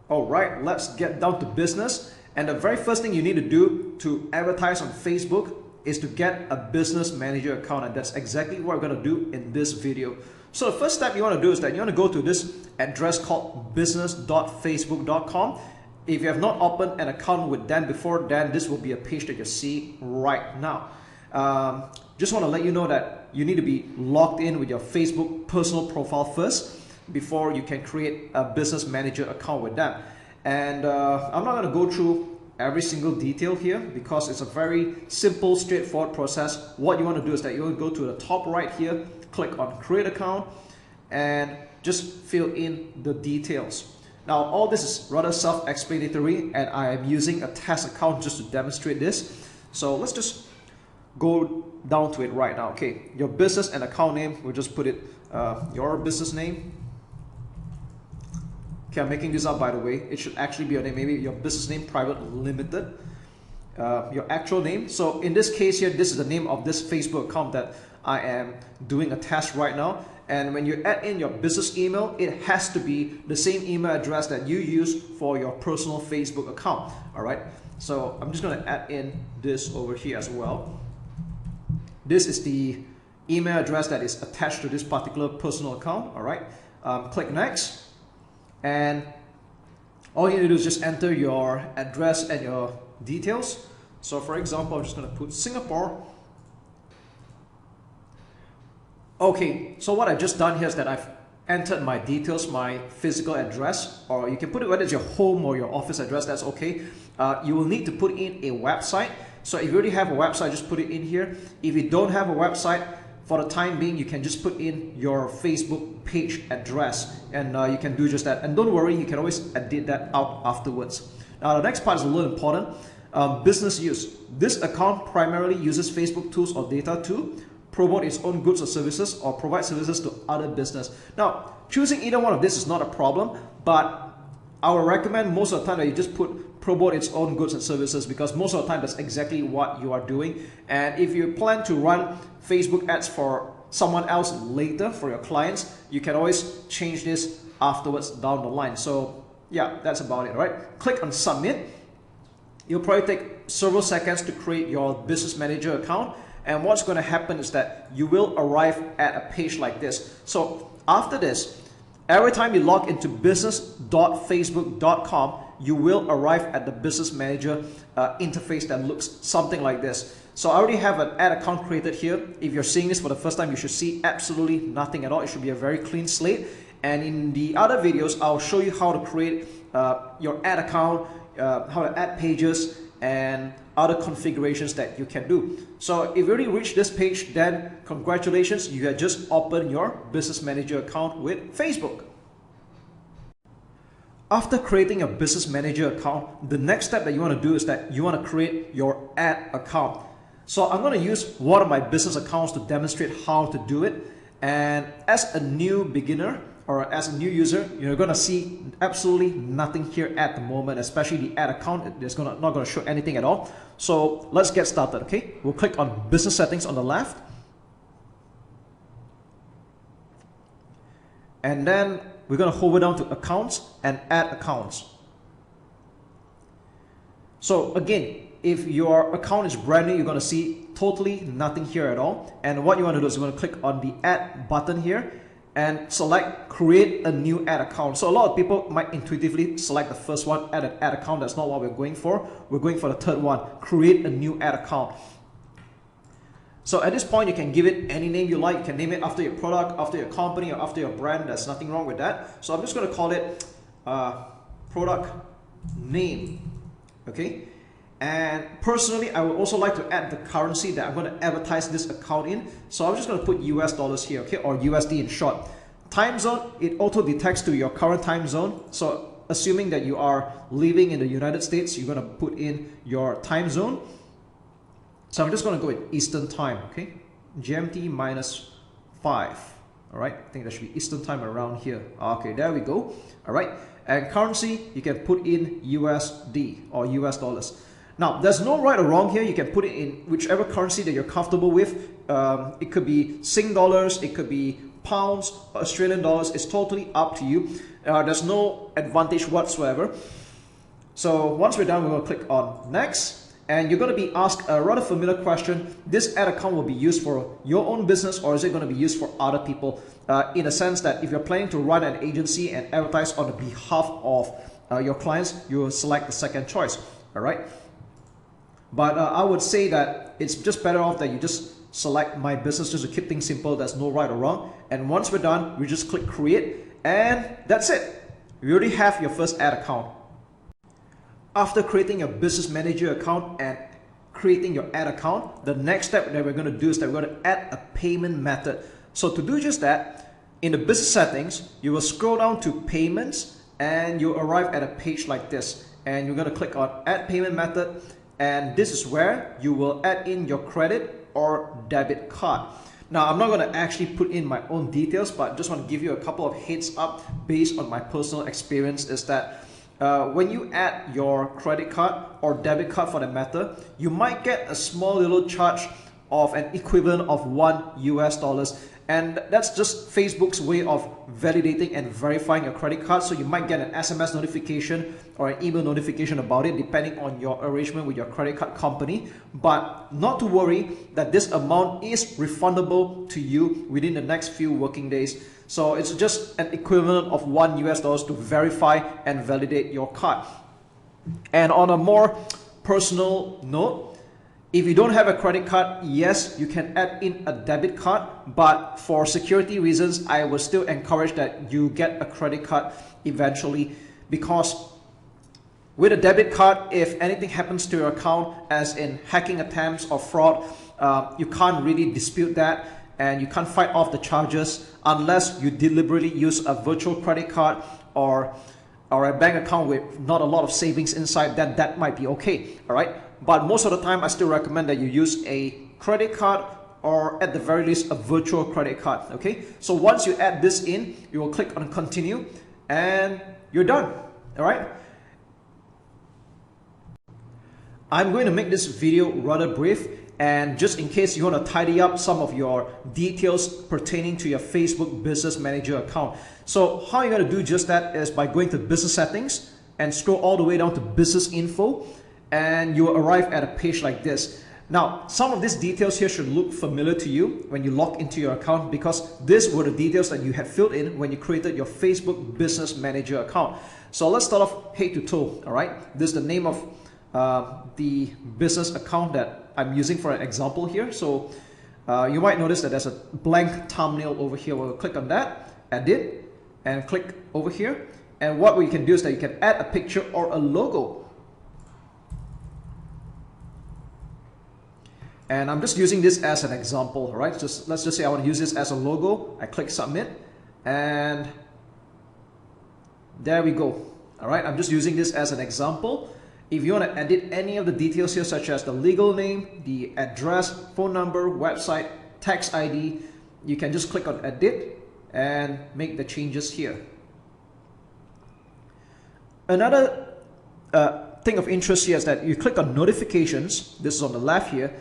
Alright, let's get down to business. And the very first thing you need to do to advertise on Facebook is to get a business manager account, and that's exactly what we're going to do in this video. So the first step you want to do is that you want to go to this address called business.facebook.com. If you have not opened an account with them before, then this will be a page that you see right now. Just want to let you know that you need to be logged in with your Facebook personal profile first before you can create a business manager account with them. And I'm not going to go through every single detail here because it's a very simple, straightforward process. What you want to do is that you will go to the top right here, click on create account, and just fill in the details. Now all this is rather self-explanatory, and I am using a test account just to demonstrate this. So let's just go down to it right now. Okay, your business and account name, we'll just put it your business name. Okay, I'm making this up, by the way. It should actually be your name, maybe your business name, private limited, your actual name. So in this case here, this is the name of this Facebook account that I am doing a test right now. And when you add in your business email, it has to be the same email address that you use for your personal Facebook account. All right, so I'm just going to add in this over here as well. This is the email address that is attached to this particular personal account. All right, click next. And all you need to do is just enter your address and your details. So for example, I'm just going to put Singapore. Okay, so what I've just done here is that I've entered my details, my physical address, or you can put it whether it's your home or your office address, that's okay. You will need to put in a website. So if you already have a website, just put it in here. If you don't have a website, for the time being, you can just put in your Facebook page address, and you can do just that. And don't worry, you can always edit that out afterwards. Now the next part is a little important. Business use. This account primarily uses Facebook tools or data to promote its own goods or services or provide services to other business. Now, choosing either one of this is not a problem, but I would recommend most of the time that you just put promote its own goods and services, because most of the time that's exactly what you are doing. And if you plan to run Facebook ads for someone else later, for your clients, you can always change this afterwards down the line. So yeah, that's about it, right? Click on submit. It'll probably take several seconds to create your business manager account. And what's going to happen is that you will arrive at a page like this. So after this, every time you log into business.facebook.com, you will arrive at the business manager interface that looks something like this. So I already have an ad account created here. If you're seeing this for the first time, you should see absolutely nothing at all. It should be a very clean slate. And in the other videos, I'll show you how to create your ad account, how to add pages, and other configurations that you can do. So if you already reached this page, then congratulations, you have just opened your business manager account with Facebook. After creating a business manager account, the next step that you want to do is that you want to create your ad account. So I'm going to use one of my business accounts to demonstrate how to do it. And as a new beginner or as a new user, you're going to see absolutely nothing here at the moment, especially the ad account. It's not going to show anything at all. So let's get started, okay? We'll click on business settings on the left. And then we're going to hover down to accounts and add accounts. So again, if your account is brand new, you're going to see totally nothing here at all. And what you want to do is you want to click on the add button here and select create a new ad account. So a lot of people might intuitively select the first one, add an ad account. That's not what we're going for. We're going for the third one, create a new ad account. So at this point, you can give it any name you like. You can name it after your product, after your company, or after your brand. There's nothing wrong with that. So I'm just going to call it product name, okay? And personally, I would also like to add the currency that I'm going to advertise this account in. So I'm just going to put US dollars here, okay, or USD in short. Time zone, it auto detects to your current time zone. So assuming that you are living in the United States, you're going to put in your time zone. So I'm just going to go with Eastern time, okay? GMT minus 5. All right, I think that should be Eastern time around here. Okay, there we go. All right, and currency, you can put in USD or US dollars. Now, there's no right or wrong here. You can put it in whichever currency that you're comfortable with. It could be Sing dollars, it could be pounds, Australian dollars, it's totally up to you. There's no advantage whatsoever. So once we're done, we're going to click on next, and you're going to be asked a rather familiar question. This ad account will be used for your own business, or is it going to be used for other people? In a sense that if you're planning to run an agency and advertise on the behalf of your clients, you will select the second choice. All right. But I would say that it's just better off that you just select my business, just to keep things simple. There's no right or wrong. And once we're done, we just click create, and that's it. You already have your first ad account. After creating your business manager account and creating your ad account, the next step that we're going to do is that we're going to add a payment method. So to do just that, in the business settings, you will scroll down to payments, and you'll arrive at a page like this. And you're going to click on add payment method, and this is where you will add in your credit or debit card. Now, I'm not going to actually put in my own details, but just want to give you a couple of heads up based on my personal experience is that when you add your credit card or debit card for the matter, you might get a small little charge of an equivalent of $1. And that's just Facebook's way of validating and verifying your credit card. So you might get an SMS notification or an email notification about it, depending on your arrangement with your credit card company. But not to worry, that this amount is refundable to you within the next few working days. So it's just an equivalent of $1 to verify and validate your card. And on a more personal note, if you don't have a credit card, yes, you can add in a debit card, but for security reasons, I would still encourage that you get a credit card eventually, because with a debit card, if anything happens to your account, as in hacking attempts or fraud, you can't really dispute that, and you can't fight off the charges unless you deliberately use a virtual credit card or a bank account with not a lot of savings inside. That might be okay, all right? But most of the time, I still recommend that you use a credit card, or at the very least, a virtual credit card, okay? So once you add this in, you will click on continue, and you're done, all right? I'm going to make this video rather brief, and just in case you want to tidy up some of your details pertaining to your Facebook Business Manager account. So how you're going to do just that is by going to business settings and scroll all the way down to business info, and you will arrive at a page like this. Now, some of these details here should look familiar to you when you log into your account, because these were the details that you had filled in when you created your Facebook Business Manager account. So let's start off head to toe, all right? This is the name of the business account that I'm using for an example here. So you might notice that there's a blank thumbnail over here. We'll click on that, edit, and click over here. And what we can do is that you can add a picture or a logo. And I'm just using this as an example, right? Let's just say I want to use this as a logo. I click submit, and there we go. All right, I'm just using this as an example. If you want to edit any of the details here, such as the legal name, the address, phone number, website, tax ID, you can just click on edit and make the changes here. Another thing of interest here is that you click on notifications. This is on the left here.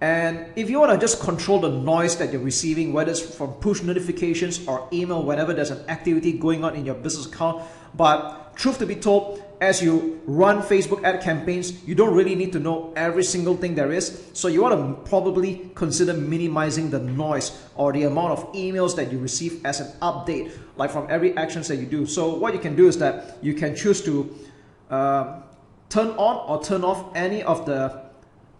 And if you want to just control the noise that you're receiving, whether it's from push notifications or email, whenever there's an activity going on in your business account. But truth to be told, as you run Facebook ad campaigns, you don't really need to know every single thing there is. So you want to probably consider minimizing the noise or the amount of emails that you receive as an update, like from every actions that you do. So what you can do is that you can choose to turn on or turn off any of the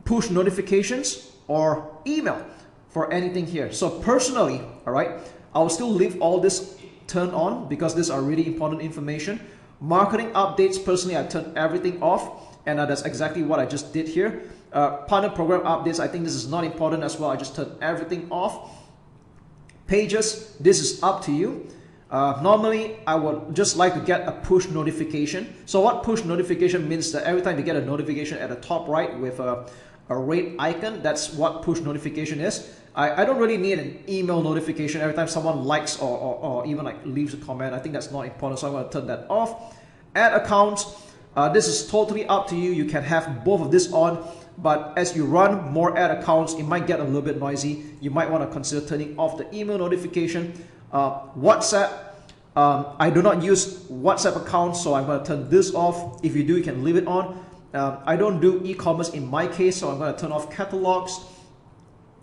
push notifications or email for anything here. So personally, all right, I'll still leave all this turned on because these are really important information. Marketing updates, personally, I turned everything off, and that's exactly what I just did here. Partner program updates, I think this is not important as well. I just turned everything off. Pages, this is up to you. Normally, I would just like to get a push notification. So what push notification means that every time you get a notification at the top right with a red icon, that's what push notification is. I don't really need an email notification every time someone likes or even like leaves a comment. I think that's not important, so I'm going to turn that off. Ad accounts, this is totally up to you. You can have both of this on, but as you run more ad accounts, it might get a little bit noisy. You might want to consider turning off the email notification. WhatsApp. I do not use WhatsApp account, so I'm going to turn this off. If you do, you can leave it on. I don't do e-commerce in my case, so I'm going to turn off catalogs.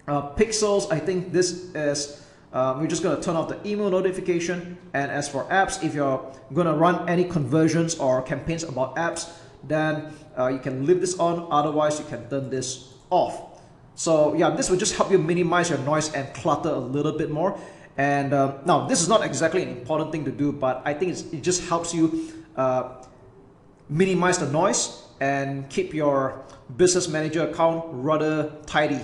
Pixels, I think this is, we're just going to turn off the email notification. And as for apps, if you're going to run any conversions or campaigns about apps, then you can leave this on, otherwise you can turn this off. So yeah, this will just help you minimize your noise and clutter a little bit more. And now this is not exactly an important thing to do, but I think it just helps you minimize the noise and keep your business manager account rather tidy.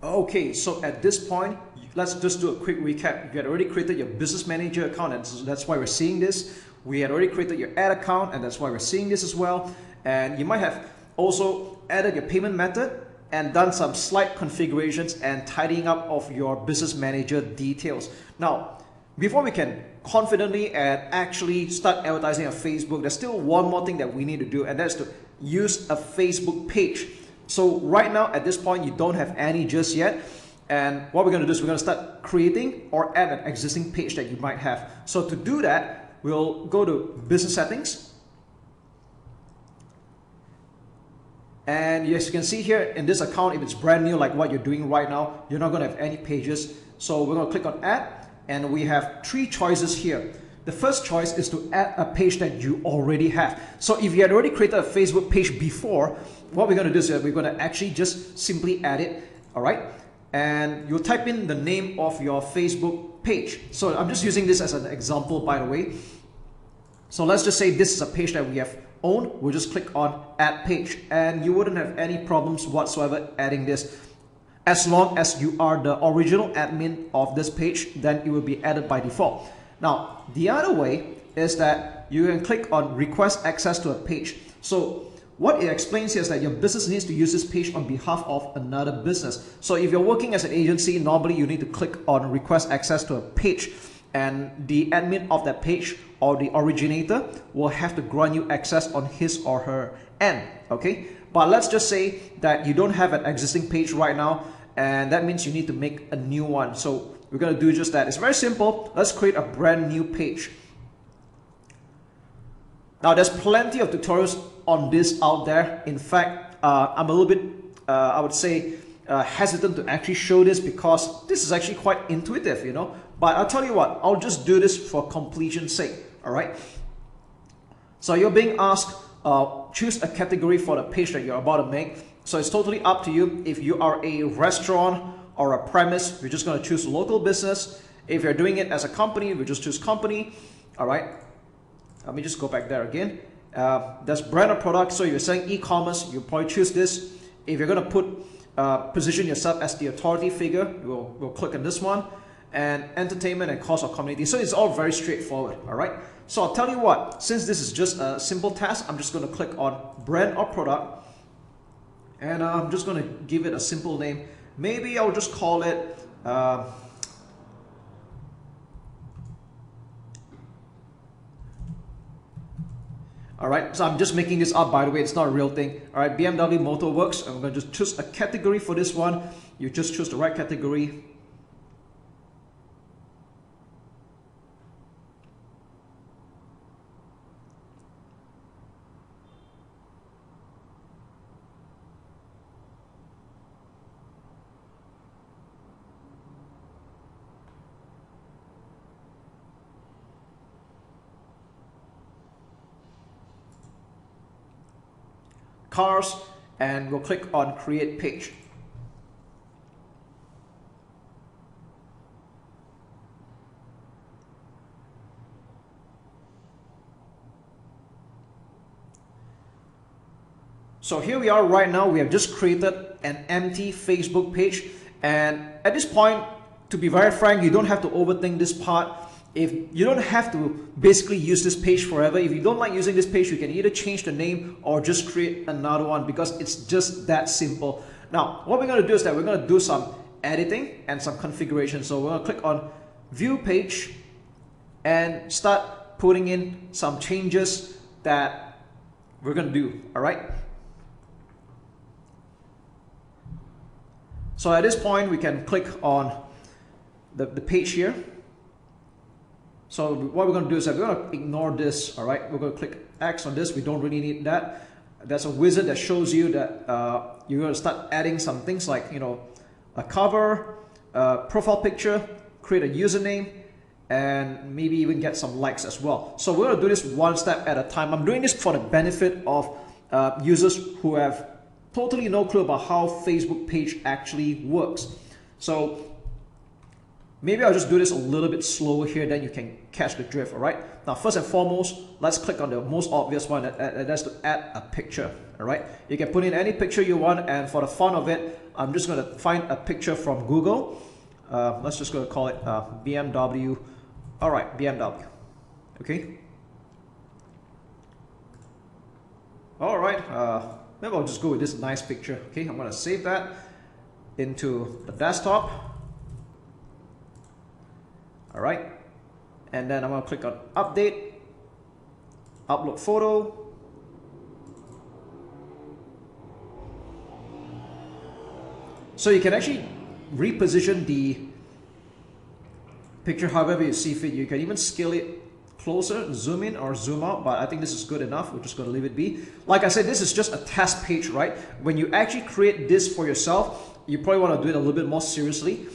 Okay, so at this point, let's just do a quick recap. You had already created your business manager account, and that's why we're seeing this. We had already created your ad account, and that's why we're seeing this as well. And you might have also added your payment method and done some slight configurations and tidying up of your business manager details. Now, before we can confidently and actually start advertising on Facebook, there's still one more thing that we need to do, and that's to use a Facebook page. So right now, at this point, you don't have any just yet. And what we're going to do is we're going to start creating or add an existing page that you might have. So to do that, we'll go to business settings. And yes, you can see here in this account, if it's brand new like what you're doing right now, you're not going to have any pages. So we're going to click on add, and we have 3 choices here. The first choice is to add a page that you already have. So if you had already created a Facebook page before, what we're going to do is we're going to actually just simply add it, all right? And you'll type in the name of your Facebook page. So I'm just using this as an example, by the way. So let's just say this is a page that we have owned. We'll just click on add page, and you wouldn't have any problems whatsoever adding this. As long as you are the original admin of this page, then it will be added by default. Now, the other way is that you can click on request access to a page. So what it explains here is that your business needs to use this page on behalf of another business. So if you're working as an agency, normally you need to click on request access to a page, and the admin of that page or the originator will have to grant you access on his or her end, okay? But let's just say that you don't have an existing page right now, and that means you need to make a new one. So we're going to do just that. It's very simple. Let's create a brand new page. Now, there's plenty of tutorials on this out there. In fact, I'm a little bit, I would say, hesitant to actually show this because this is actually quite intuitive, you know. But I'll tell you what, I'll just do this for completion's sake, all right? So you're being asked, choose a category for the page that you're about to make. So it's totally up to you. If you are a restaurant or a premise, you're just going to choose local business. If you're doing it as a company, we just choose company, all right? Let me just go back there again. There's brand or product. So if you're saying e-commerce, you probably choose this. If you're going to put position yourself as the authority figure, we'll click on this one. And entertainment and cause or community. So it's all very straightforward, all right? So I'll tell you what, since this is just a simple task, I'm just going to click on brand or product, and I'm just going to give it a simple name. Maybe I'll just call it all right, so I'm just making this up, by the way, it's not a real thing. All right, BMW Motor Works. I'm going to just choose a category for this one. You just choose the right category. Cars, and we'll click on create page. So here we are right now. We have just created an empty Facebook page, and at this point, to be very frank, you don't have to overthink this part. If you don't have to basically use this page forever. If you don't like using this page, you can either change the name or just create another one, because it's just that simple. Now, what we're going to do is that we're going to do some editing and some configuration. So we're going to click on view page and start putting in some changes that we're going to do, all right? So at this point, we can click on the page here. So what we're going to do is that we're going to ignore this, all right? We're going to click X on this. We don't really need that. There's a wizard that shows you that you're going to start adding some things like, you know, a cover, profile picture, create a username, and maybe even get some likes as well. So we're going to do this one step at a time. I'm doing this for the benefit of users who have totally no clue about how Facebook page actually works. So maybe I'll just do this a little bit slower here, then you can catch the drift, all right? Now, first and foremost, let's click on the most obvious one, that's to add a picture, all right? You can put in any picture you want, and for the fun of it, I'm just gonna find a picture from Google. Let's just go call it BMW. All right, BMW, okay? All right, maybe I'll just go with this nice picture, okay? I'm gonna save that into the desktop. All right, and then I'm going to click on update, upload photo. So you can actually reposition the picture however you see fit. You can even scale it closer, zoom in or zoom out, but I think this is good enough. We're just going to leave it be. Like I said, this is just a test page, right? When you actually create this for yourself, you probably want to do it a little bit more seriously.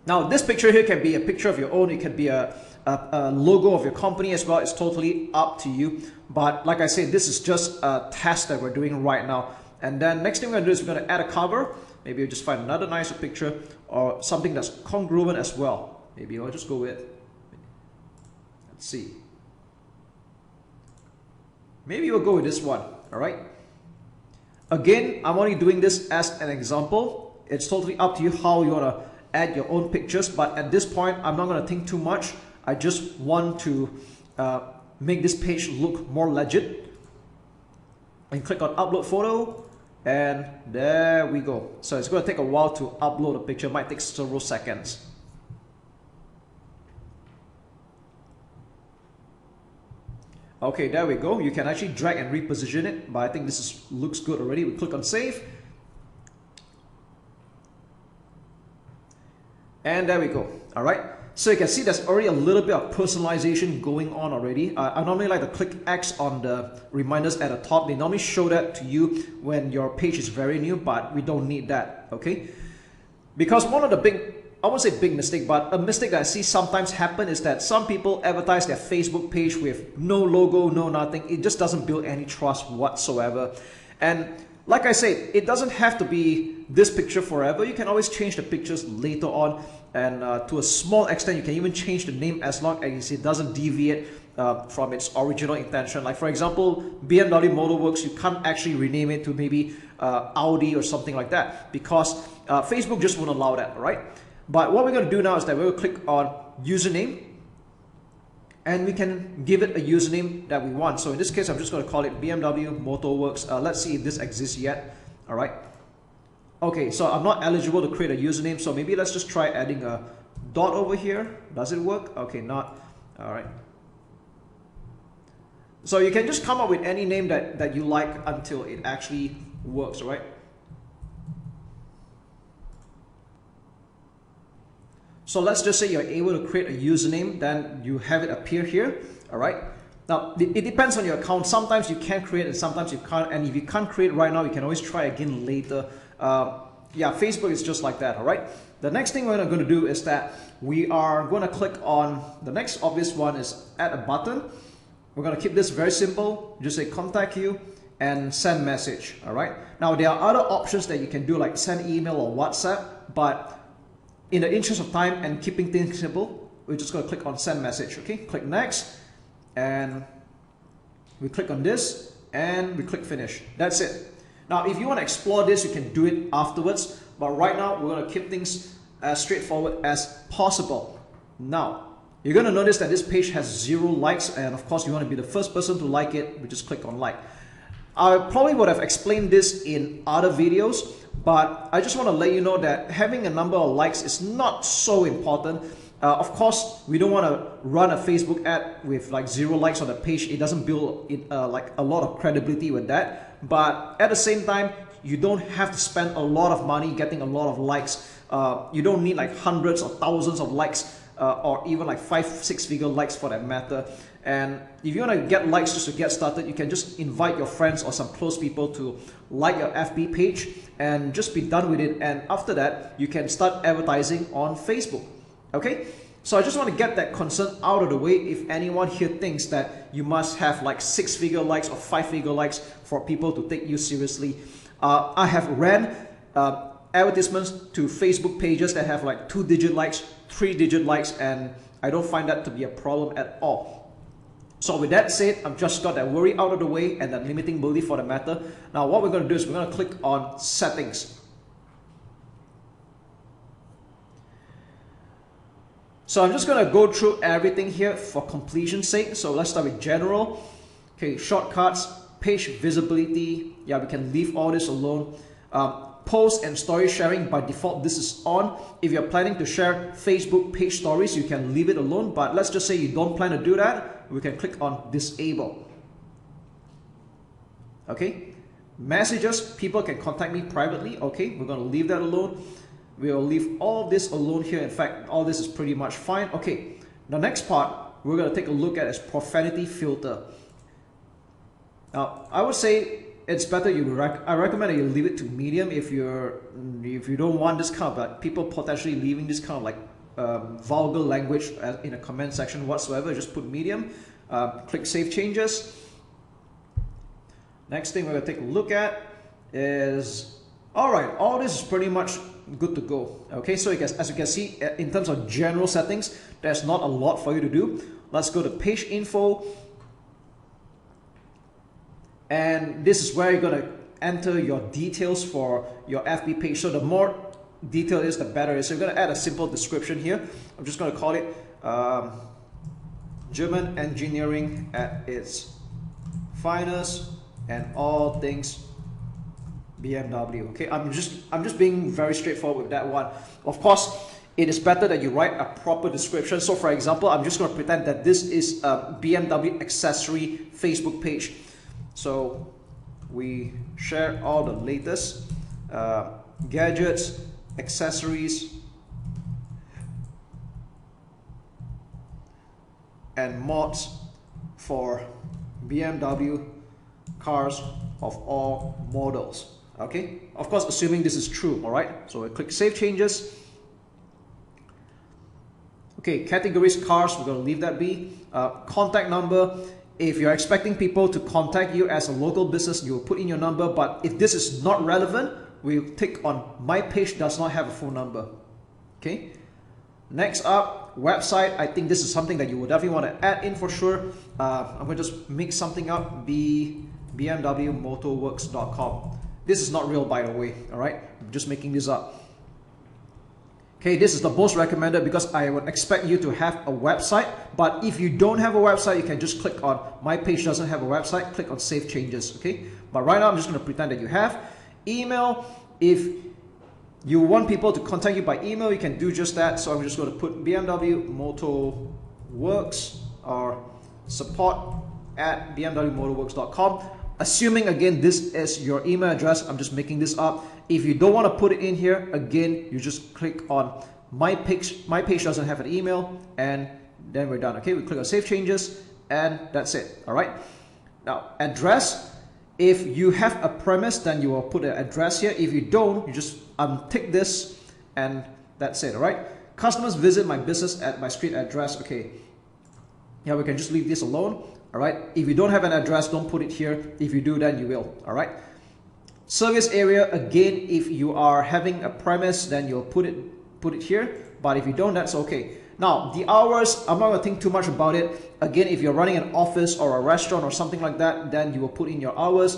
Now, this picture here can be a picture of your own. It can be a logo of your company as well. It's totally up to you. But like I said, this is just a test that we're doing right now. And then next thing we're going to do is we're going to add a cover. Maybe we'll just find another nicer picture or something that's congruent as well. Maybe I'll just go with, let's see. Maybe we'll go with this one, all right? Again, I'm only doing this as an example. It's totally up to you how you want to add your own pictures, but at this point I'm not going to think too much. I just want to make this page look more legit, and click on upload photo, and there we go. So it's going to take a while to upload a picture. It might take several seconds. Okay, there we go. You can actually drag and reposition it, but I think this looks good already. We click on save. And there we go. All right. So you can see there's already a little bit of personalization going on already. I normally like to click X on the reminders at the top. They normally show that to you when your page is very new, but we don't need that. Okay. Because one of the big, I won't say big mistake, but a mistake that I see sometimes happen is that some people advertise their Facebook page with no logo, no nothing. It just doesn't build any trust whatsoever. And like I said, it doesn't have to be this picture forever. You can always change the pictures later on, and to a small extent you can even change the name as long as it doesn't deviate from its original intention. Like for example, BMW Motorworks, you can't actually rename it to maybe Audi or something like that, because Facebook just won't allow that, right? But what we're going to do now is that we're going to click on username, and we can give it a username that we want. So in this case, I'm just going to call it BMW Motorworks. Let's see if this exists yet. All right. Okay, so I'm not eligible to create a username, so maybe let's just try adding a dot over here. Does it work? Okay, not. All right. So you can just come up with any name that you like until it actually works, right? So let's just say you're able to create a username, then you have it appear here, all right? Now, it depends on your account. Sometimes you can create and sometimes you can't. And if you can't create right now, you can always try again later. Yeah, Facebook is just like that, all right? The next thing we're going to do is that we are going to click on, the next obvious one is add a button. We're going to keep this very simple. Just say contact you and send message, all right? Now, there are other options that you can do like send email or WhatsApp, but in the interest of time and keeping things simple, we're just going to click on send message, okay? Click next, and we click on this, and we click finish. That's it. Now, if you want to explore this, you can do it afterwards, but right now, we're going to keep things as straightforward as possible. Now, you're going to notice that this page has 0 likes, and of course, you want to be the first person to like it, we just click on like. I probably would have explained this in other videos, but I just want to let you know that having a number of likes is not so important. Of course, we don't want to run a Facebook ad with like 0 likes on the page. It doesn't build like a lot of credibility with that. But at the same time, you don't have to spend a lot of money getting a lot of likes. You don't need like hundreds or thousands of likes, or even like 5-6 figure likes for that matter. And if you want to get likes just to get started, you can just invite your friends or some close people to like your FB page and just be done with it. And after that, you can start advertising on Facebook. Okay? So I just want to get that concern out of the way. If anyone here thinks that you must have like 6-figure likes or 5-figure likes for people to take you seriously, I have ran advertisements to Facebook pages that have like 2-digit likes, 3-digit likes, and I don't find that to be a problem at all. So with that said, I've just got that worry out of the way and that limiting belief for the matter. Now what we're going to do is we're going to click on settings. So I'm just going to go through everything here for completion's sake. So let's start with general. Okay, shortcuts, page visibility. Yeah, we can leave all this alone. Post and story sharing, by default this is on. If you're planning to share Facebook page stories, you can leave it alone, but let's just say you don't plan to do that, we can click on disable. Okay, messages, people can contact me privately. Okay, we're going to leave that alone. We'll leave all this alone here. In fact, all this is pretty much fine. Okay, the next part we're going to take a look at is profanity filter. Now I would say it's better I recommend that you leave it to medium if you don't want this kind of like people potentially leaving this kind of like vulgar language in a comment section whatsoever. Just put medium. Click save changes. Next thing we're going to take a look at is, alright, all this is pretty much good to go. Okay, so as you can see, in terms of general settings, there's not a lot for you to do. Let's go to page info. And this is where you're going to enter your details for your FB page. So the more detail is, the better it is. So you're going to add a simple description here. I'm just going to call it German engineering at its finest and all things BMW. Okay, I'm just being very straightforward with that one. Of course, it is better that you write a proper description. So for example, I'm just going to pretend that this is a BMW accessory Facebook page. So we share all the latest gadgets, accessories, and mods for BMW cars of all models. Okay, of course, assuming this is true. All right, so we click save changes. Okay, categories cars, we're going to leave that be. Contact number. If you're expecting people to contact you as a local business, you will put in your number. But if this is not relevant, we'll tick on my page does not have a phone number. Okay. Next up, website. I think this is something that you would definitely want to add in for sure. I'm going to just make something up. BMWmotorworks.com. This is not real, by the way. All right. I'm just making this up. Okay, this is the most recommended because I would expect you to have a website. But if you don't have a website, you can just click on my page doesn't have a website, click on save changes. Okay, but right now I'm just going to pretend that you have. Email, if you want people to contact you by email, you can do just that. So I'm just going to put BMW Motorworks or support at bmwmotorworks.com. Assuming again this is your email address, I'm just making this up. If you don't want to put it in here, again, you just click on my page. My page doesn't have an email, and then we're done. Okay, we click on save changes, and that's it. All right. Now address. If you have a premise, then you will put an address here. If you don't, you just untick this, and that's it. All right. Customers visit my business at my street address. Okay. Yeah, we can just leave this alone. All right. If you don't have an address, don't put it here. If you do, then you will. All right. Service area, again, if you are having a premise, then you'll put it here. But if you don't, that's okay. Now, the hours, I'm not going to think too much about it. Again, if you're running an office or a restaurant or something like that, then you will put in your hours.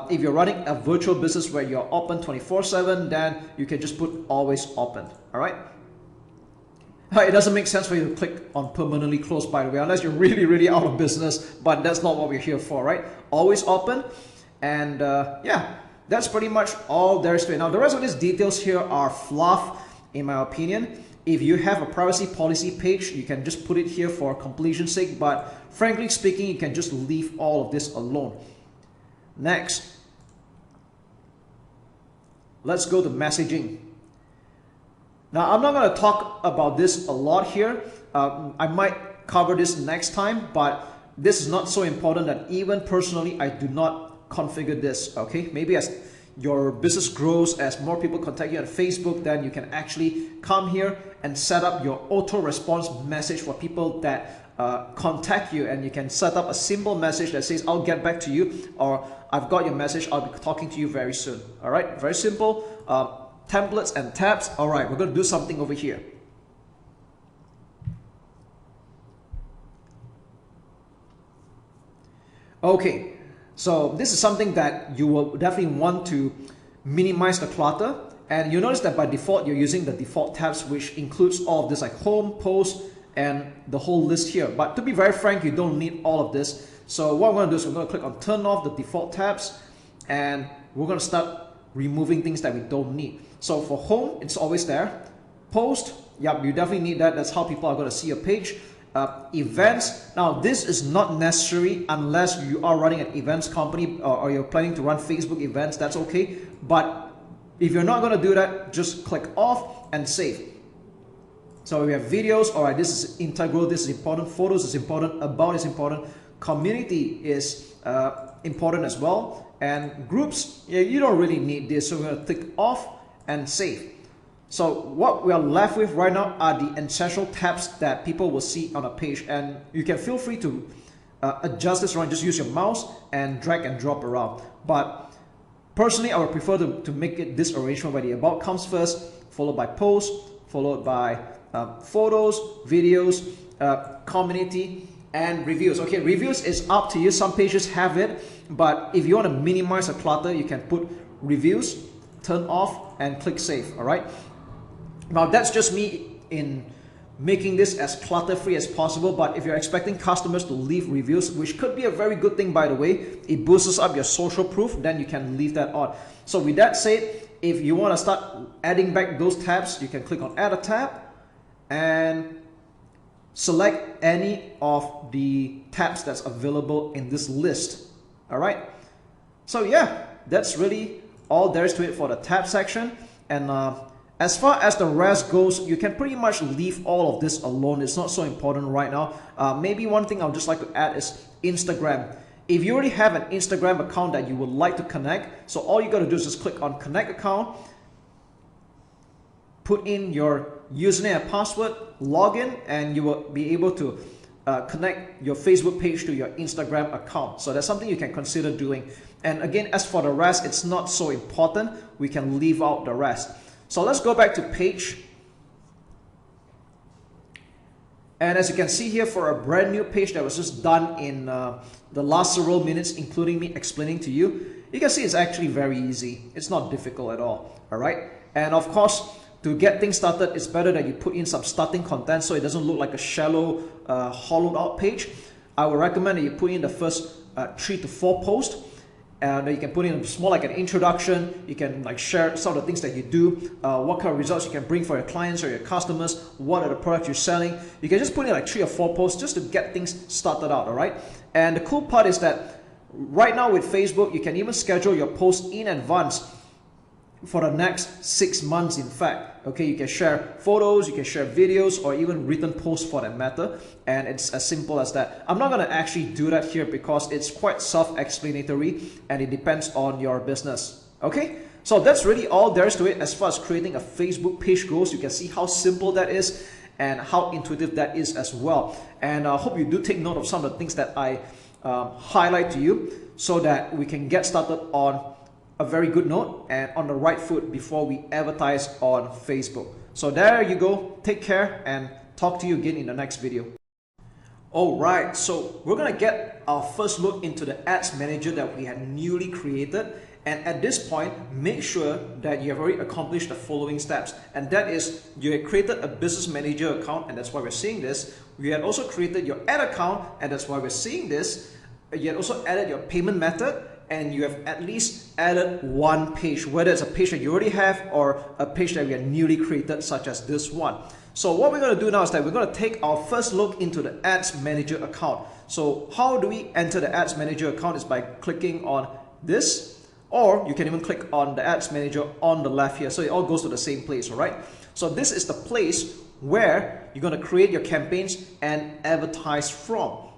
If you're running a virtual business where you're open 24/7, then you can just put always open. All right. It doesn't make sense for you to click on permanently closed, by the way, unless you're really, really out of business. But that's not what we're here for, right? Always open. And yeah, that's pretty much all there is to it. Now, the rest of these details here are fluff, in my opinion. If you have a privacy policy page, you can just put it here for completion's sake. But frankly speaking, you can just leave all of this alone. Next. Let's go to messaging. Now, I'm not going to talk about this a lot here. I might cover this next time, but this is not so important that even personally, I do not configure this, okay? Maybe as your business grows, as more people contact you on Facebook, then you can actually come here and set up your auto response message for people that contact you, and you can set up a simple message that says, I'll get back to you, or I've got your message, I'll be talking to you very soon. All right, very simple. Templates and tabs. All right, we're going to do something over here. Okay, so this is something that you will definitely want to minimize the clutter. And you notice that by default, you're using the default tabs, which includes all of this like home, post, and the whole list here. But to be very frank, you don't need all of this. So what we're going to do is we're going to click on turn off the default tabs, and we're going to start removing things that we don't need. So for home, it's always there. Post, yep, you definitely need that. That's how people are going to see your page. Events, now this is not necessary unless you are running an events company or you're planning to run Facebook events, that's okay. But if you're not going to do that, just click off and save. So we have videos, all right, this is integral, this is important, photos is important, about is important, community is important as well, and groups, yeah, you don't really need this, so we're going to click off and save. So what we are left with right now are the essential tabs that people will see on a page, and you can feel free to adjust this around, just use your mouse and drag and drop around. But personally, I would prefer to make it this arrangement where the about comes first, followed by post, followed by photos, videos, community, and reviews. Okay, reviews is up to you. Some pages have it, but if you want to minimize the clutter, you can put reviews, turn off, and click save. All right. Now that's just me in making this as clutter-free as possible, but if you're expecting customers to leave reviews, which could be a very good thing by the way, it boosts up your social proof, then you can leave that on. So with that said, if you want to start adding back those tabs, you can click on add a tab and select any of the tabs that's available in this list. All right. So yeah, that's really all there is to it for the tab section. And as far as the rest goes, you can pretty much leave all of this alone. It's not so important right now. Maybe one thing I would just like to add is Instagram. If you already have an Instagram account that you would like to connect, so all you got to do is just click on connect account, put in your username and password, log in, and you will be able to connect your Facebook page to your Instagram account. So that's something you can consider doing. And again, as for the rest, it's not so important. We can leave out the rest. So let's go back to page. And as you can see here, for a brand new page that was just done in the last several minutes, including me explaining to you, you can see it's actually very easy. It's not difficult at all. All right. And of course, to get things started, it's better that you put in some starting content so it doesn't look like a shallow, hollowed out page. I would recommend that you put in the first 3 to 4 posts. And you can put in more like an introduction. You can like share some of the things that you do, what kind of results you can bring for your clients or your customers, what are the products you're selling. You can just put in like 3 or 4 posts just to get things started out, all right? And the cool part is that right now with Facebook, you can even schedule your posts in advance for the next 6 months, in fact. Okay, you can share photos, you can share videos, or even written posts for that matter, and it's as simple as that. I'm not going to actually do that here because it's quite self-explanatory and it depends on your business. Okay, so that's really all there is to it as far as creating a Facebook page goes. You can see how simple that is and how intuitive that is as well. And I hope you do take note of some of the things that I highlight to you so that we can get started on a very good note and on the right foot before we advertise on Facebook. So there you go. Take care and talk to you again in the next video. Alright, so we're gonna get our first look into the ads manager that we had newly created. And at this point, make sure that you have already accomplished the following steps. And that is, you have created a business manager account, and that's why we're seeing this. We had also created your ad account, and that's why we're seeing this. You had also added your payment method, and you have at least added one page, whether it's a page that you already have or a page that we have newly created, such as this one. So what we're going to do now is that we're going to take our first look into the Ads Manager account. So how do we enter the Ads Manager account is by clicking on this or you can even click on the ads manager on the left here. So it all goes to the same place, all right? So this is the place where you're going to create your campaigns and advertise from.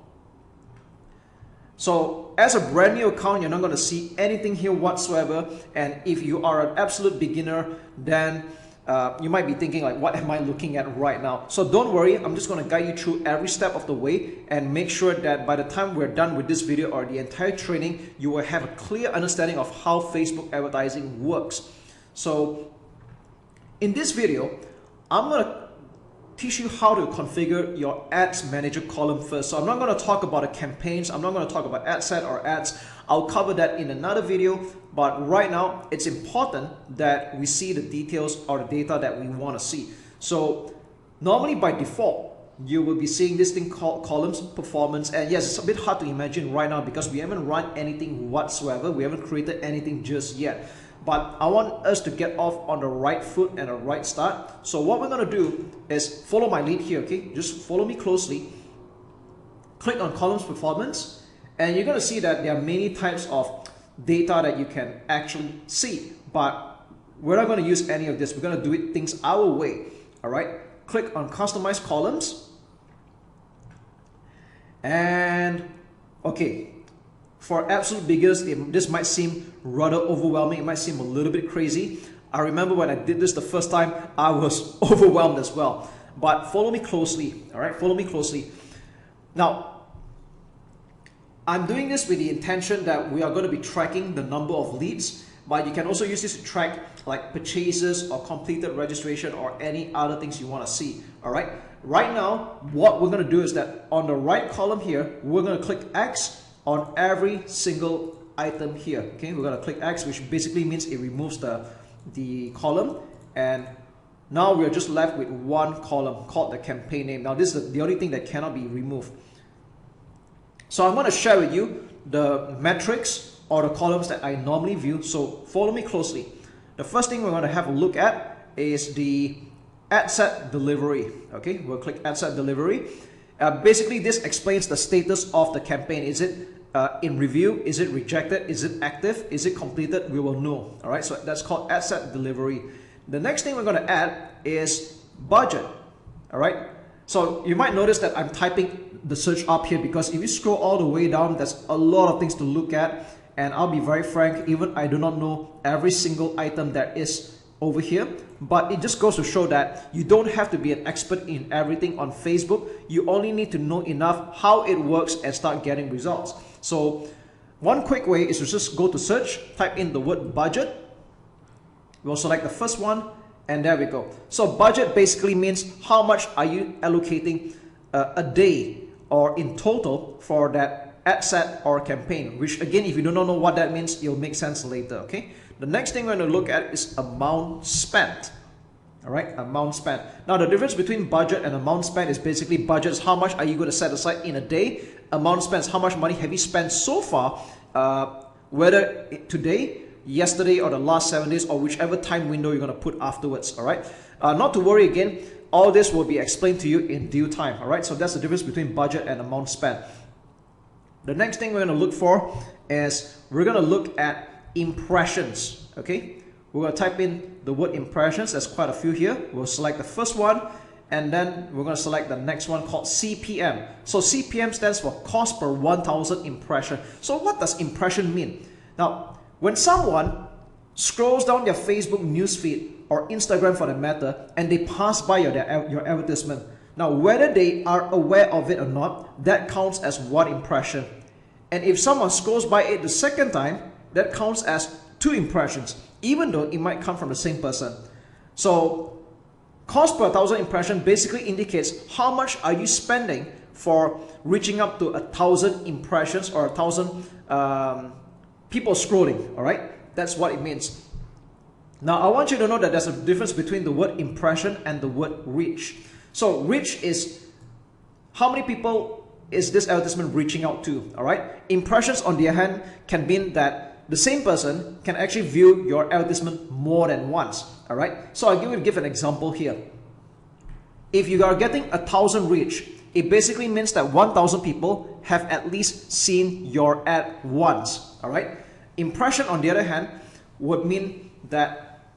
So as a brand new account, you're not going to see anything here whatsoever. And if you are an absolute beginner, then you might be thinking like, what am I looking at right now? So don't worry, I'm just going to guide you through every step of the way and make sure that by the time we're done with this video or the entire training, you will have a clear understanding of how Facebook advertising works. So in this video, I'm going to teach you how to configure your ads manager column first. So I'm not going to talk about the campaigns. I'm not going to talk about ad set or ads. I'll cover that in another video. But right now, it's important that we see the details or the data that we want to see. So normally by default, you will be seeing this thing called columns performance. And yes, it's a bit hard to imagine right now because we haven't run anything whatsoever. We haven't created anything just yet. But I want us to get off on the right foot and a right start. So what we're going to do is follow my lead here, okay? Just follow me closely. Click on columns performance, and you're going to see that there are many types of data that you can actually see. But we're not going to use any of this. We're going to do it things our way, all right? Click on customize columns. And okay. For absolute beginners, this might seem rather overwhelming. It might seem a little bit crazy. I remember when I did this the first time, I was overwhelmed as well. But follow me closely, all right? Follow me closely. Now, I'm doing this with the intention that we are going to be tracking the number of leads, but you can also use this to track like purchases or completed registration or any other things you want to see, all right? Right now, what we're going to do is that on the right column here, we're going to click X on every single item here. Okay, we're going to click X, which basically means it removes the column, and now we're just left with one column called the campaign name. Now this is the only thing that cannot be removed. So I'm going to share with you the metrics or the columns that I normally view. So follow me closely. The first thing we're going to have a look at is the ad set delivery. Okay, we'll click ad set delivery. Basically, this explains the status of the campaign. Is it in review? Is it rejected? Is it active? Is it completed? We will know. All right, so that's called ad set delivery. The next thing we're going to add is budget. All right, so you might notice that I'm typing the search up here because if you scroll all the way down, there's a lot of things to look at. And I'll be very frank, even I do not know every single item that is over here, but it just goes to show that you don't have to be an expert in everything on Facebook. You only need to know enough how it works and start getting results. So one quick way is to just go to search, type in the word budget. We'll select the first one, and there we go. So budget basically means how much are you allocating a day or in total for that ad set or campaign, which again, if you do not know what that means, it'll make sense later, okay? The next thing we're going to look at is amount spent. All right, amount spent. Now the difference between budget and amount spent is basically budget is how much are you going to set aside in a day. Amount spent is how much money have you spent so far, whether today, yesterday, or the last 7 days, or whichever time window you're going to put afterwards. All right, not to worry again, all this will be explained to you in due time. All right, so that's the difference between budget and amount spent. The next thing we're going to look for is we're going to look at impressions. Okay, we're going to type in the word impressions. There's quite a few here. We'll select the first one, and then we're going to select the next one called CPM. So CPM stands for cost per 1,000 impression. So what does impression mean? Now, when someone scrolls down their Facebook newsfeed or Instagram for the matter, and they pass by your advertisement, now whether they are aware of it or not, that counts as one impression. And if someone scrolls by it the second time, that counts as 2 impressions, even though it might come from the same person. So cost per 1,000 impression basically indicates how much are you spending for reaching up to 1,000 impressions or 1,000 people scrolling. All right, that's what it means. Now I want you to know that there's a difference between the word impression and the word reach. So reach is how many people is this advertisement reaching out to. All right, impressions on the other hand can mean that the same person can actually view your advertisement more than once. All right, so I'm going to give an example here. If you are getting 1,000 reach, it basically means that 1,000 people have at least seen your ad once. All right, Impression, on the other hand, would mean that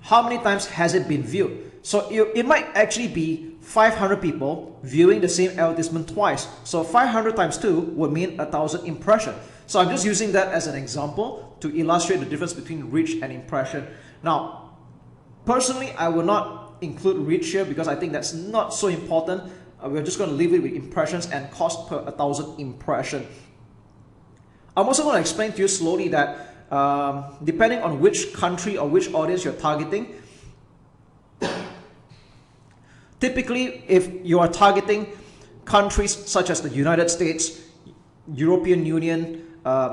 how many times has it been viewed. So it might actually be 500 people viewing the same advertisement twice. So 500 times 2 would mean 1,000 impression. So I'm just using that as an example to illustrate the difference between reach and impression. Now, personally, I will not include reach here because I think that's not so important. We're just going to leave it with impressions and cost per 1,000 impression. I'm also going to explain to you slowly that depending on which country or which audience you're targeting, typically if you are targeting countries such as the United States, European Union,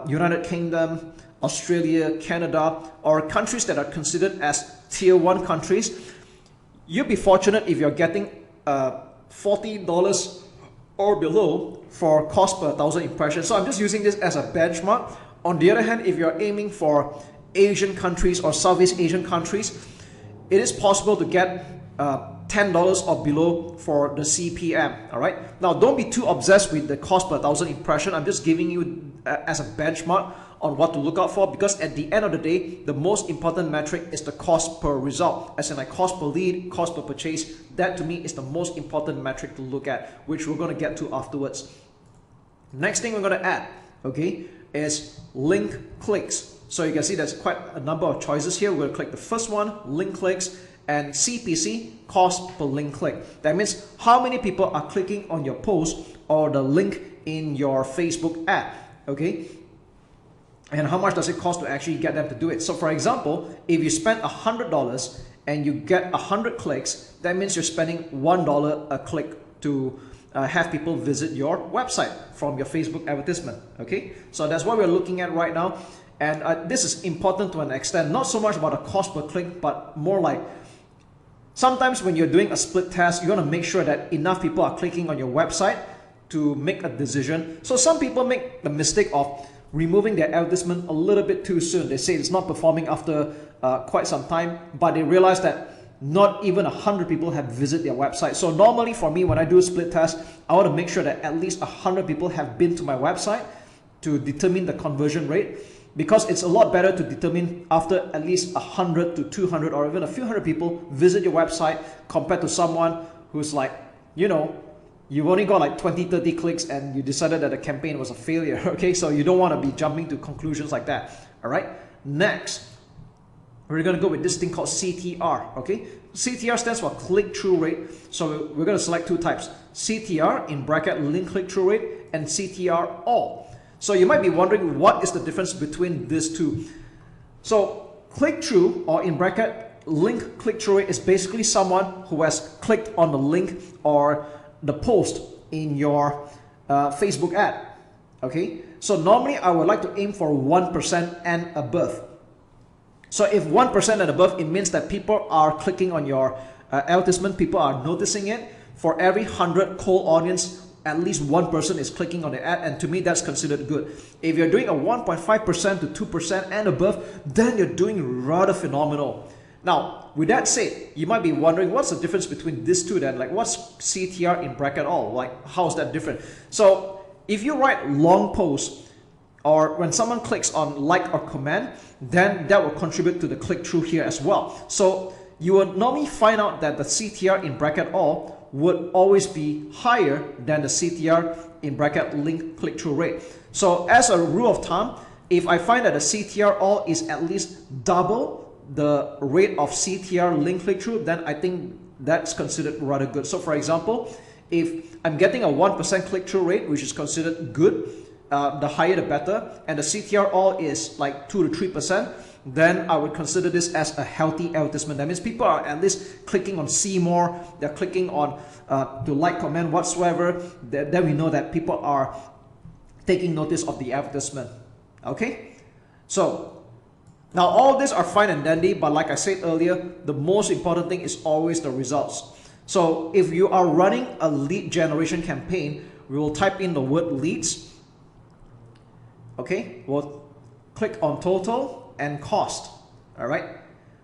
United Kingdom, Australia, Canada, or countries that are considered as tier 1 countries, you'll be fortunate if you're getting $40 or below for cost per 1,000 impressions. So I'm just using this as a benchmark. On the other hand, if you're aiming for Asian countries or Southeast Asian countries, it is possible to get $10 or below for the CPM. All right. Now, don't be too obsessed with the cost per 1,000 impression. I'm just giving you as a benchmark on what to look out for, because at the end of the day, the most important metric is the cost per result, as in like cost per lead, cost per purchase. That to me is the most important metric to look at, which we're going to get to afterwards. Next thing we're going to add, okay, is link clicks. So you can see there's quite a number of choices here. We're going to click the first one, link clicks, and CPC, cost per link click. That means how many people are clicking on your post or the link in your Facebook ad, okay? And how much does it cost to actually get them to do it? So for example, if you spend $100 and you get 100 clicks, that means you're spending $1 a click to have people visit your website from your Facebook advertisement, okay? So that's what we're looking at right now. And this is important to an extent, not so much about the cost per click, but more like sometimes when you're doing a split test, you want to make sure that enough people are clicking on your website to make a decision. So some people make the mistake of removing their advertisement a little bit too soon. They say it's not performing after quite some time, but they realize that not even 100 people have visited their website. So normally for me, when I do a split test, I want to make sure that at least 100 people have been to my website to determine the conversion rate, because it's a lot better to determine after at least 100 to 200 or even a few hundred people visit your website compared to someone who's like, you know, you've only got like 20, 30 clicks and you decided that the campaign was a failure, okay? So you don't want to be jumping to conclusions like that, all right? Next, we're going to go with this thing called CTR, okay? CTR stands for click-through rate. So we're going to select two types, CTR in bracket link click-through rate and CTR all. So you might be wondering what is the difference between these two. So click-through or in bracket link click-through rate is basically someone who has clicked on the link or the post in your Facebook ad, okay? So normally I would like to aim for 1% and above. So if 1% and above, it means that people are clicking on your advertisement, people are noticing it. For every 100 cold audience, at least one person is clicking on the ad, and to me that's considered good. If you're doing a 1.5% to 2% and above, then you're doing rather phenomenal. Now, with that said, you might be wondering what's the difference between these two then? Like what's CTR in bracket all? Like how is that different? So if you write long posts or when someone clicks on like or comment, then that will contribute to the click-through here as well. So you will normally find out that the CTR in bracket all would always be higher than the CTR in bracket link click-through rate. So as a rule of thumb, if I find that the CTR all is at least double the rate of CTR link click-through, then I think that's considered rather good. So for example, if I'm getting a 1% click-through rate, which is considered good, the higher the better, and the CTR all is like 2 to 3%, then I would consider this as a healthy advertisement. That means people are at least clicking on see more, they're clicking on to like, comment, whatsoever. Then we know that people are taking notice of the advertisement, okay? So now all these are fine and dandy, but like I said earlier, the most important thing is always the results. So if you are running a lead generation campaign, we will type in the word leads, okay? We'll click on total and cost, all right?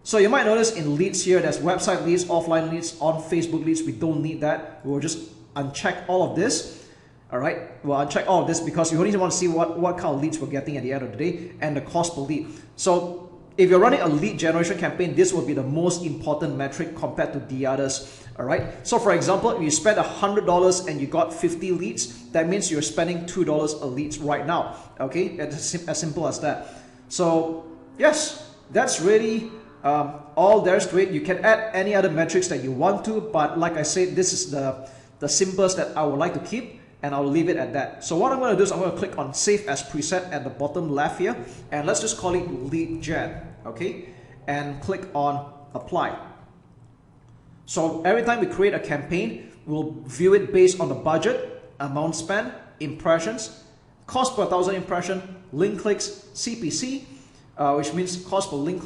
So you might notice in leads here, there's website leads, offline leads, on Facebook leads. We don't need that. We'll just uncheck all of this. All right, we'll uncheck all of this because we only want to see what kind of leads we're getting at the end of the day and the cost per lead. So if you're running a lead generation campaign, this will be the most important metric compared to the others. All right. So for example, if you spend $100 and you got 50 leads, that means you're spending $2 a lead right now. Okay, it's as simple as that. So yes, that's really all there is to it. You can add any other metrics that you want to, but like I said, this is the simplest that I would like to keep, and I'll leave it at that. So what I'm going to do is I'm going to click on Save as Preset at the bottom left here, and let's just call it Lead Gen, okay? And click on Apply. So every time we create a campaign, we'll view it based on the budget, amount spent, impressions, cost per 1,000 impression, link clicks, CPC, which means cost per link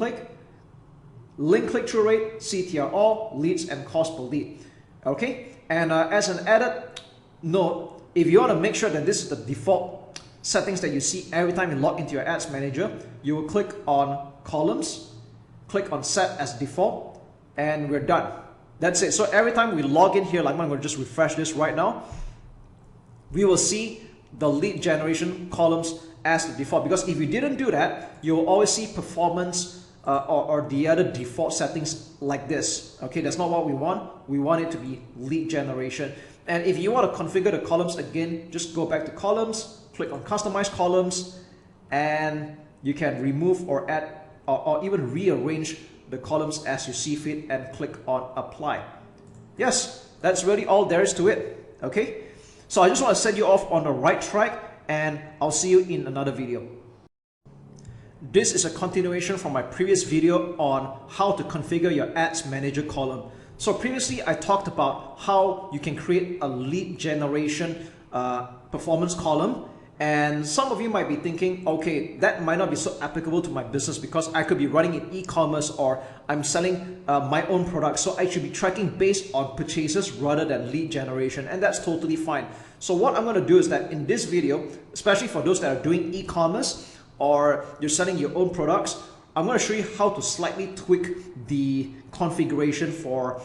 click-through rate, CTR all, leads, and cost per lead. Okay, and as an added note, if you want to make sure that this is the default settings that you see every time you log into your ads manager, you will click on columns, click on set as default, and we're done. That's it. So every time we log in here, like I'm going to just refresh this right now, we will see the lead generation columns as the default, because if you didn't do that, you'll always see performance or the other default settings like this. Okay, that's not what we want. We want it to be lead generation. And if you want to configure the columns again, just go back to columns, click on customize columns, and you can remove or add or even rearrange the columns as you see fit, and click on apply. Yes, that's really all there is to it. Okay, so I just want to set you off on the right track, and I'll see you in another video. This is a continuation from my previous video on how to configure your ads manager column. So previously I talked about how you can create a lead generation performance column, and some of you might be thinking, okay, that might not be so applicable to my business because I could be running in e-commerce or I'm selling my own products, so I should be tracking based on purchases rather than lead generation, and that's totally fine. So what I'm going to do is that in this video, especially for those that are doing e-commerce or you're selling your own products, I'm going to show you how to slightly tweak the configuration for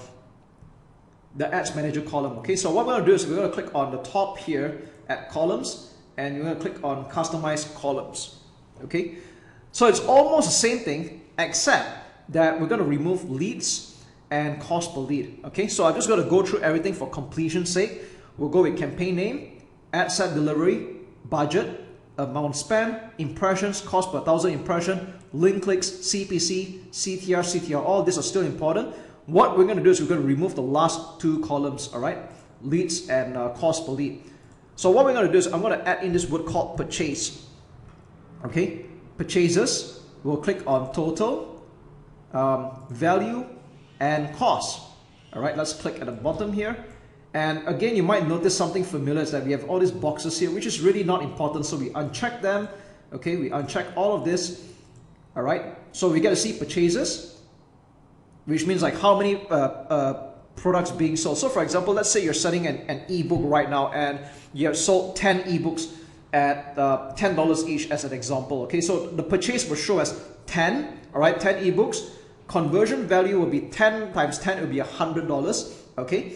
the ads manager column. Okay, so what we're going to do is we're going to click on the top here at columns, and you're going to click on customize columns. Okay, so it's almost the same thing except that we're going to remove leads and cost per lead. Okay, so I'm just going to go through everything for completion's sake. We'll go with campaign name, ad set delivery, budget, amount spent, impressions, cost per 1,000 impression, link clicks, CPC, CTR, CTR, all these are still important. What we're going to do is we're going to remove the last two columns, all right, leads and cost per lead. So what we're going to do is I'm going to add in this word called purchase. Okay, purchases, we'll click on total, value, and cost. All right, let's click at the bottom here. And again, you might notice something familiar is that we have all these boxes here, which is really not important. So we uncheck them. Okay, we uncheck all of this. All right, so we get to see purchases, which means like how many products being sold. So for example, let's say you're selling an ebook right now and you have sold 10 ebooks at $10 each as an example. Okay, so the purchase will show as 10, all right, 10 ebooks. Conversion value will be 10 times 10 will be $100. Okay,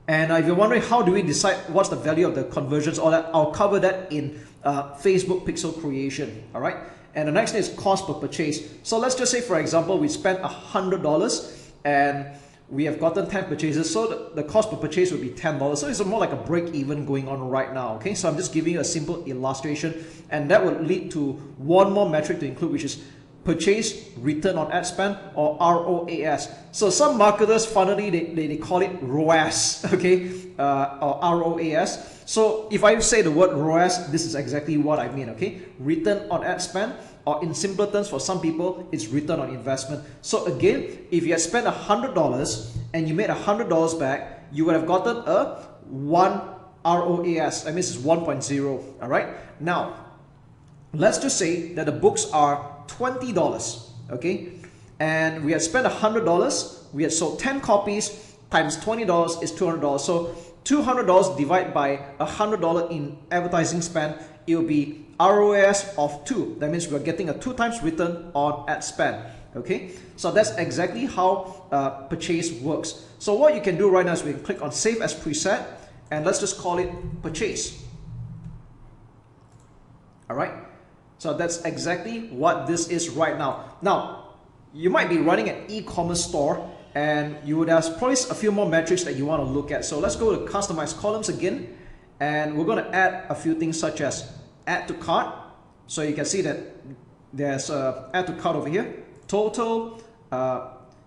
and if you're wondering how do we decide what's the value of the conversions, all that, I'll cover that in Facebook pixel creation. All right, and the next thing is cost per purchase. So let's just say, for example, we spent $100 and we have gotten 10 purchases, so the cost per purchase would be $10. So it's more like a break even going on right now. Okay, so I'm just giving you a simple illustration, and that would lead to one more metric to include, which is purchase return on ad spend, or ROAS. So some marketers, funnily, they call it ROAS, okay, or ROAS. So if I say the word ROAS, this is exactly what I mean, okay? Return on ad spend, or in simpler terms for some people, it's return on investment. So again, if you had spent $100 and you made $100 back, you would have gotten a 1 ROAS. That means it's 1.0, all right? Now, let's just say that the books are $20, okay? And we had spent $100, we had sold 10 copies, times $20 is $200. So $200 divided by $100 in advertising spend, it will be ROAS of 2. That means we're getting a 2 times return on ad spend. Okay, so that's exactly how purchase works. So what you can do right now is we can click on Save as Preset, and let's just call it purchase. All right, so that's exactly what this is right now. Now, you might be running an e-commerce store and you would have probably a few more metrics that you want to look at. So let's go to customize columns again, and we're going to add a few things such as add to cart. So you can see that there's add to cart over here, total.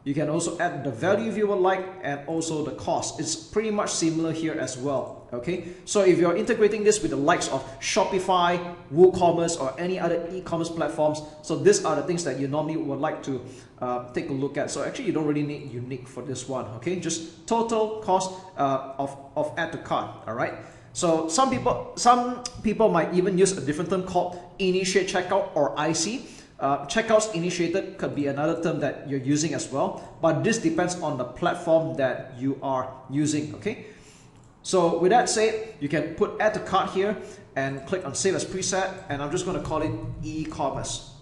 You can also add the value if you would like, and also the cost. It's pretty much similar here as well. Okay, so if you're integrating this with the likes of Shopify, WooCommerce, or any other e-commerce platforms, so these are the things that you normally would like to take a look at. So actually, you don't really need unique for this one. Okay, just total cost of add to cart. All right. So some people might even use a different term called initiate checkout or IC. Checkouts initiated could be another term that you're using as well, but this depends on the platform that you are using. Okay, so with that said, you can put add to cart here and click on save as preset, and I'm just going to call it e-commerce.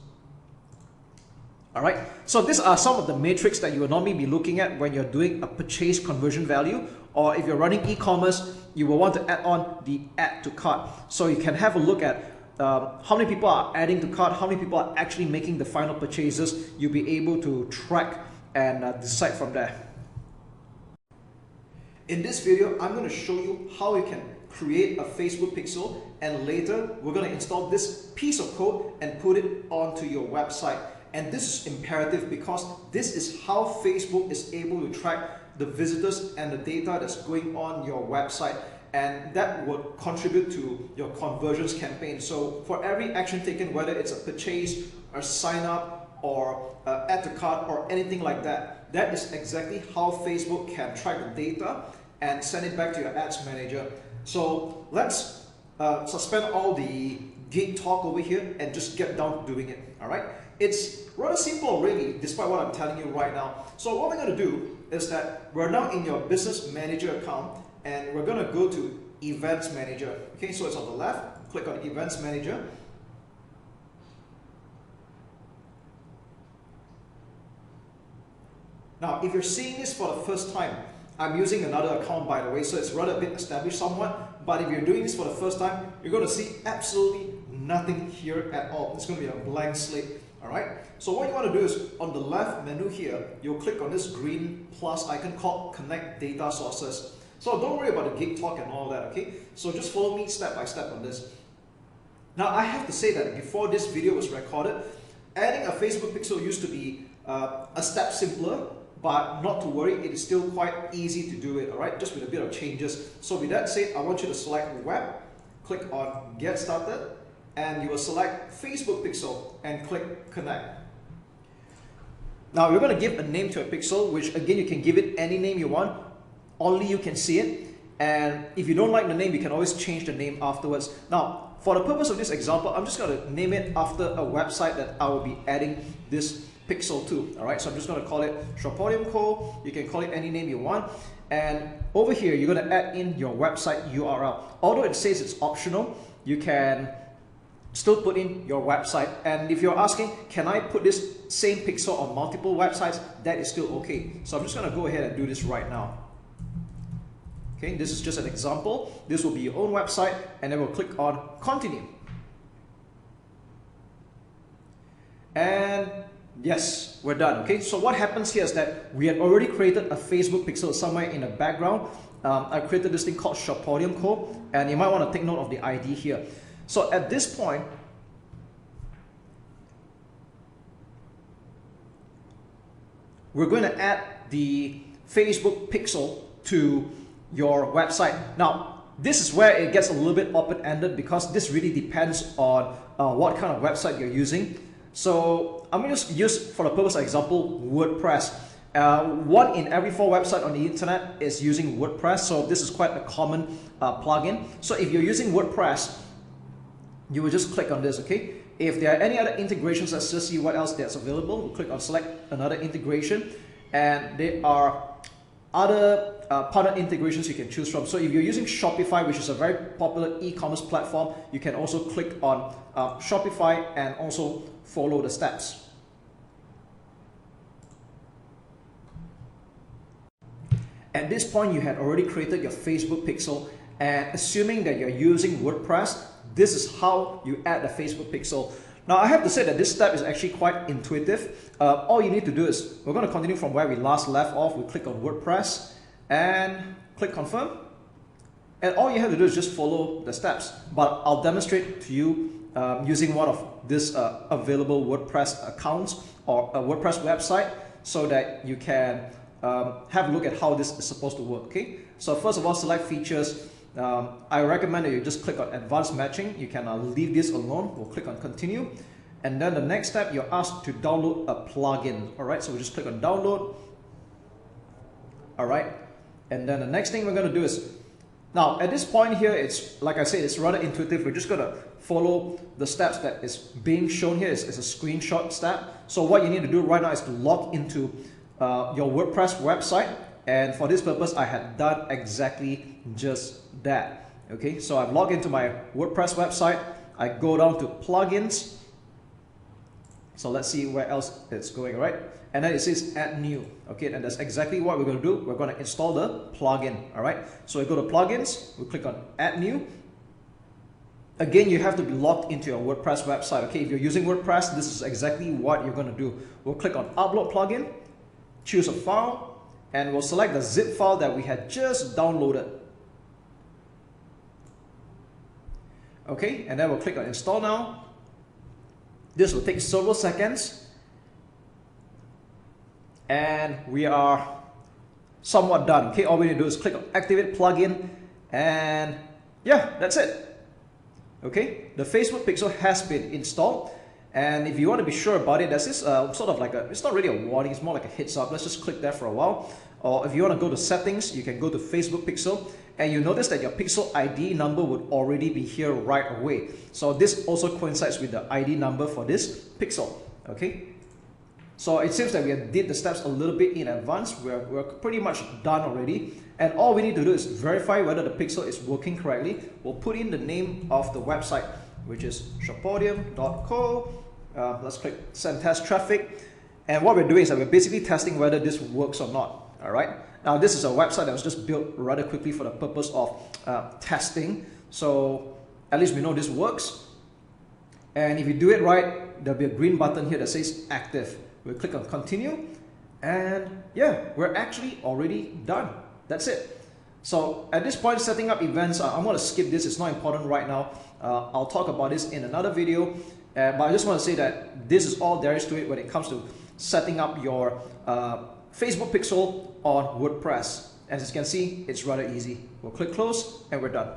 All right, so these are some of the metrics that you will normally be looking at when you're doing a purchase conversion value, or if you're running e-commerce, you will want to add on the add to cart. So you can have a look at how many people are adding to cart, how many people are actually making the final purchases. You'll be able to track and decide from there. In this video, I'm going to show you how you can create a Facebook pixel, and later we're going to install this piece of code and put it onto your website. And this is imperative because this is how Facebook is able to track the visitors and the data that's going on your website, and that would contribute to your conversions campaign. So for every action taken, whether it's a purchase or sign up or add to cart or anything like that, that is exactly how Facebook can track the data and send it back to your ads manager. So let's suspend all the geek talk over here and just get down to doing it. All right, it's rather simple really, despite what I'm telling you right now. So what we're going to do is that we're now in your business manager account, and we're going to go to Events Manager. Okay, so it's on the left. Click on Events Manager. Now, if you're seeing this for the first time, I'm using another account by the way, so it's rather a bit established somewhat. But if you're doing this for the first time, you're going to see absolutely nothing here at all. It's going to be a blank slate. All right. So what you want to do is on the left menu here, you'll click on this green plus icon called Connect Data Sources. So don't worry about the geek talk and all that, okay? So just follow me step by step on this. Now I have to say that before this video was recorded, adding a Facebook pixel used to be a step simpler, but not to worry, it is still quite easy to do it, all right? Just with a bit of changes. So with that said, I want you to select Web, click on Get Started, and you will select Facebook pixel and click Connect. Now you're going to give a name to a pixel, which again you can give it any name you want. Only you can see it, and if you don't like the name, you can always change the name afterwards. Now, for the purpose of this example, I'm just going to name it after a website that I will be adding this pixel to. All right, so I'm just going to call it Shopodium Co. You can call it any name you want, and over here you're going to add in your website URL. Although it says it's optional, you can still put in your website. And if you're asking, can I put this same pixel on multiple websites, that is still okay. So I'm just going to go ahead and do this right now. Okay, this is just an example. This will be your own website, and then we'll click on Continue. And yes, we're done. Okay, so what happens here is that we had already created a Facebook pixel somewhere in the background. I created this thing called Shopodium Co, and you might want to take note of the ID here. So at this point, we're going to add the Facebook pixel to your website. Now, this is where it gets a little bit open-ended because this really depends on what kind of website you're using. So I'm going to use, for the purpose of example, WordPress. 1 in every 4 websites on the internet is using WordPress, so this is quite a common plugin. So if you're using WordPress, you will just click on this, okay? If there are any other integrations, let's just see what else that's available. We'll click on select another integration, and there are other partner integrations you can choose from. So if you're using Shopify, which is a very popular e-commerce platform, you can also click on Shopify and also follow the steps. At this point, you had already created your Facebook pixel, And assuming that you're using WordPress, this is how you add the Facebook pixel. Now I have to say that this step is actually quite intuitive. All you need to do is, we're going to continue from where we last left off. We click on WordPress and click confirm. And all you have to do is just follow the steps. But I'll demonstrate to you using one of this available WordPress accounts or a WordPress website so that you can have a look at how this is supposed to work. Okay. So first of all, select features. I recommend that you just click on advanced matching. You can leave this alone. We'll click on continue. And then the next step, you're asked to download a plugin. All right, so we just click on download. All right. And then the next thing we're going to do is, now at this point here, it's like I said, it's rather intuitive. We're just going to follow the steps that is being shown here. It's a screenshot step. So what you need to do right now is to log into your WordPress website. And for this purpose, I had done exactly just that. Okay, so I've logged into my WordPress website. I go down to plugins. So let's see where else it's going, right? And then it says add new. Okay, and that's exactly what we're going to do. We're going to install the plugin. All right, so we go to plugins, we click on add new. Again, you have to be logged into your WordPress website. Okay, if you're using WordPress, this is exactly what you're going to do. We'll click on upload plugin, choose a file, and we'll select the zip file that we had just downloaded. Okay, and then we'll click on install now. This will take several seconds. And we are somewhat done. Okay, all we need to do is click on activate plugin, and yeah, that's it. Okay, the Facebook pixel has been installed. And if you want to be sure about it, there's this sort of like it's not really a warning, it's more like a heads up. Let's just click there for a while. Or if you want to go to settings, you can go to Facebook pixel, and you notice that your pixel ID number would already be here right away. So this also coincides with the ID number for this pixel. Okay. So it seems that we did the steps a little bit in advance. We're pretty much done already. And all we need to do is verify whether the pixel is working correctly. We'll put in the name of the website, which is shopodium.co. Let's click send test traffic. And what we're doing is that we're basically testing whether this works or not. All right. Now this is a website that was just built rather quickly for the purpose of testing. So at least we know this works. And if you do it right, there'll be a green button here that says active. We'll click on continue. And yeah, we're actually already done. That's it. So at this point, setting up events, I'm going to skip this. It's not important right now. I'll talk about this in another video. But I just want to say that this is all there is to it when it comes to setting up your Facebook pixel on WordPress. As you can see, it's rather easy. We'll click close and we're done.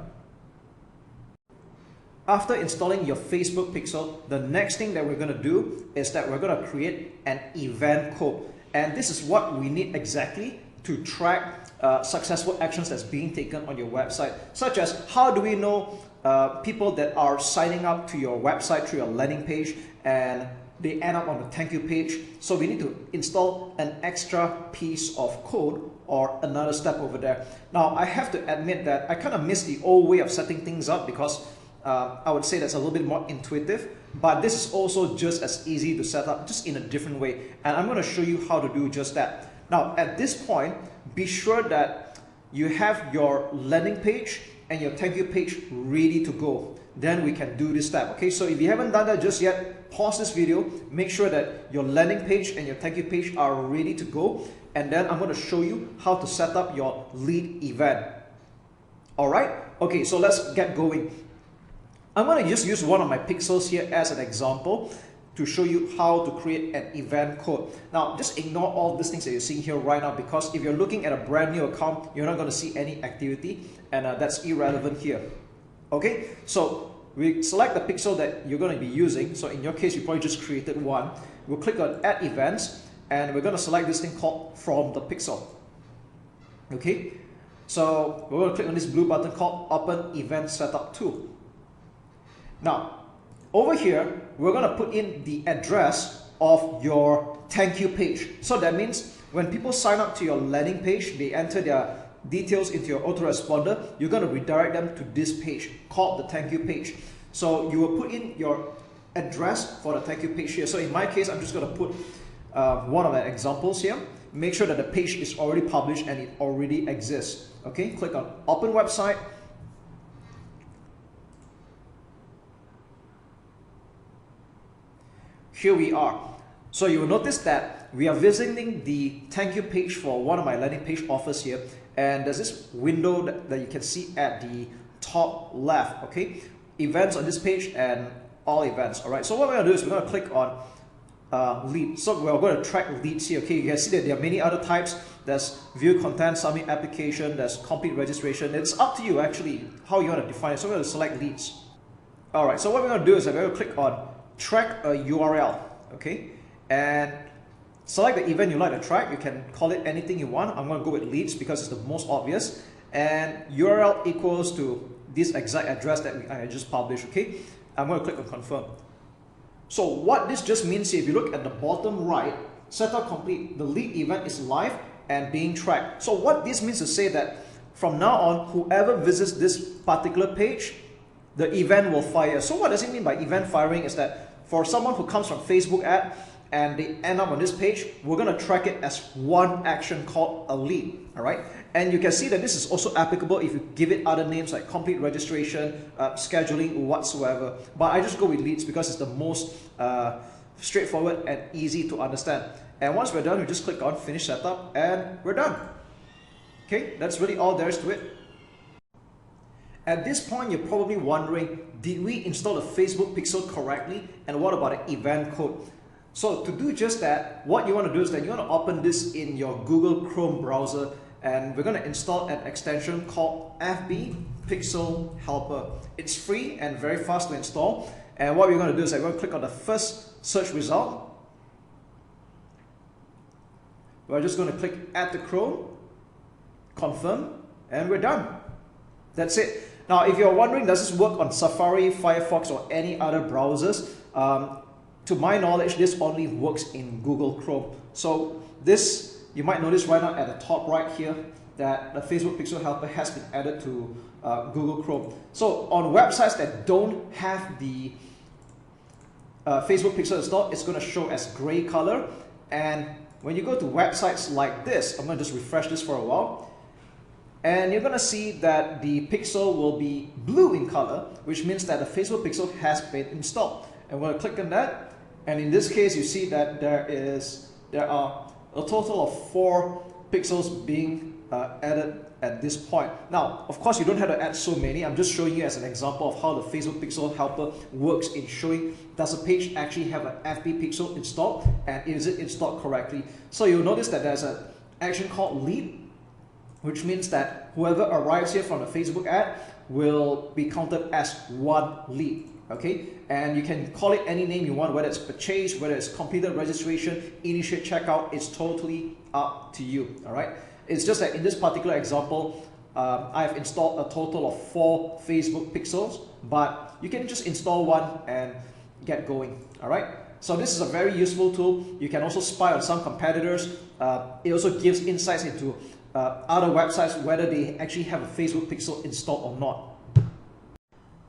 After installing your Facebook pixel, the next thing that we're going to do is that we're going to create an event code. And this is what we need exactly to track successful actions that's being taken on your website, such as how do we know people that are signing up to your website through your landing page and they end up on the thank you page. So we need to install an extra piece of code or another step over there. Now I have to admit that I kind of miss the old way of setting things up because I would say that's a little bit more intuitive, but this is also just as easy to set up, just in a different way. And I'm going to show you how to do just that. Now at this point, be sure that you have your landing page and your thank you page ready to go. Then we can do this step. Okay, so if you haven't done that just yet, pause this video, make sure that your landing page and your thank you page are ready to go, and then I'm going to show you how to set up your lead event. Alright, okay, so let's get going. I'm going to just use one of my pixels here as an example to show you how to create an event code. Now just ignore all these things that you're seeing here right now, because if you're looking at a brand new account, you're not going to see any activity, and that's irrelevant here. Okay, so we select the pixel that you're going to be using. So in your case, you probably just created one. We'll click on add events, and we're going to select this thing called from the pixel. Okay, so we're going to click on this blue button called open event setup tool. Now over here, we're going to put in the address of your thank you page. So that means when people sign up to your landing page, they enter their details into your autoresponder, you're going to redirect them to this page called the thank you page. So you will put in your address for the thank you page here. So in my case, I'm just going to put one of my examples here. Make sure that the page is already published and it already exists. Okay, click on open website, here we are. So you will notice that we are visiting the thank you page for one of my landing page offers here, and there's this window that you can see at the top left, okay? Events on this page and all events, all right? So what we're gonna do is we're gonna click on lead. So we're going to track leads here, okay? You can see that there are many other types. There's view content, submit application, there's complete registration. It's up to you actually how you want to define it. So we're going to select leads. All right, so what we're going to do is we're going to click on track a URL, okay? And select the event you like to track. You can call it anything you want. I'm going to go with leads because it's the most obvious. And URL equals to this exact address that I just published, okay? I'm going to click on confirm. So what this just means here, if you look at the bottom right, setup complete, the lead event is live and being tracked. So what this means to say that from now on, whoever visits this particular page, the event will fire. So what does it mean by event firing is that for someone who comes from Facebook ad and they end up on this page, we're going to track it as one action called a lead, all right? And you can see that this is also applicable if you give it other names like complete registration, scheduling, whatsoever. But I just go with leads because it's the most straightforward and easy to understand. And once we're done, we just click on finish setup and we're done. Okay, that's really all there is to it. At this point, you're probably wondering, did we install the Facebook pixel correctly? And what about the event code? So to do just that, what you want to do is that you want to open this in your Google Chrome browser, and we're going to install an extension called FB Pixel Helper. It's free and very fast to install. And what we're going to do is we're going to click on the first search result. We're just going to click add to Chrome, confirm, and we're done. That's it. Now, if you're wondering, does this work on Safari, Firefox, or any other browsers? To my knowledge, this only works in Google Chrome. So this, you might notice right now at the top right here that the Facebook Pixel Helper has been added to Google Chrome. So on websites that don't have the Facebook Pixel installed, it's going to show as gray color. And when you go to websites like this, I'm going to just refresh this for a while. And you're going to see that the pixel will be blue in color, which means that the Facebook Pixel has been installed. And we're going to click on that. And in this case, you see that there are a total of 4 pixels being added at this point. Now, of course, you don't have to add so many. I'm just showing you as an example of how the Facebook Pixel Helper works in showing, does a page actually have an FB pixel installed, and is it installed correctly? So you'll notice that there's an action called lead, which means that whoever arrives here from the Facebook ad will be counted as one lead. Okay, and you can call it any name you want, whether it's purchase, whether it's completed registration, initiate checkout, it's totally up to you. All right, it's just that in this particular example, I've installed a total of 4 Facebook pixels, but you can just install one and get going. All right, so this is a very useful tool. You can also spy on some competitors. It also gives insights into other websites, whether they actually have a Facebook pixel installed or not.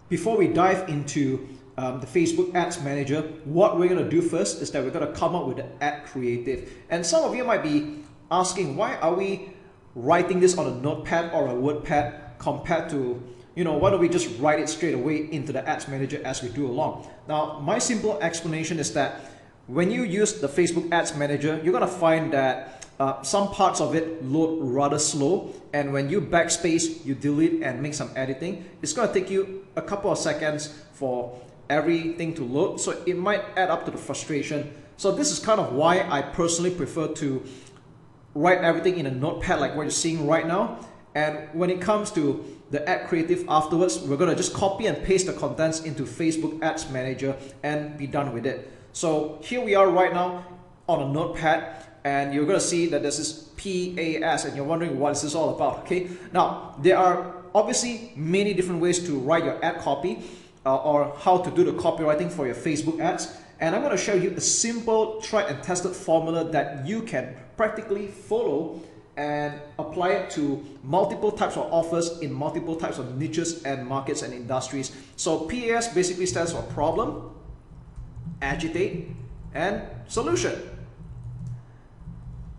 Before we dive into the Facebook Ads Manager, what we're going to do first is that we're going to come up with the ad creative. And some of you might be asking, why are we writing this on a notepad or a WordPad compared to, why don't we just write it straight away into the Ads Manager as we do along? Now, my simple explanation is that when you use the Facebook Ads Manager, you're going to find that some parts of it load rather slow, and when you backspace, you delete and make some editing, it's going to take you a couple of seconds for everything to load, so it might add up to the frustration. So this is kind of why I personally prefer to write everything in a notepad like what you're seeing right now. And when it comes to the ad creative afterwards, we're going to just copy and paste the contents into Facebook Ads Manager and be done with it. So here we are right now on a notepad, and you're going to see that this is PAS, and you're wondering what is this all about. Okay, now there are obviously many different ways to write your ad copy or how to do the copywriting for your Facebook ads, and I'm going to show you a simple tried and tested formula that you can practically follow and apply it to multiple types of offers in multiple types of niches and markets and industries. So PAS basically stands for problem, agitate, and solution.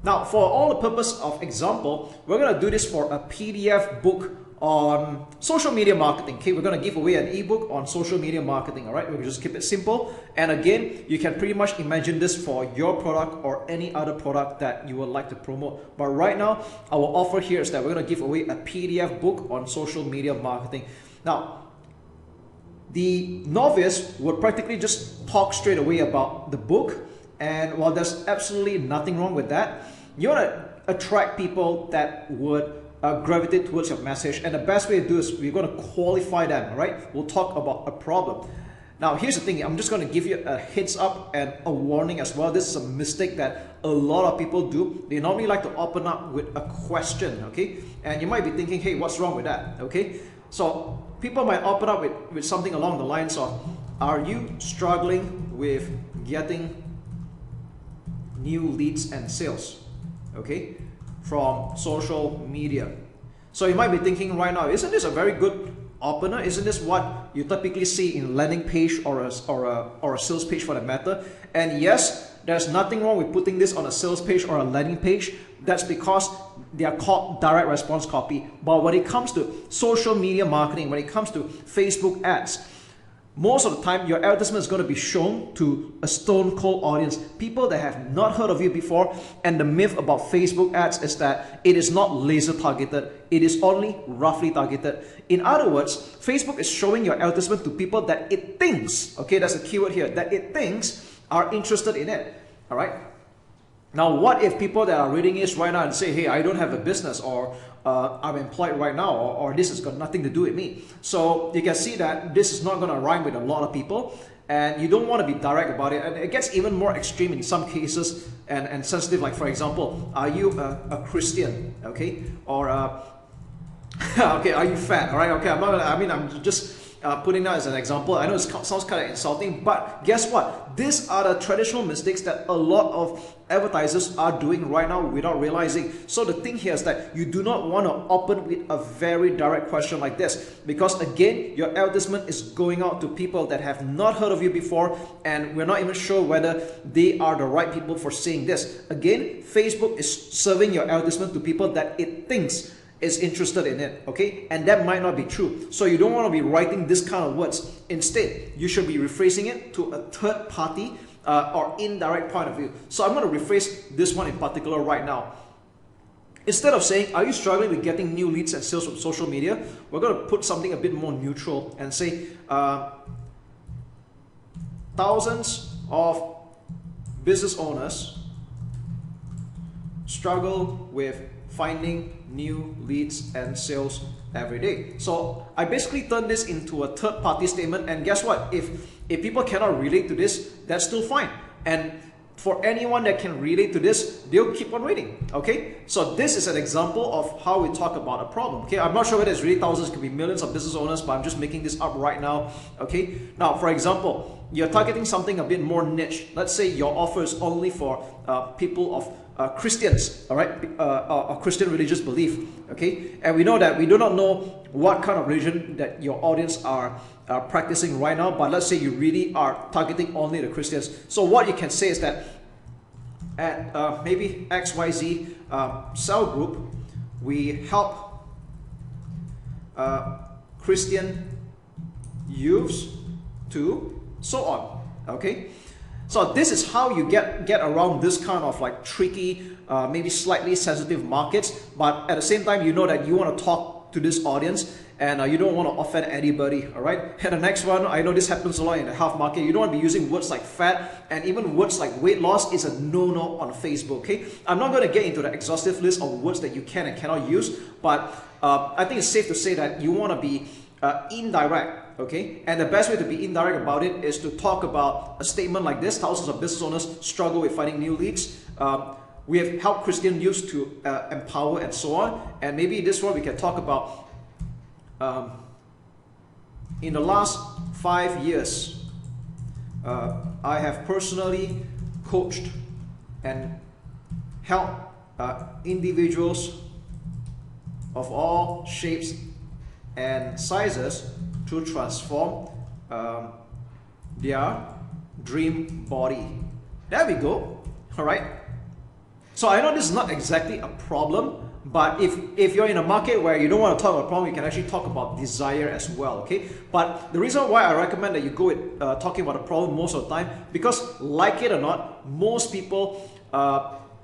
Now, for all the purpose of example, we're going to do this for a PDF book on social media marketing. Okay, we're going to give away an ebook on social media marketing. All right, we'll just keep it simple. And again, you can pretty much imagine this for your product or any other product that you would like to promote. But right now, our offer here is that we're going to give away a PDF book on social media marketing. Now, the novice would practically just talk straight away about the book, and while there's absolutely nothing wrong with that, you want to attract people that would gravitate towards your message, and the best way to do is we're going to qualify them. All right, we'll talk about a problem. Now here's the thing, I'm just going to give you a heads up and a warning as well. This is a mistake that a lot of people do. They normally like to open up with a question, okay, and you might be thinking, hey, what's wrong with that? Okay, so people might open up with something along the lines of, are you struggling with getting new leads and sales, okay, from social media? So you might be thinking right now, isn't this a very good opener? Isn't this what you typically see in landing page or a sales page for that matter? And yes, there's nothing wrong with putting this on a sales page or a landing page. That's because they are called direct response copy. But when it comes to social media marketing, when it comes to Facebook ads, most of the time your advertisement is going to be shown to a stone cold audience, people that have not heard of you before. And the myth about Facebook ads is that it is not laser targeted, it is only roughly targeted. In other words, Facebook is showing your advertisement to people that it thinks, okay, that's a keyword here, that it thinks are interested in it. All right. Now, what if people that are reading this right now and say, hey, I don't have a business, or I'm employed right now, or this has got nothing to do with me. So you can see that this is not going to rhyme with a lot of people, and you don't want to be direct about it. And it gets even more extreme in some cases and sensitive. Like, for example, are you a Christian? Okay, or okay, are you fat? All right, okay, I'm just putting that as an example. I know it sounds kind of insulting, but guess what? These are the traditional mistakes that a lot of advertisers are doing right now without realizing. So the thing here is that you do not want to open with a very direct question like this, because again, your advertisement is going out to people that have not heard of you before, and we're not even sure whether they are the right people for seeing this. Again, Facebook is serving your advertisement to people that it thinks is interested in it, okay? And that might not be true. So you don't want to be writing this kind of words. Instead, you should be rephrasing it to a third party or indirect point of view. So I'm going to rephrase this one in particular right now. Instead of saying, are you struggling with getting new leads and sales from social media? We're going to put something a bit more neutral and say, thousands of business owners struggle with finding new leads and sales every day. So I basically turn this into a third party statement, and guess what? If people cannot relate to this, that's still fine. And for anyone that can relate to this, they'll keep on reading, okay? So this is an example of how we talk about a problem, okay? I'm not sure whether it's really thousands, it could be millions of business owners, but I'm just making this up right now, okay? Now, for example, you're targeting something a bit more niche. Let's say your offer is only for people of Christians, all right, or Christian religious belief, okay? And we know that we do not know what kind of religion that your audience are practicing right now, but let's say you really are targeting only the Christians. So what you can say is that at maybe XYZ cell group, we help Christian youths to so on, okay? So this is how you get around this kind of like tricky, maybe slightly sensitive markets, but at the same time, you know that you want to talk to this audience, and you don't want to offend anybody, all right? And the next one, I know this happens a lot in the health market. You don't want to be using words like fat, and even words like weight loss is a no-no on Facebook, okay? I'm not going to get into the exhaustive list of words that you can and cannot use, but I think it's safe to say that you want to be indirect. Okay, and the best way to be indirect about it is to talk about a statement like this: thousands of business owners struggle with finding new leads. We have helped Christian youths to empower and so on. And maybe this one we can talk about in the last 5 years, I have personally coached and helped individuals of all shapes and sizes to transform their dream body. There we go. All right. So I know this is not exactly a problem, But if you're in a market where you don't want to talk about problem, you can actually talk about desire as well, okay? But the reason why I recommend that you go with talking about a problem most of the time, because like it or not, most people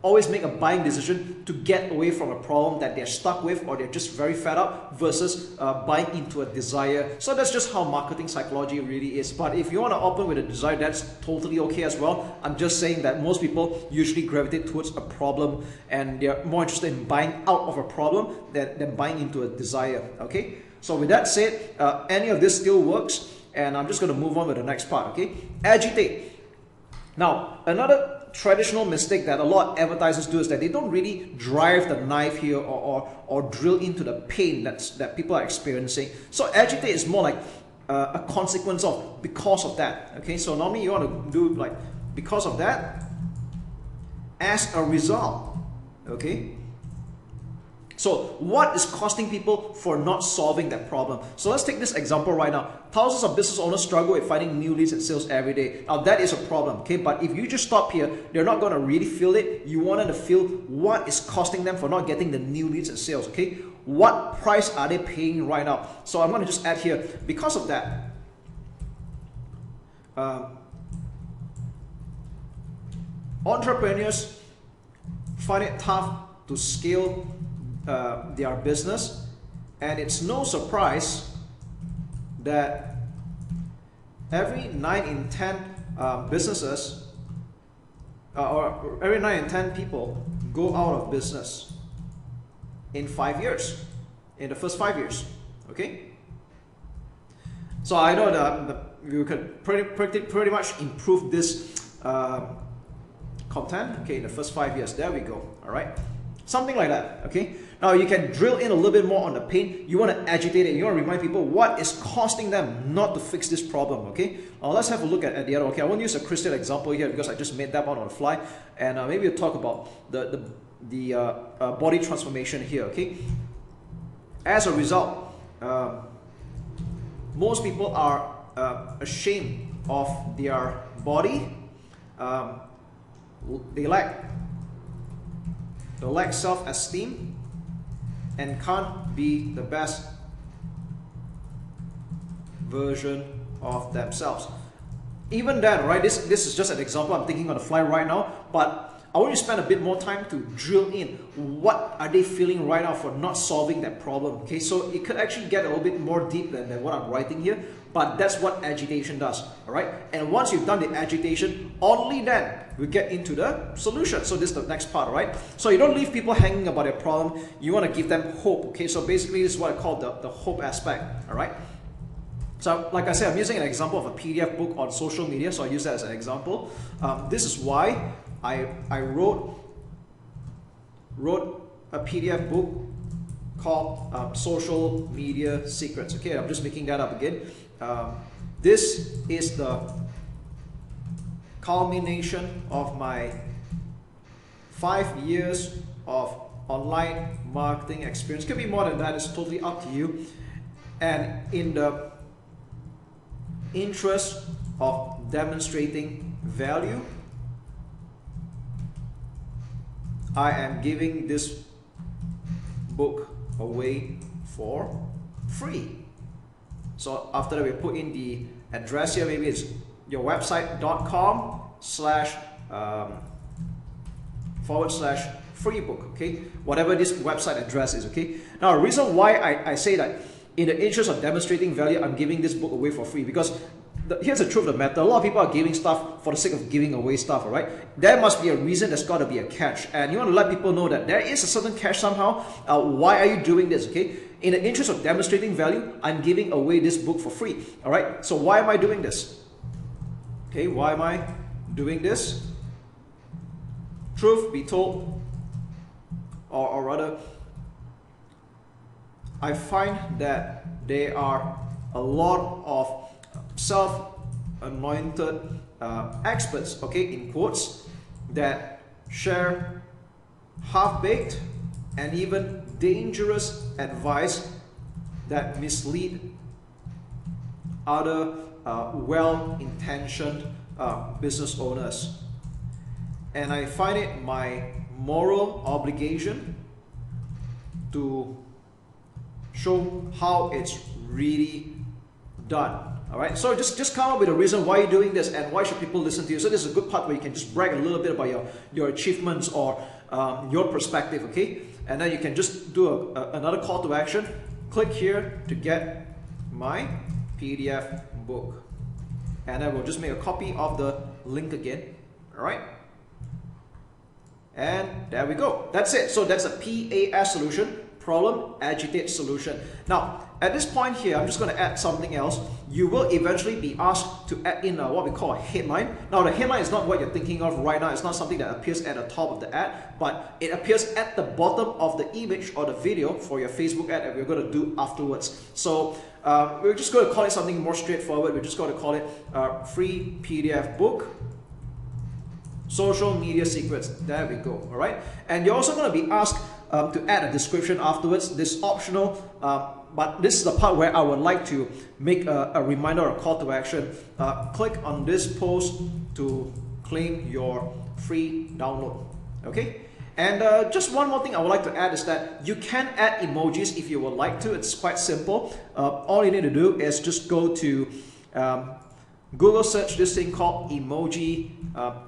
always make a buying decision to get away from a problem that they're stuck with or they're just very fed up versus buying into a desire. So that's just how marketing psychology really is. But if you want to open with a desire, that's totally okay as well. I'm just saying that most people usually gravitate towards a problem and they're more interested in buying out of a problem than buying into a desire, okay? So with that said, any of this still works, and I'm just going to move on with the next part, okay? Agitate. Now, another traditional mistake that a lot of advertisers do is that they don't really drive the knife here or drill into the pain that people are experiencing. So agitate is more like a consequence of, because of that. Okay, so normally you want to do like because of that, as a result. Okay. So what is costing people for not solving that problem? So let's take this example right now. Thousands of business owners struggle with finding new leads and sales every day. Now that is a problem, okay? But if you just stop here, they're not going to really feel it. You want them to feel what is costing them for not getting the new leads and sales, okay? What price are they paying right now? So I'm going to just add here, because of that, entrepreneurs find it tough to scale their business, and it's no surprise that every 9 in 10 businesses or every 9 in 10 people go out of business in 5 years, in the first 5 years, okay? So I know that you could pretty much improve this content, okay, in the first 5 years. There we go, all right? Something like that, okay? Now you can drill in a little bit more on the pain. You want to agitate it. You want to remind people what is costing them not to fix this problem, okay? Now let's have a look at the other. Okay, I won't use a Christian example here because I just made that one on the fly. And maybe we'll talk about the body transformation here, okay? As a result, most people are ashamed of their body. They lack self-esteem and can't be the best version of themselves. Even then, right, this is just an example I'm thinking on the fly right now, but I want you to spend a bit more time to drill in. What are they feeling right now for not solving that problem? Okay, so it could actually get a little bit more deep than what I'm writing here, but that's what agitation does, all right? And once you've done the agitation, only then we get into the solution. So this is the next part, all right? So you don't leave people hanging about their problem. You want to give them hope, okay? So basically this is what I call the hope aspect, all right? So like I said, I'm using an example of a PDF book on social media, so I use that as an example. This is why I wrote a PDF book called Social Media Secrets. Okay, I'm just making that up again. This is the culmination of my 5 years of online marketing experience. Could be more than that, it's totally up to you. And in the interest of demonstrating value, I am giving this book away for free. So after that, we put in the address here. Maybe it's your website.com//free book, okay? Whatever this website address is, okay? Now, the reason why I say that in the interest of demonstrating value, I'm giving this book away for free, because here's the truth of the matter. A lot of people are giving stuff for the sake of giving away stuff, all right? There must be a reason. There's got to be a catch. And you want to let people know that there is a certain catch somehow. Why are you doing this, okay? In the interest of demonstrating value, I'm giving away this book for free, all right? So why am I doing this? Okay, why am I doing this? Truth be told, or rather, I find that there are a lot of self-anointed experts, okay, in quotes, that share half-baked and even dangerous advice that mislead other well-intentioned business owners. And I find it my moral obligation to show how it's really done. All right, so just come up with a reason why you're doing this and why should people listen to you. So this is a good part where you can just brag a little bit about your achievements or your perspective, okay? And then you can just do another call to action. Click here to get my PDF book. And then we'll just make a copy of the link again, all right? And there we go. That's it. So that's a PAS solution, problem, agitate solution. Now, at this point here, I'm just going to add something else. You will eventually be asked to add in what we call a headline. Now, the headline is not what you're thinking of right now. It's not something that appears at the top of the ad, but it appears at the bottom of the image or the video for your Facebook ad that we're going to do afterwards. So we're just going to call it something more straightforward. We're just going to call it free PDF book. Social media secrets. There we go. All right. And you're also going to be asked to add a description afterwards. This is optional, but this is the part where I would like to make a reminder or a call to action. Click on this post to claim your free download. Okay. And just one more thing I would like to add is that you can add emojis if you would like to. It's quite simple. All you need to do is just go to Google search this thing called emoji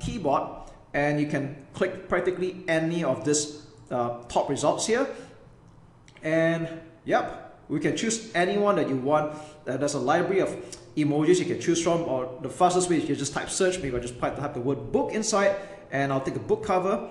keyboard, and you can click practically any of this top results here, and yep, we can choose anyone that you want. There's a library of emojis you can choose from, or the fastest way is you just type search. Maybe I'll just type the word book inside, and I'll take a book cover,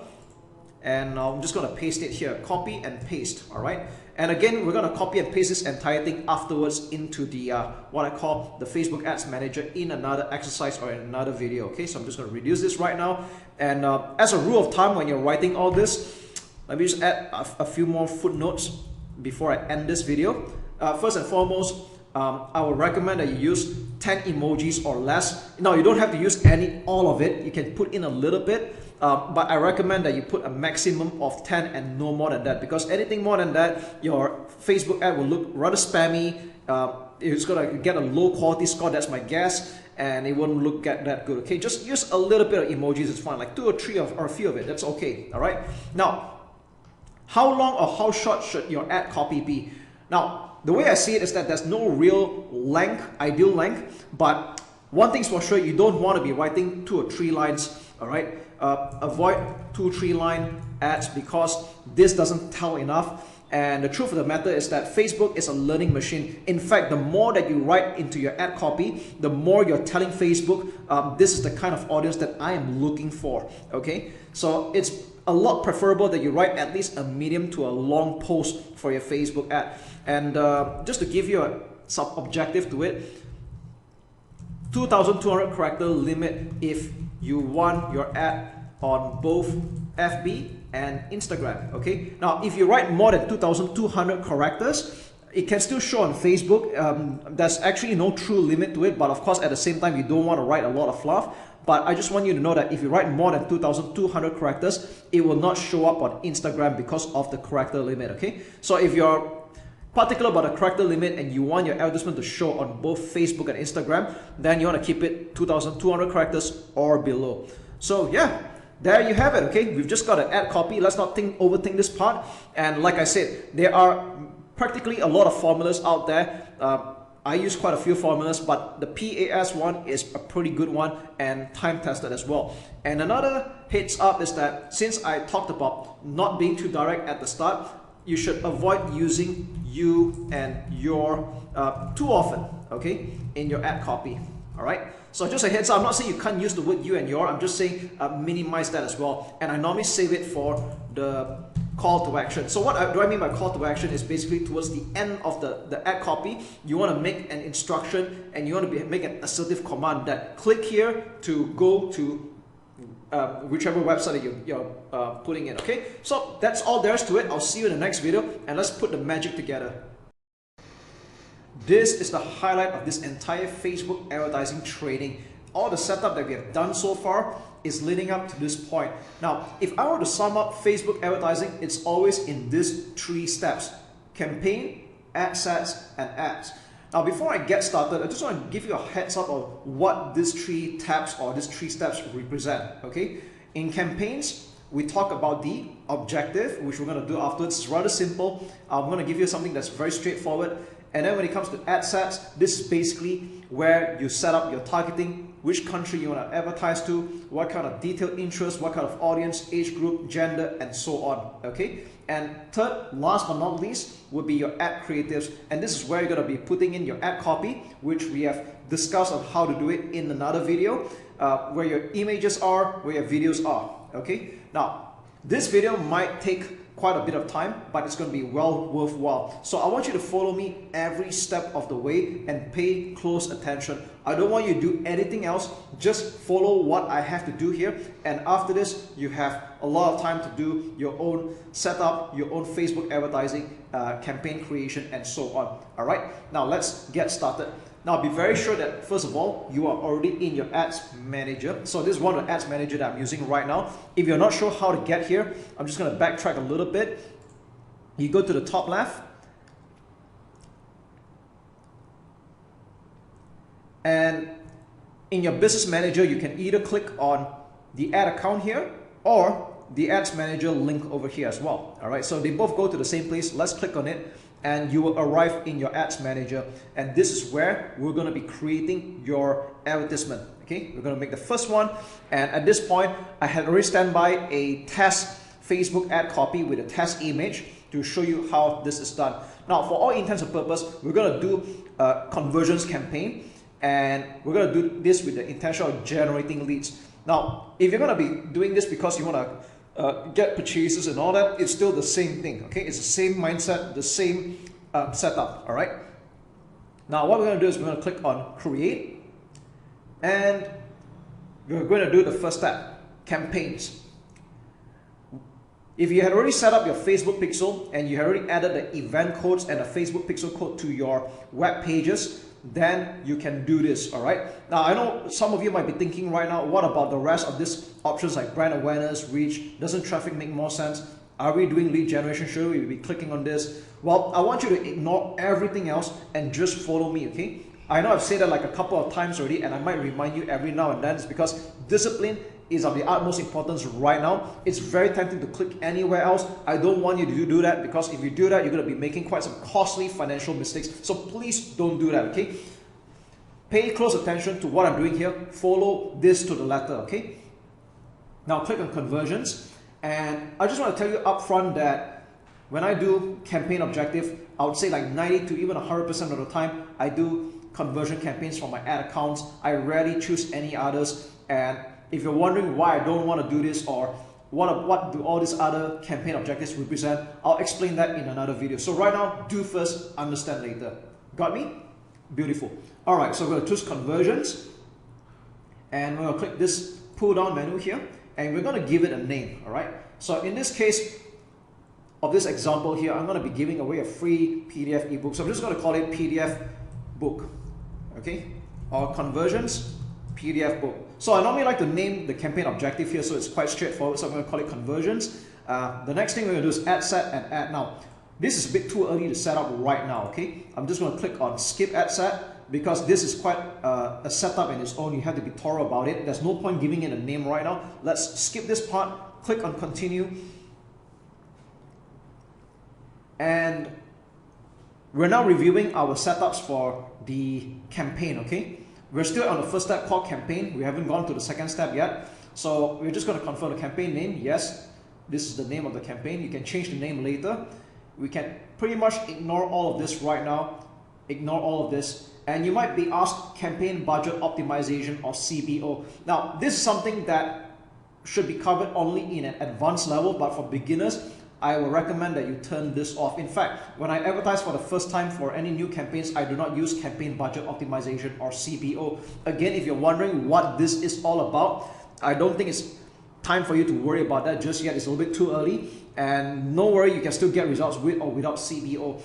and I'm just going to paste it here, copy and paste. All right, and again, we're going to copy and paste this entire thing afterwards into the what I call the Facebook Ads Manager in another exercise or in another video. Okay, so I'm just going to reduce this right now, and as a rule of thumb, when you're writing all this, let me just add a few more footnotes before I end this video. First and foremost, I would recommend that you use 10 emojis or less. Now, you don't have to use all of it. You can put in a little bit. But I recommend that you put a maximum of 10 and no more than that, because anything more than that, your Facebook ad will look rather spammy. It's going to get a low quality score, that's my guess, and it won't look that good. Okay, just use a little bit of emojis, it's fine, like 2 or 3 or a few of it, that's okay. All right. Now, how long or how short should your ad copy be? Now, the way I see it is that there's no real length, ideal length, but one thing's for sure, you don't want to be writing 2 or 3 lines. All right. Avoid 2-3 line ads, because this doesn't tell enough. And the truth of the matter is that Facebook is a learning machine. In fact, the more that you write into your ad copy, the more you're telling Facebook, this is the kind of audience that I am looking for. Okay, so it's a lot preferable that you write at least a medium to a long post for your Facebook ad. And just to give you a sub-objective to it, 2,200 character limit if you want your ad on both FB and Instagram. Okay, now if you write more than 2,200 characters, it can still show on Facebook. There's actually no true limit to it, but of course at the same time you don't want to write a lot of fluff. But I just want you to know that if you write more than 2,200 characters, it will not show up on Instagram because of the character limit. Okay, so if you're particular about the character limit and you want your advertisement to show on both Facebook and Instagram, then you want to keep it 2,200 characters or below. So yeah, there you have it. Okay, we've just got an ad copy. Let's not overthink this part. And like I said, there are practically a lot of formulas out there. I use quite a few formulas, but the PAS one is a pretty good one and time tested as well. And another heads up is that since I talked about not being too direct at the start, you should avoid using you and your too often, okay, in your ad copy. All right, so just a heads up, I'm not saying you can't use the word you and your, I'm just saying minimize that as well. And I normally save it for the call to action. So what do I mean by call to action is basically towards the end of the ad copy, you want to make an instruction and you want to make an assertive command that click here to go to whichever website that you're putting in. Okay, so that's all there is to it. I'll see you in the next video, and let's put the magic together. This is the highlight of this entire Facebook advertising training. All the setup that we have done so far is leading up to this point. Now, if I were to sum up Facebook advertising, it's always in these 3 steps: campaign, ad sets, and ads. Now, before I get started, I just want to give you a heads up of what these 3 tabs or these 3 steps represent. Okay, in campaigns, we talk about the objective, which we're going to do afterwards. It's rather simple. I'm going to give you something that's very straightforward. And then when it comes to ad sets, this is basically where you set up your targeting, which country you want to advertise to, what kind of detailed interest, what kind of audience, age group, gender, and so on. Okay. And third, last but not least, would be your ad creatives. And this is where you're going to be putting in your ad copy, which we have discussed on how to do it in another video, where your images are, where your videos are. Okay. Now, this video might take quite a bit of time, but it's going to be well worthwhile. So I want you to follow me every step of the way and pay close attention. I don't want you to do anything else. Just follow what I have to do here. And after this, you have a lot of time to do your own setup, your own Facebook advertising, campaign creation, and so on. All right, now let's get started. Now be very sure that first of all, you are already in your ads manager. So this is one of the ads manager that I'm using right now. If you're not sure how to get here, I'm just going to backtrack a little bit. You go to the top left, and in your business manager, you can either click on the ad account here or the ads manager link over here as well. All right, so they both go to the same place. Let's click on it, and you will arrive in your ads manager, and this is where we're going to be creating your advertisement. Okay, we're going to make the first one, and at this point I had already stand by a test Facebook ad copy with a test image to show you how this is done. Now for all intents and purposes, we're going to do a conversions campaign, and we're going to do this with the intention of generating leads. Now if you're going to be doing this because you want to get purchases and all that, it's still the same thing. Okay, it's the same mindset, the same setup. All right, now what we're going to do is we're going to click on create, and we're going to do the first step, campaigns. If you had already set up your Facebook pixel and you had already added the event codes and the Facebook pixel code to your web pages, then you can do this. All right, now I know some of you might be thinking right now, what about the rest of these options like brand awareness, reach? Doesn't traffic make more sense? Are we doing lead generation? Should we be clicking on this? Well, I want you to ignore everything else and just follow me. Okay, I know I've said that like a couple of times already, and I might remind you every now and then. It's because discipline is of the utmost importance right now. It's very tempting to click anywhere else. I don't want you to do that, because if you do that, you're going to be making quite some costly financial mistakes. So please don't do that, okay? Pay close attention to what I'm doing here. Follow this to the letter, okay? Now click on conversions, and I just want to tell you up front that when I do campaign objective, I would say like 90 to even 100% of the time, I do conversion campaigns for my ad accounts. I rarely choose any others, and if you're wondering why I don't want to do this or what do all these other campaign objectives represent, I'll explain that in another video. So right now, do first, understand later. Got me? Beautiful. All right, so we're going to choose conversions, and we're going to click this pull down menu here, and we're going to give it a name. All right, so in this case of this example here, I'm going to be giving away a free PDF ebook. So I'm just going to call it PDF book, okay, or conversions PDF book. So I normally like to name the campaign objective here, so it's quite straightforward. So I'm going to call it conversions. The next thing we're going to do is ad set and ad now. This is a bit too early to set up right now, okay? I'm just going to click on skip ad set, because this is quite a setup in its own. You have to be thorough about it. There's no point giving it a name right now. Let's skip this part, click on continue, and we're now reviewing our setups for the campaign, okay? We're still on the first step called campaign. We haven't gone to the second step yet. So we're just going to confirm the campaign name. Yes, this is the name of the campaign. You can change the name later. We can pretty much ignore all of this right now. Ignore all of this. And you might be asked campaign budget optimization, or CBO. Now, this is something that should be covered only in an advanced level, but for beginners, I will recommend that you turn this off. In fact, when I advertise for the first time for any new campaigns, I do not use campaign budget optimization or CBO. Again, if you're wondering what this is all about, I don't think it's time for you to worry about that just yet. It's a little bit too early, and no worry, you can still get results with or without CBO.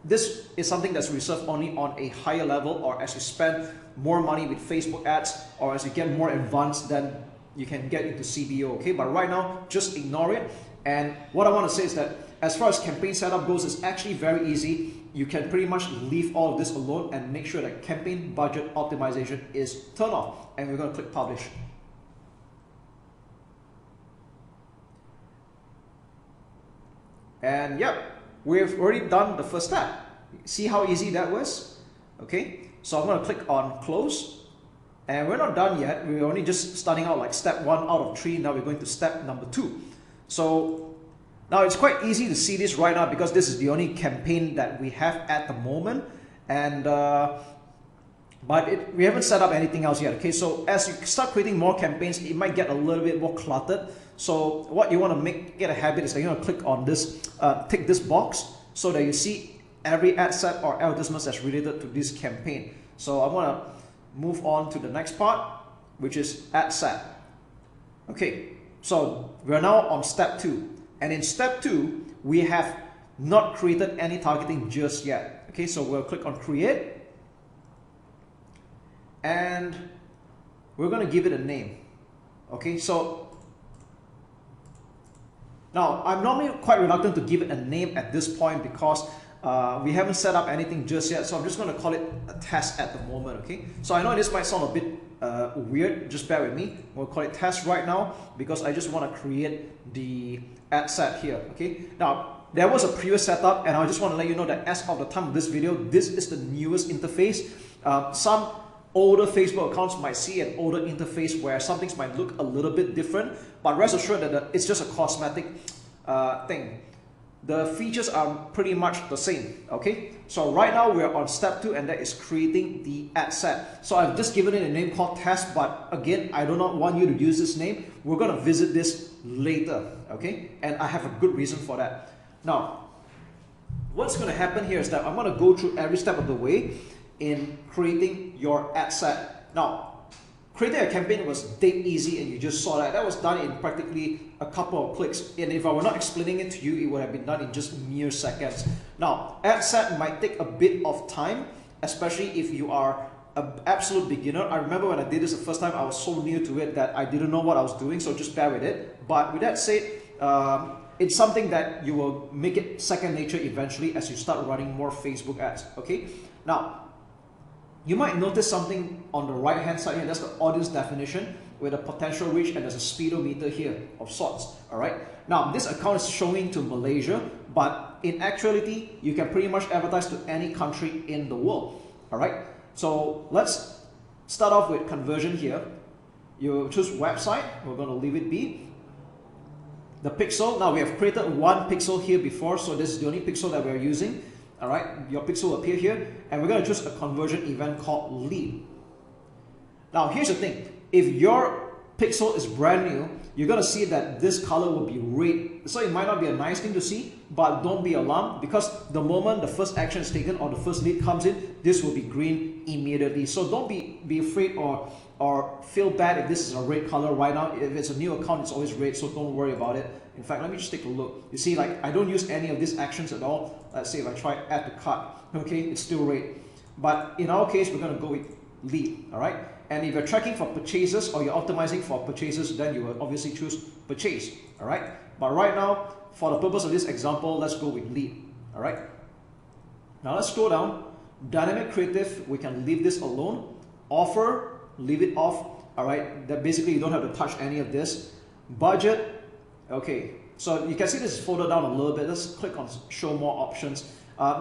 This is something that's reserved only on a higher level, or as you spend more money with Facebook ads, or as you get more advanced, then you can get into CBO, okay? But right now, just ignore it. And what I want to say is that as far as campaign setup goes, it's actually very easy. You can pretty much leave all of this alone and make sure that campaign budget optimization is turned off. And we're going to click publish. And yep, we've already done the first step. See how easy that was? Okay, so I'm going to click on close. And we're not done yet. We're only just starting out like step 1 out of 3. Now we're going to step number 2. So now it's quite easy to see this right now because this is the only campaign that we have at the moment. And we haven't set up anything else yet. Okay, so as you start creating more campaigns, it might get a little bit more cluttered. So what you want to get a habit is that you're going to click on this, tick this box so that you see every ad set or advertisement that's related to this campaign. So I'm going to move on to the next part, which is ad set. Okay, so we're now on step 2. And in step 2, we have not created any targeting just yet. Okay, so we'll click on create. And we're going to give it a name. Okay, so now I'm normally quite reluctant to give it a name at this point because we haven't set up anything just yet. So I'm just going to call it a test at the moment. Okay, so I know this might sound a bit weird, just bear with me. We'll call it test right now because I just want to create the ad set here. Okay, now there was a previous setup and I just want to let you know that as of the time of this video, this is the newest interface. Some older Facebook accounts might see an older interface where some things might look a little bit different, but rest assured that it's just a cosmetic thing. The features are pretty much the same. Okay, so right now we're on step 2 and that is creating the ad set. So I've just given it a name called test, but again, I do not want you to use this name. We're going to visit this later. Okay, and I have a good reason for that. Now what's going to happen here is that I'm going to go through every step of the way in creating your ad set. Now, creating a campaign was dead easy and you just saw that. That was done in practically a couple of clicks. And if I were not explaining it to you, it would have been done in just mere seconds. Now, ad set might take a bit of time, especially if you are an absolute beginner. I remember when I did this the first time, I was so new to it that I didn't know what I was doing, so just bear with it. But with that said, it's something that you will make it second nature eventually as you start running more Facebook ads. Okay, now you might notice something on the right hand side here. That's the audience definition with a potential reach, and there's a speedometer here of sorts. All right, now this account is showing to Malaysia, but in actuality you can pretty much advertise to any country in the world. All right, so let's start off with conversion here. You choose website, we're going to leave it be. The pixel, now we have created one pixel here before, so this is the only pixel that we're using. All right, your pixel will appear here, and we're going to choose a conversion event called lead. Now here's the thing, if your pixel is brand new, you're going to see that this color will be red. So it might not be a nice thing to see, but don't be alarmed, because the moment the first action is taken or the first lead comes in, this will be green immediately. So don't be afraid or feel bad if this is a red color right now. If it's a new account, it's always red, so don't worry about it. In fact, let me just take a look. You see, like, I don't use any of these actions at all. Let's say if I try add to cart, okay, it's still red. But in our case, we're going to go with lead, all right? And if you're tracking for purchases or you're optimizing for purchases, then you will obviously choose purchase, all right? But right now, for the purpose of this example, let's go with lead, all right? Now let's scroll down. Dynamic creative, we can leave this alone. Offer, leave it off, all right? That basically you don't have to touch any of this. Budget, okay, so you can see this is folded down a little bit. Let's click on show more options.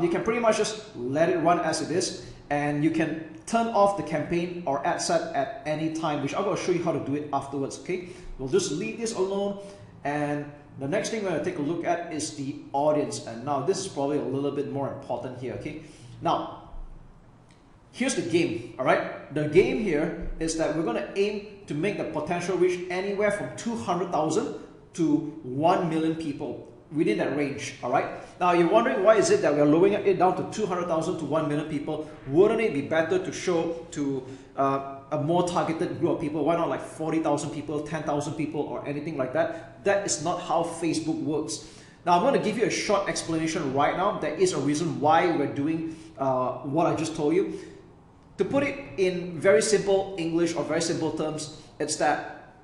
You can pretty much just let it run as it is, and you can turn off the campaign or ad set at any time, which I'm going to show you how to do it afterwards. Okay, we'll just leave this alone, and the next thing we're going to take a look at is the audience. And now this is probably a little bit more important here. Okay, now here's the game. All right, the game here is that we're going to aim to make the potential reach anywhere from 200,000 to 1 million people, within that range. All right, now you're wondering why is it that we're lowering it down to 200,000 to 1 million people? Wouldn't it be better to show to a more targeted group of people? Why not like 40,000 people, 10,000 people, or anything like that? That is not how Facebook works. Now I'm going to give you a short explanation right now. There is a reason why we're doing what I just told you. To put it in very simple English or very simple terms, it's that,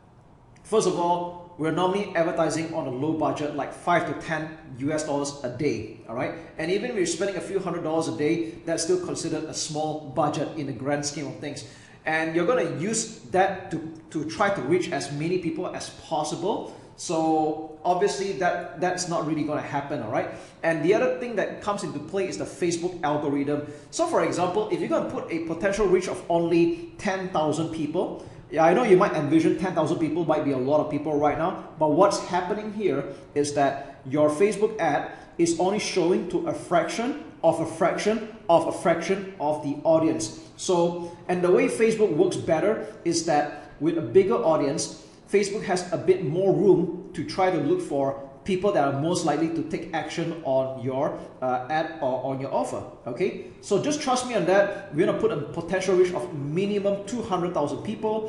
first of all, we're normally advertising on a low budget, like $5 to $10 a day, all right? And even if you're spending a few $100s a day, that's still considered a small budget in the grand scheme of things. And you're going to use that to try to reach as many people as possible. So obviously that's not really going to happen, all right? And the other thing that comes into play is the Facebook algorithm. So for example, if you're going to put a potential reach of only 10,000 people, yeah, I know you might envision 10,000 people might be a lot of people right now, but what's happening here is that your Facebook ad is only showing to a fraction of a fraction of a fraction of the audience. So, and the way Facebook works better is that with a bigger audience, Facebook has a bit more room to try to look for people that are most likely to take action on your ad or on your offer, okay? So just trust me on that. We're gonna put a potential reach of minimum 200,000 people.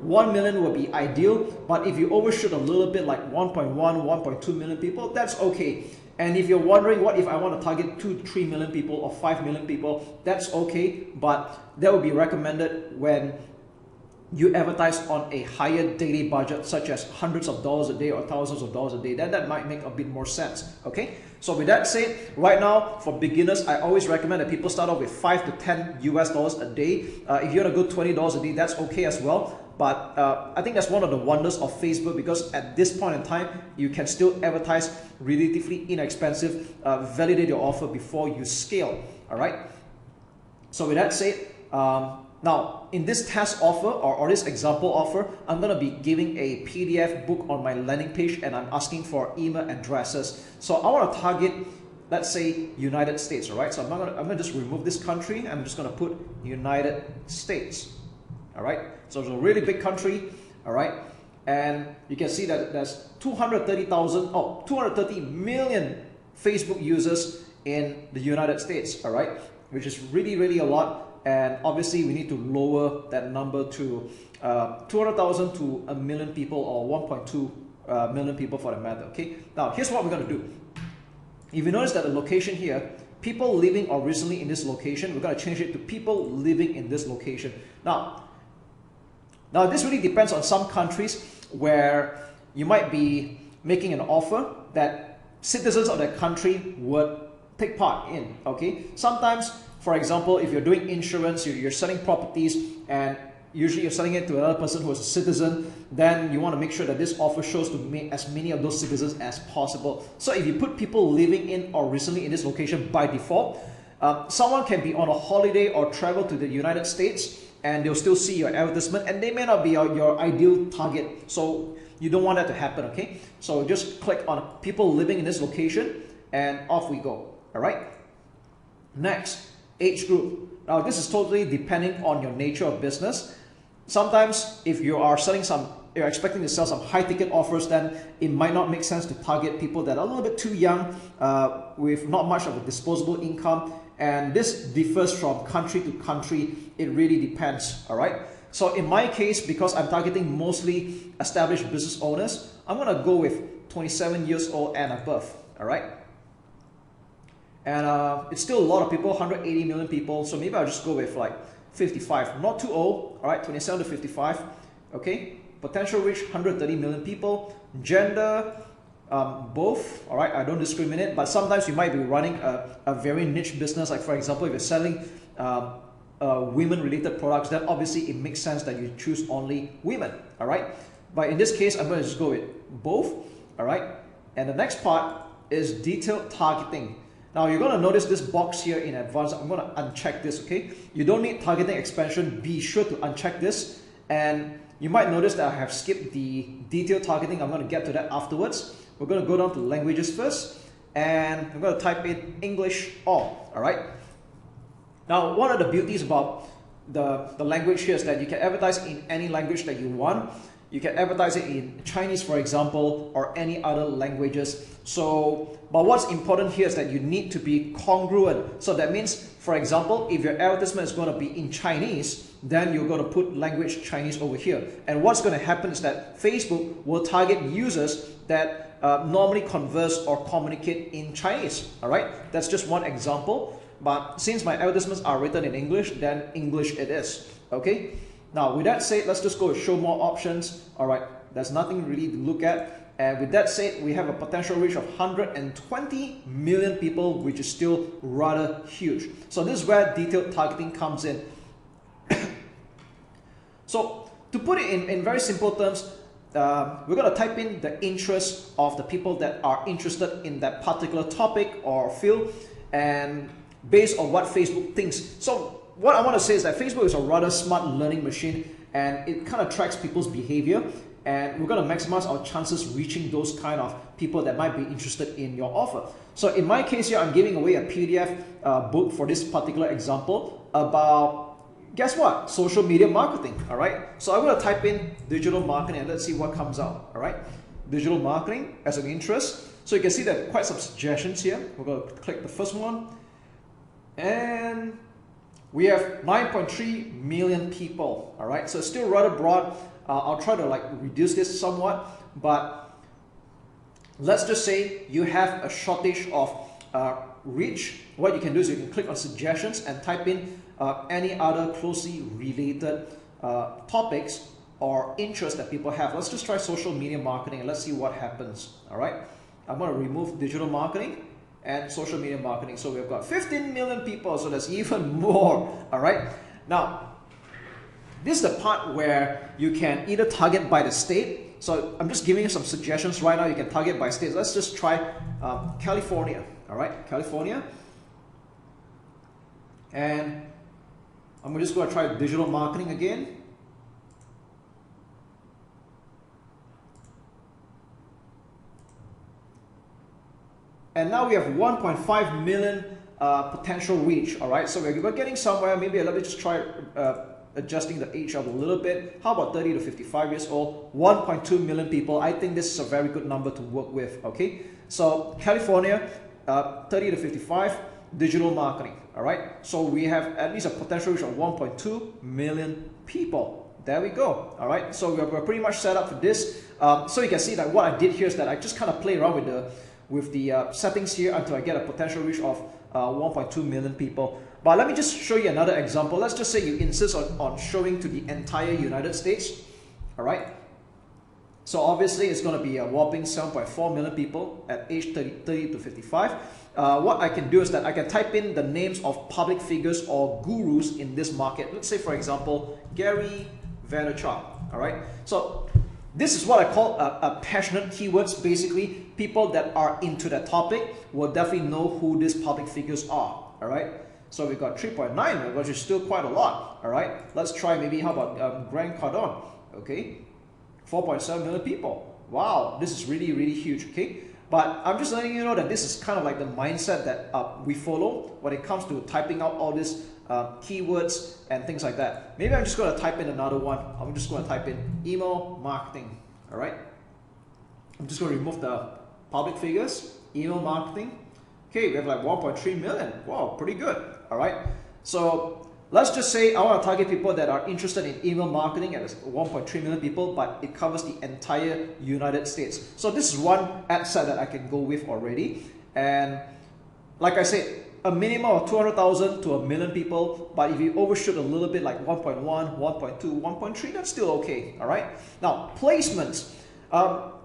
1 million will be ideal, but if you overshoot a little bit like 1.1, 1.2 million people, that's okay. And if you're wondering what if I want to target 2 to 3 million people or 5 million people, that's okay, but that would be recommended when you advertise on a higher daily budget, such as hundreds of dollars a day or thousands of dollars a day, then that might make a bit more sense, okay? So with that said, right now, for beginners, I always recommend that people start off with 5 to 10 US dollars a day. If you want to go $20 a day, that's okay as well. But I think that's one of the wonders of Facebook, because at this point in time, you can still advertise relatively inexpensive, validate your offer before you scale, all right? So with that said, now, in this test offer or this example offer, I'm going to be giving a PDF book on my landing page, and I'm asking for email addresses. So I want to target, let's say, United States, all right? So I'm going to just remove this country. I'm just going to put United States, all right? So it's a really big country, all right? And you can see that there's 230 million Facebook users in the United States, all right? Which is really, really a lot. And obviously we need to lower that number to 200,000 to a million people, or 1.2 million people for the matter, okay? Now, here's what we're going to do. If you notice that the location here, people living or recently in this location, we're going to change it to people living in this location. Now this really depends on some countries where you might be making an offer that citizens of that country would take part in, okay? Sometimes, for example, if you're doing insurance, you're selling properties, and usually you're selling it to another person who is a citizen, then you want to make sure that this offer shows to as many of those citizens as possible. So if you put people living in or recently in this location by default, someone can be on a holiday or travel to the United States, and they'll still see your advertisement, and they may not be your ideal target. So you don't want that to happen, okay? So just click on people living in this location, and off we go, all right? Next, age group. Now this is totally depending on your nature of business. Sometimes if you are selling you're expecting to sell some high ticket offers, then it might not make sense to target people that are a little bit too young, with not much of a disposable income. And this differs from country to country. It really depends, all right? So in my case, because I'm targeting mostly established business owners, I'm gonna go with 27 years old and above, all right? And it's still a lot of people, 180 million people. So maybe I'll just go with like 55, not too old, all right? 27 to 55, okay? Potential reach, 130 million people. Gender, both, all right? I don't discriminate, but sometimes you might be running a very niche business. Like for example, if you're selling women-related products, then obviously it makes sense that you choose only women, all right? But in this case, I'm going to just go with both, all right? And the next part is detailed targeting. Now you're going to notice this box here in advance. I'm going to uncheck this, okay? You don't need targeting expansion. Be sure to uncheck this. And you might notice that I have skipped the detailed targeting. I'm going to get to that afterwards. We're going to go down to languages first. And I'm going to type in English all right? Now, one of the beauties about the language here is that you can advertise in any language that you want. You can advertise it in Chinese, for example, or any other languages. So, but what's important here is that you need to be congruent. So that means, for example, if your advertisement is going to be in Chinese, then you're going to put language Chinese over here. And what's going to happen is that Facebook will target users that normally converse or communicate in Chinese. All right, that's just one example. But since my advertisements are written in English, then English it is. Okay. Now, with that said, let's just go show more options. All right, there's nothing really to look at. And with that said, we have a potential reach of 120 million people, which is still rather huge. So this is where detailed targeting comes in. So to put it in very simple terms, we're going to type in the interest of the people that are interested in that particular topic or field, and based on what Facebook thinks. So what I want to say is that Facebook is a rather smart learning machine, and it kind of tracks people's behavior, and we're going to maximize our chances reaching those kind of people that might be interested in your offer. So in my case here, I'm giving away a PDF book for this particular example about, guess what? Social media marketing, all right? So I'm going to type in digital marketing and let's see what comes out, all right? Digital marketing as an interest. So you can see that quite some suggestions here. We're going to click the first one. And we have 9.3 million people, all right? So it's still rather broad. I'll try to like reduce this somewhat, but let's just say you have a shortage of reach. What you can do is you can click on suggestions and type in any other closely related topics or interests that people have. Let's just try social media marketing and let's see what happens. All right, I'm going to remove digital marketing and social media marketing. So we've got 15 million people, so that's even more. All right, now this is the part where you can either target by the state. So I'm just giving you some suggestions right now. You can target by state. Let's just try California. All right, California. And I'm just going to try digital marketing again. And now we have 1.5 million potential reach. All right, so we're getting somewhere. Maybe let me just try adjusting the age up a little bit. How about 30 to 55 years old? 1.2 million people. I think this is a very good number to work with. Okay, so California, 30 to 55, digital marketing. All right, so we have at least a potential reach of 1.2 million people. There we go. All right, so we're pretty much set up for this. So you can see that what I did here is that I just kind of play around with the settings here until I get a potential reach of 1.2 million people. But let me just show you another example. Let's just say you insist on showing to the entire United States. All right, so obviously it's going to be a whopping 7.4 million people at age 30 to 55. What I can do is that I can type in the names of public figures or gurus in this market. Let's say, for example, Gary Vaynerchuk. All right, so this is what I call a passionate keywords. Basically, people that are into that topic will definitely know who these public figures are. All right, so we got 3.9, which is still quite a lot. All right, let's try maybe, how about Grant Cardone? Okay, 4.7 million people. Wow, this is really, really huge. Okay, but I'm just letting you know that this is kind of like the mindset that we follow when it comes to typing out all these keywords and things like that. Maybe I'm just going to type in another one. I'm just going to type in email marketing. All right, I'm just going to remove the public figures, email marketing. Okay, we have like 1.3 million. Wow, pretty good. All right, so let's just say I want to target people that are interested in email marketing, and it's 1.3 million people, but it covers the entire United States. So this is one ad set that I can go with already. And like I said, a minimum of 200,000 to a million people, but if you overshoot a little bit, like 1.1, 1.2, 1.3, that's still okay. All right, now placements.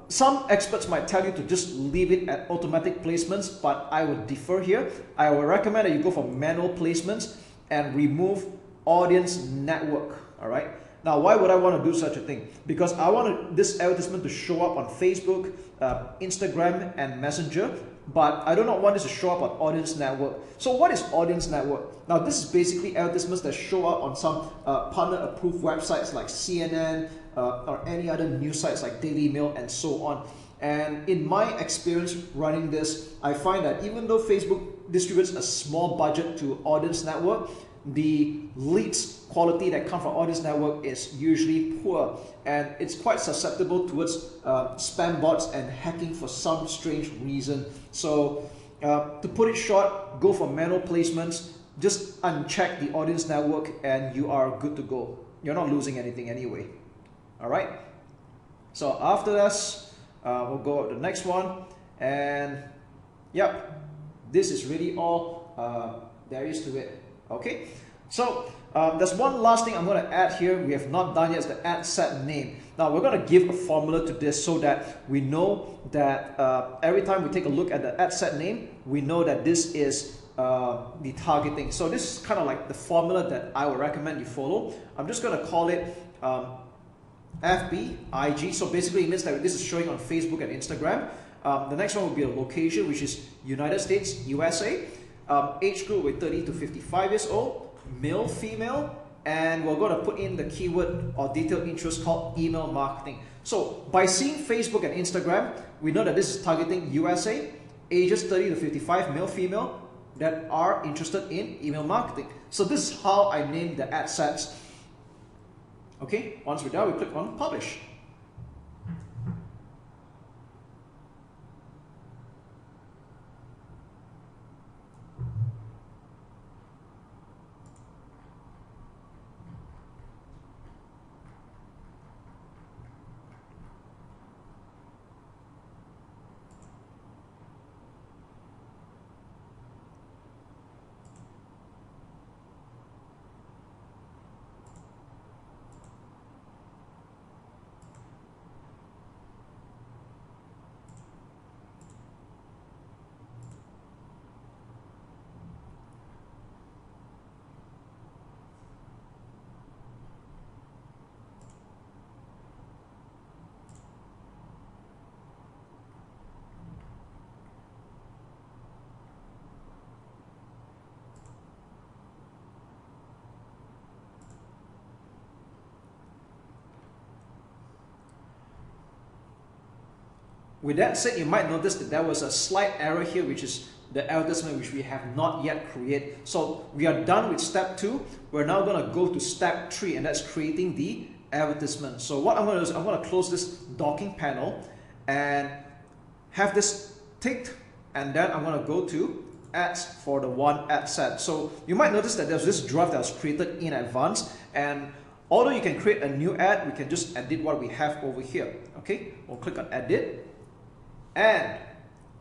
Some experts might tell you to just leave it at automatic placements, but I would differ here. I would recommend that you go for manual placements and remove audience network. All right, now why would I want to do such a thing? Because I want this advertisement to show up on Facebook, Instagram, and Messenger, but I do not want this to show up on audience network. So what is audience network? Now this is basically advertisements that show up on some partner approved websites like CNN or any other news sites like Daily Mail and so on. And in my experience running this, I find that even though Facebook distributes a small budget to audience network, the leads quality that come from audience network is usually poor, and it's quite susceptible towards spam bots and hacking for some strange reason. So to put it short, go for manual placements, just uncheck the audience network and you are good to go. You're not losing anything anyway. All right, so after this we'll go to the next one, and yep, this is really all there is to it. Okay, so there's one last thing I'm going to add here. We have not done yet, is the ad set name. Now we're going to give a formula to this so that we know that every time we take a look at the ad set name, we know that this is the targeting. So this is kind of like the formula that I would recommend you follow. I'm just going to call it FB, IG. So basically it means that this is showing on Facebook and Instagram. The next one will be a location, which is United States, USA. Age group with 30 to 55 years old, male, female, and we're going to put in the keyword or detailed interest called email marketing. So by seeing Facebook and Instagram, we know that this is targeting USA, ages 30 to 55, male, female, that are interested in email marketing. So this is how I named the ad sets. Okay, once we're done, we click on publish. With that said, you might notice that there was a slight error here, which is the advertisement which we have not yet created. So we are done with step 2. We're now going to go to step 3, and that's creating the advertisement. So what I'm going to do is I'm going to close this docking panel and have this ticked, and then I'm going to go to ads for the one ad set. So you might notice that there's this draft that was created in advance, and although you can create a new ad, we can just edit what we have over here. Okay, we'll click on edit, and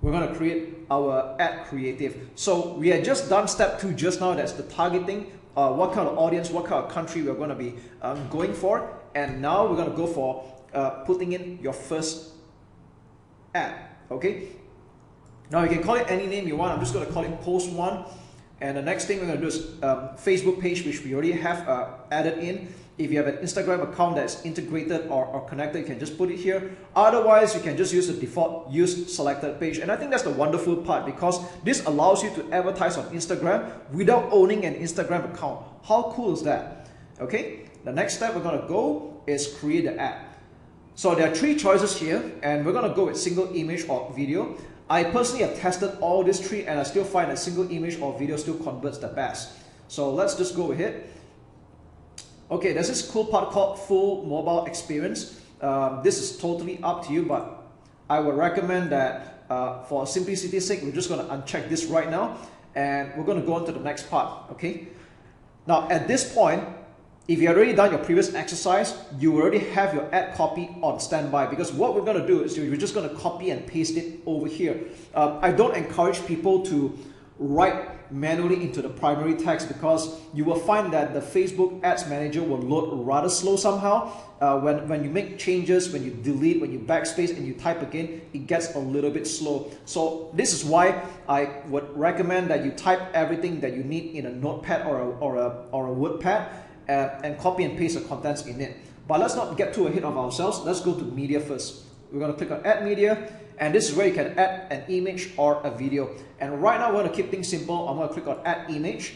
we're going to create our ad creative. So we had just done step 2 just now. That's the targeting, what kind of audience, what kind of country we're going to be going for. And now we're going to go for putting in your first ad. Okay. Now you can call it any name you want. I'm just going to call it post 1. And the next thing we're going to do is Facebook page, which we already have added in. If you have an Instagram account that's integrated or connected, you can just put it here. Otherwise, you can just use the default use selected page. And I think that's the wonderful part, because this allows you to advertise on Instagram without owning an Instagram account. How cool is that? Okay, the next step we're going to go is create the ad. So there are 3 choices here, and we're going to go with single image or video. I personally have tested all these 3, and I still find that single image or video still converts the best. So let's just go ahead. Okay, there's this cool part called full mobile experience. This is totally up to you, but I would recommend that for simplicity's sake, we're just going to uncheck this right now, and we're going to go on to the next part. Okay. Now at this point, if you already done your previous exercise, you already have your ad copy on standby, because what we're going to do is we're just going to copy and paste it over here. I don't encourage people to write manually into the primary text, because you will find that the Facebook Ads Manager will load rather slow somehow. When you make changes, when you delete, when you backspace and you type again, it gets a little bit slow. So this is why I would recommend that you type everything that you need in a notepad or a word pad, and copy and paste the contents in it. But let's not get too ahead of ourselves. Let's go to media first. We're going to click on add media, and this is where you can add an image or a video. And right now we're going to keep things simple. I'm going to click on add image.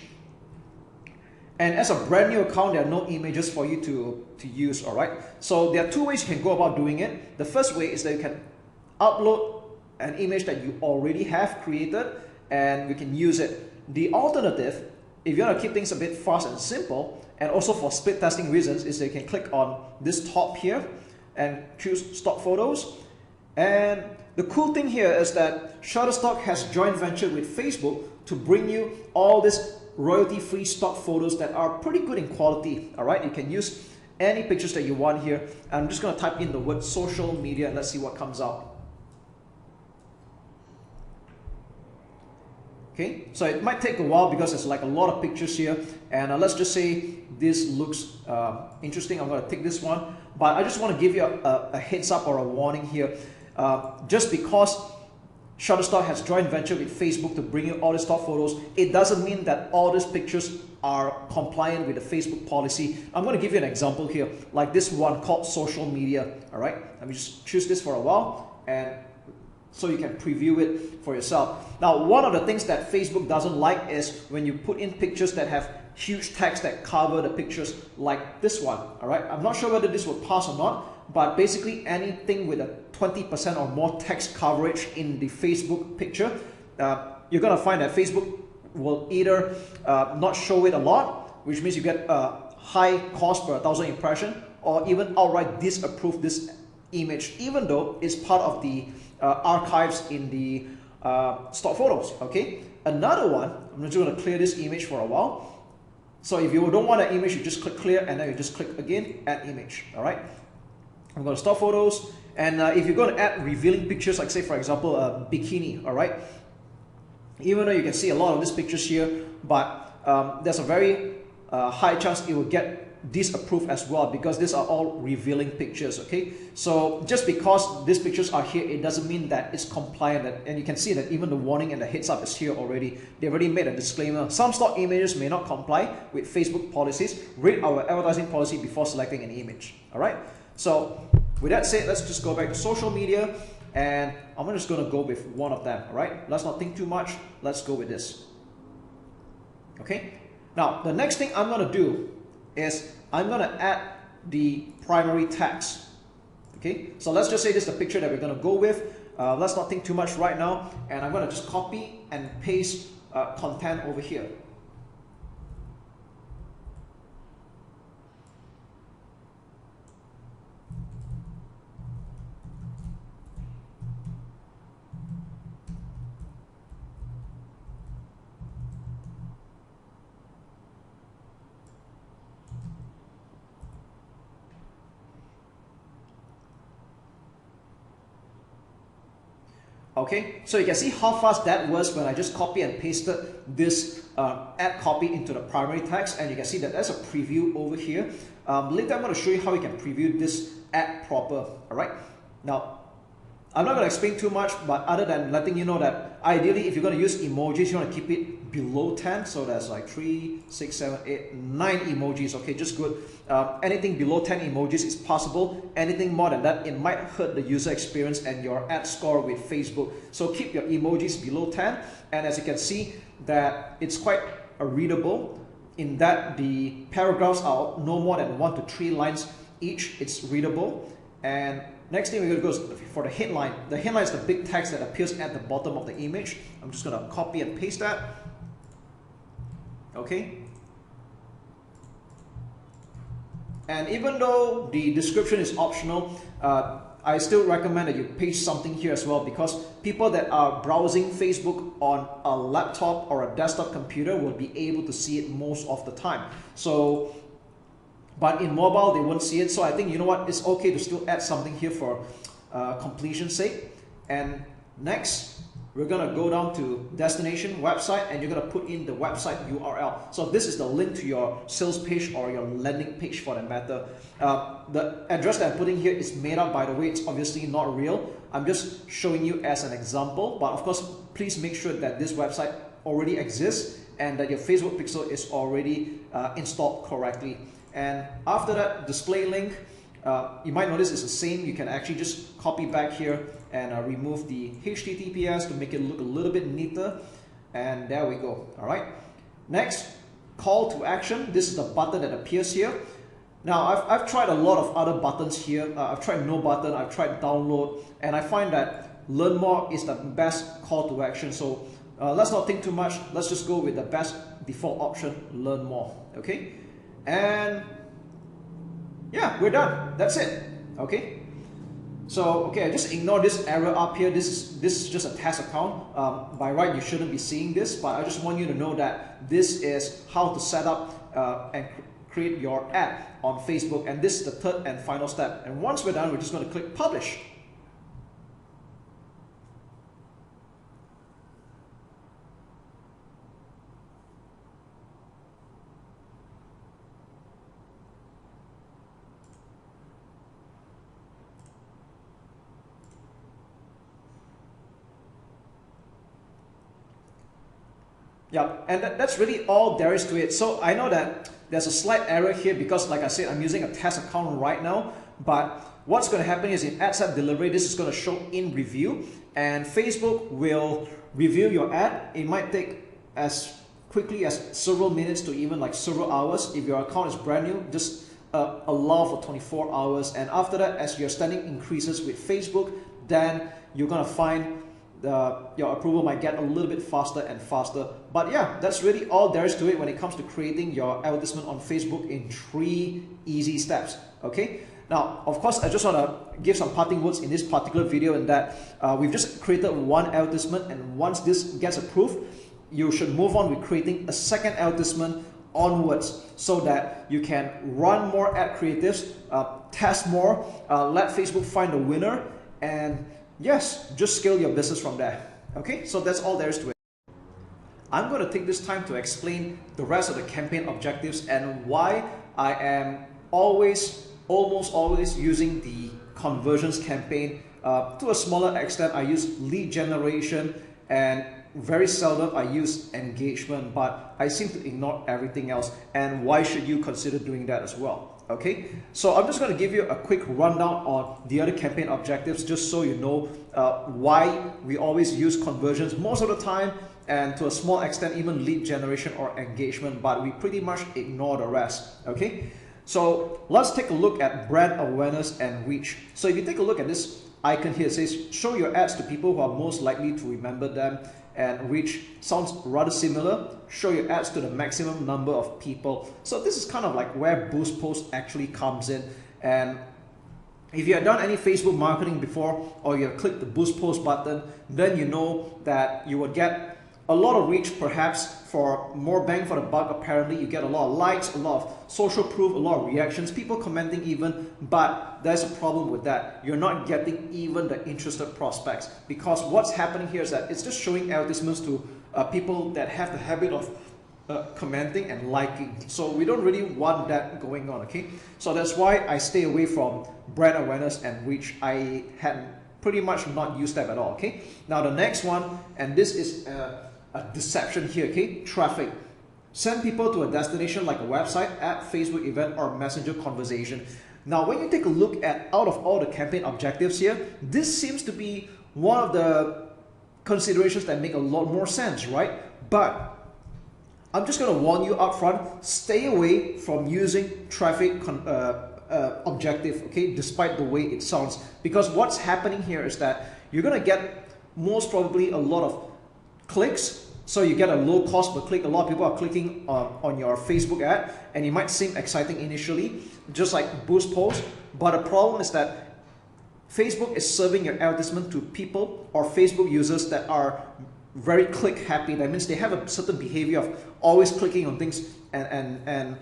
And as a brand new account, there are no images for you to use, all right? So there are 2 ways you can go about doing it. The first way is that you can upload an image that you already have created, and we can use it. The alternative, if you want to keep things a bit fast and simple, and also for split testing reasons, is that you can click on this top here and choose stock photos. And the cool thing here is that Shutterstock has joint ventured with Facebook to bring you all these royalty-free stock photos that are pretty good in quality. All right, you can use any pictures that you want here. I'm just going to type in the word social media and let's see what comes out. Okay, so it might take a while because there's like a lot of pictures here, and let's just say this looks interesting. I'm going to take this one, but I just want to give you a heads up or a warning here. Just because Shutterstock has joint venture with Facebook to bring in all these stock photos, it doesn't mean that all these pictures are compliant with the Facebook policy. I'm going to give you an example here, like this one called social media. All right, let me just choose this for a while, and so you can preview it for yourself. Now, one of the things that Facebook doesn't like is when you put in pictures that have huge text that cover the pictures, like this one. All right, I'm not sure whether this will pass or not, but basically anything with a 20% or more text coverage in the Facebook picture, you're going to find that Facebook will either not show it a lot, which means you get a high cost per 1,000 impression, or even outright disapprove this image, even though it's part of the archives in the stock photos. Okay, another one, I'm just going to clear this image for a while. So if you don't want an image, you just click clear, and then you just click again, add image. All right, I'm going to stock photos, and if you're going to add revealing pictures, like say for example a bikini, all right, even though you can see a lot of these pictures here, but there's a very high chance it will get disapproved as well, because these are all revealing pictures. Okay, so just because these pictures are here, it doesn't mean that it's compliant. And you can see that even the warning and the heads up is here already. They've already made a disclaimer. Some stock images may not comply with Facebook policies. Read our advertising policy before selecting an image. All right, so with that said, let's just go back to social media, and I'm just going to go with one of them. All right, let's not think too much. Let's go with this. Okay, now the next thing I'm going to do is I'm going to add the primary text. Okay, so let's just say this is the picture that we're going to go with. Let's not think too much right now, and I'm going to just copy and paste content over here. Okay, so you can see how fast that was when I just copy and pasted this add copy into the primary text, and you can see that there's a preview over here. Later I'm going to show you how you can preview this ad proper. All right, now I'm not going to explain too much, but other than letting you know that ideally if you're going to use emojis, you want to keep it below 10. So that's like 3, 6, 7, 8, 9 emojis. Okay, just good. Anything below 10 emojis is possible. Anything more than that, it might hurt the user experience and your ad score with Facebook. So keep your emojis below 10. And as you can see, that it's quite readable in that the paragraphs are no more than 1 to 3 lines each. It's readable. And next thing we're going to go is for the headline. The headline is the big text that appears at the bottom of the image. I'm just going to copy and paste that. Okay. And even though the description is optional, I still recommend that you paste something here as well, because people that are browsing Facebook on a laptop or a desktop computer will be able to see it most of the time. So, but in mobile, they won't see it. So I think, you know what, it's okay to still add something here for completion's sake. And next, we're going to go down to destination website, and you're going to put in the website URL. So this is the link to your sales page or your landing page for that matter. The address that I'm putting here is made up, by the way. It's obviously not real. I'm just showing you as an example. But of course, please make sure that this website already exists and that your Facebook pixel is already installed correctly. And after that, display link, you might notice it's the same. You can actually just copy back here and remove the HTTPS to make it look a little bit neater. And there we go. All right. Next, call to action. This is the button that appears here. Now, I've tried a lot of other buttons here. I've tried no button, I've tried download, and I find that learn more is the best call to action. So let's not think too much. Let's just go with the best default option, learn more. Okay. And yeah, we're done. That's it. Okay. So okay, just ignore this error up here. This is just a test account. By right, you shouldn't be seeing this, but I just want you to know that this is how to set up and create your ad on Facebook. And this is the third and final step. And once we're done, we're just going to click publish. Yeah, and that's really all there is to it. So I know that there's a slight error here because, like I said, I'm using a test account right now. But what's going to happen is in ad set delivery, this is going to show in review, and Facebook will review your ad. It might take as quickly as several minutes to even like several hours. If your account is brand new, just allow for 24 hours. And after that, as your standing increases with Facebook, then you're going to find your approval might get a little bit faster and faster. But yeah, that's really all there is to it when it comes to creating your advertisement on Facebook in 3 easy steps. Okay. Now, of course, I just want to give some parting words in this particular video, in that we've just created one advertisement, and once this gets approved, you should move on with creating a second advertisement onwards, so that you can run more ad creatives, test more, let Facebook find a winner, and yes, just scale your business from there. Okay, so that's all there is to it. I'm going to take this time to explain the rest of the campaign objectives and why I am almost always using the conversions campaign. To a smaller extent, I use lead generation, and very seldom I use engagement, but I seem to ignore everything else. And why should you consider doing that as well? Okay, so I'm just going to give you a quick rundown on the other campaign objectives, just so you know why we always use conversions most of the time, and to a small extent even lead generation or engagement, but we pretty much ignore the rest. Okay, so let's take a look at brand awareness and reach. So if you take a look at this icon here, it says show your ads to people who are most likely to remember them, and reach sounds rather similar. Show your ads to the maximum number of people. So this is kind of like where Boost Post actually comes in. And if you have done any Facebook marketing before, or you have clicked the Boost Post button, then you know that you will get a lot of reach, perhaps for more bang for the buck. Apparently you get a lot of likes, a lot of social proof, a lot of reactions, people commenting even, but there's a problem with that. You're not getting even the interested prospects, because what's happening here is that it's just showing advertisements to people that have the habit of commenting and liking. So we don't really want that going on. Okay, so that's why I stay away from brand awareness and reach. I had pretty much not used that at all. Okay, now the next one, and this is a deception here. Okay, traffic. Send people to a destination like a website, app, Facebook event, or messenger conversation. Now when you take a look at out of all the campaign objectives here, this seems to be one of the considerations that make a lot more sense, right? But I'm just going to warn you up front, stay away from using traffic objective, okay, despite the way it sounds, because what's happening here is that you're going to get most probably a lot of clicks. So you get a low cost per click. A lot of people are clicking on your Facebook ad, and it might seem exciting initially, just like Boost Post. But the problem is that Facebook is serving your advertisement to people or Facebook users that are very click happy. That means they have a certain behavior of always clicking on things, and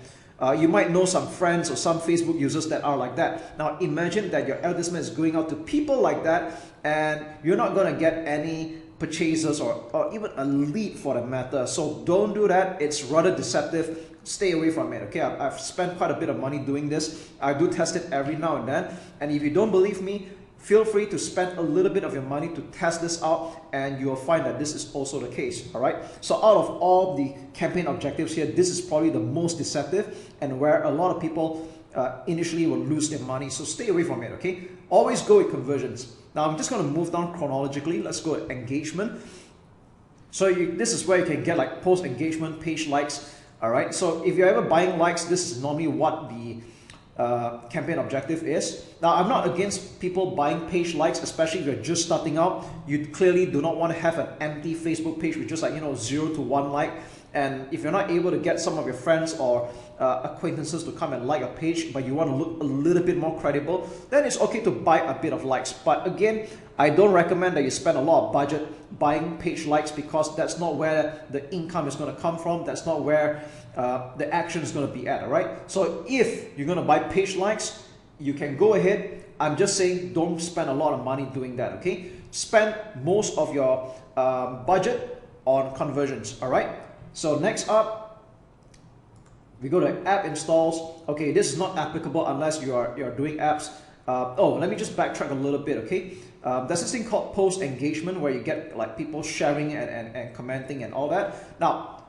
you might know some friends or some Facebook users that are like that. Now imagine that your advertisement is going out to people like that, and you're not going to get any purchasers or even a lead for that matter. So don't do that. It's rather deceptive. Stay away from it. Okay, I've spent quite a bit of money doing this. I do test it every now and then, and if you don't believe me, feel free to spend a little bit of your money to test this out, and you'll find that this is also the case. All right, so out of all the campaign objectives here, this is probably the most deceptive, and where a lot of people initially will lose their money. So stay away from it. Okay, always go with conversions. Now I'm just going to move down chronologically. Let's go with engagement. So this is where you can get like post engagement, page likes. All right, so if you're ever buying likes, this is normally what the campaign objective is. Now I'm not against people buying page likes, especially if you're just starting out. You clearly do not want to have an empty Facebook page with just like 0 to 1 like. And if you're not able to get some of your friends or acquaintances to come and like a page, but you want to look a little bit more credible, then it's okay to buy a bit of likes. But again, I don't recommend that you spend a lot of budget buying page likes, because that's not where the income is going to come from. That's not where the action is going to be at. All right. So if you're going to buy page likes, you can go ahead. I'm just saying, don't spend a lot of money doing that. Okay. Spend most of your budget on conversions. All right. So next up, we go to app installs. Okay, this is not applicable unless you're doing apps. Let me just backtrack a little bit. Okay, There's this thing called post engagement where you get like people sharing and commenting and all that. Now,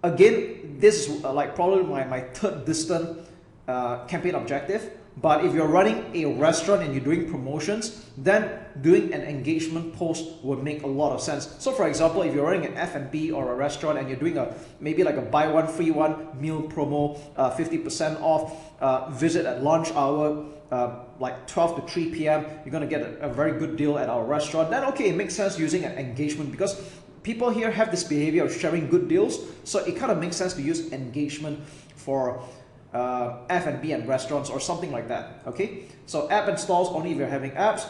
again, this is like probably my third distant campaign objective. But if you're running a restaurant and you're doing promotions, then doing an engagement post would make a lot of sense. So for example, if you're running an F&B or a restaurant and you're doing maybe like a buy one free one meal promo, 50% off, visit at lunch hour, like 12 to 3 p.m, you're going to get a very good deal at our restaurant, then okay, it makes sense using an engagement, because people here have this behavior of sharing good deals. So it kind of makes sense to use engagement for F&B and restaurants or something like that. Okay, so app installs only if you're having apps.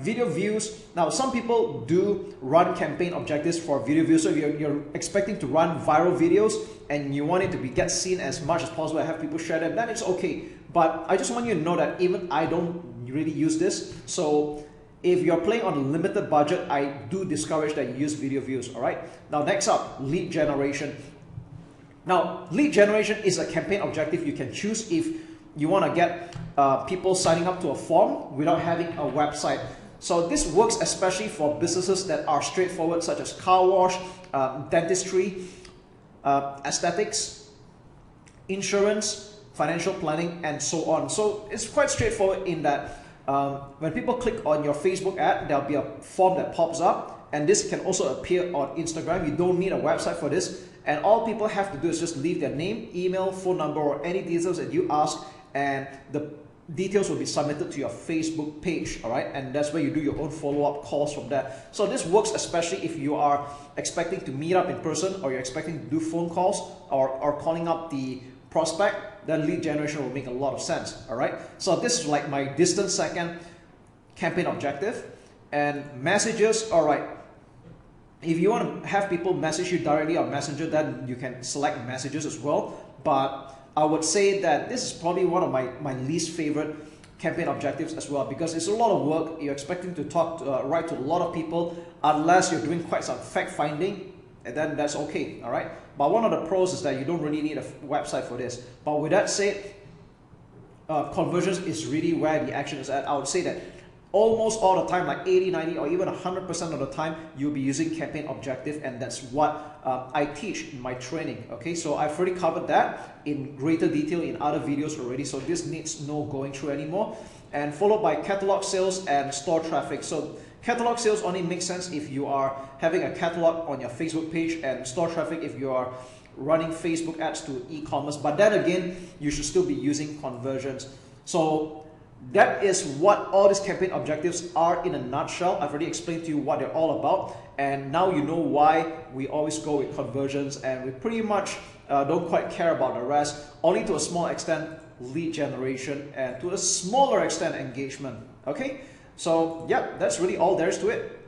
Video views. Now, some people do run campaign objectives for video views. So if you're expecting to run viral videos and you want it to get seen as much as possible and have people share them, then it's okay. But I just want you to know that even I don't really use this. So if you're playing on a limited budget, I do discourage that you use video views. All right. Now, next up, lead generation. Now, lead generation is a campaign objective you can choose if you want to get people signing up to a form without having a website. So this works especially for businesses that are straightforward, such as car wash, dentistry, aesthetics, insurance, financial planning, and so on. So it's quite straightforward in that when people click on your Facebook ad, there'll be a form that pops up, and this can also appear on Instagram. You don't need a website for this. And all people have to do is just leave their name, email, phone number, or any details that you ask, and the details will be submitted to your Facebook page, all right? And that's where you do your own follow-up calls from that. So this works especially if you are expecting to meet up in person, or you're expecting to do phone calls, or calling up the prospect, then lead generation will make a lot of sense, all right? So this is like my distant second campaign objective. And messages, all right. If you want to have people message you directly on Messenger, then you can select messages as well. But I would say that this is probably one of my least favorite campaign objectives as well, because it's a lot of work. You're expecting to write to a lot of people, unless you're doing quite some fact finding, and then that's okay, all right? But one of the pros is that you don't really need a website for this. But with that said, conversions is really where the action is at. I would say that almost all the time, like 80, 90, or even 100% of the time, you'll be using campaign objective, and that's what I teach in my training. Okay, so I've already covered that in greater detail in other videos already, so this needs no going through anymore. And followed by catalog sales and store traffic. So catalog sales only makes sense if you are having a catalog on your Facebook page, and store traffic if you are running Facebook ads to e-commerce. But then again, you should still be using conversions. So that is what all these campaign objectives are in a nutshell. I've already explained to you what they're all about, and now you know why we always go with conversions, and we pretty much don't quite care about the rest, only to a small extent lead generation, and to a smaller extent engagement. Okay, so yeah, that's really all there is to it.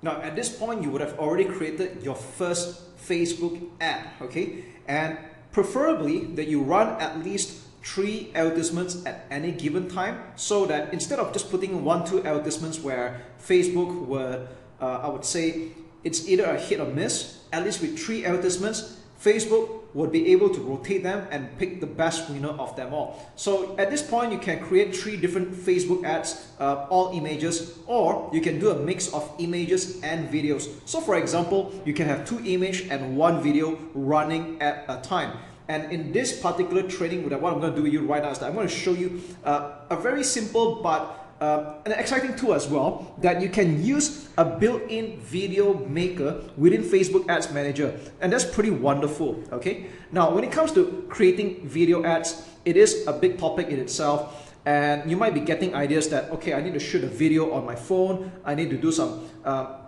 Now at this point, you would have already created your first Facebook ad, okay, and preferably that you run at least 3 advertisements at any given time, so that instead of just putting 1-2 advertisements where Facebook would, I would say it's either a hit or miss, at least with 3 advertisements, Facebook would be able to rotate them and pick the best winner of them all. So at this point, you can create 3 different Facebook ads, all images, or you can do a mix of images and videos. So for example, you can have 2 images and 1 video running at a time. And in this particular training, what I'm going to do with you right now is that I'm going to show you a very simple but an exciting tool as well, that you can use a built-in video maker within Facebook Ads Manager. And that's pretty wonderful, okay? Now, when it comes to creating video ads, it is a big topic in itself. And you might be getting ideas that, okay, I need to shoot a video on my phone, I need to do some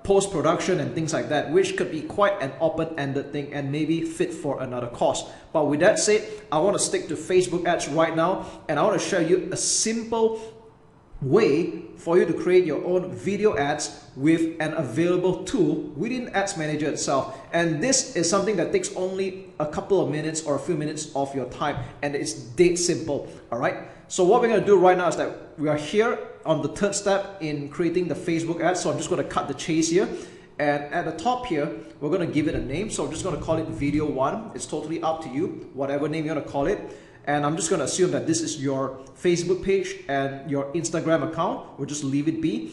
post-production and things like that, which could be quite an open-ended thing and maybe fit for another course. But with that said, I want to stick to Facebook ads right now, and I want to show you a simple way for you to create your own video ads with an available tool within Ads Manager itself. And this is something that takes only a couple of minutes or a few minutes of your time, and it's dead simple, all right? So what we're going to do right now is that we are here on the 3rd step in creating the Facebook ad. So I'm just going to cut the chase here. And at the top here, we're going to give it a name. So I'm just going to call it Video 1. It's totally up to you, whatever name you want to call it. and I'm just going to assume that this is your Facebook page and your Instagram account. We'll just leave it be.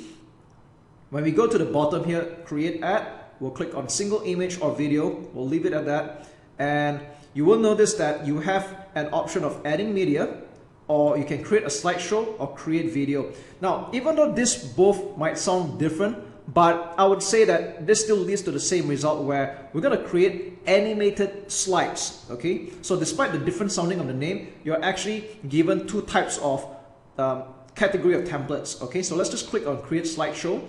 When we go to the bottom here, create ad, we'll click on single image or video. We'll leave it at that. And you will notice that you have an option of adding media, or you can create a slideshow or create video. Now, even though this both might sound different, but I would say that this still leads to the same result, where we're going to create animated slides. Okay, so despite the different sounding of the name, you're actually given two types of category of templates. Okay, so let's just click on create slideshow,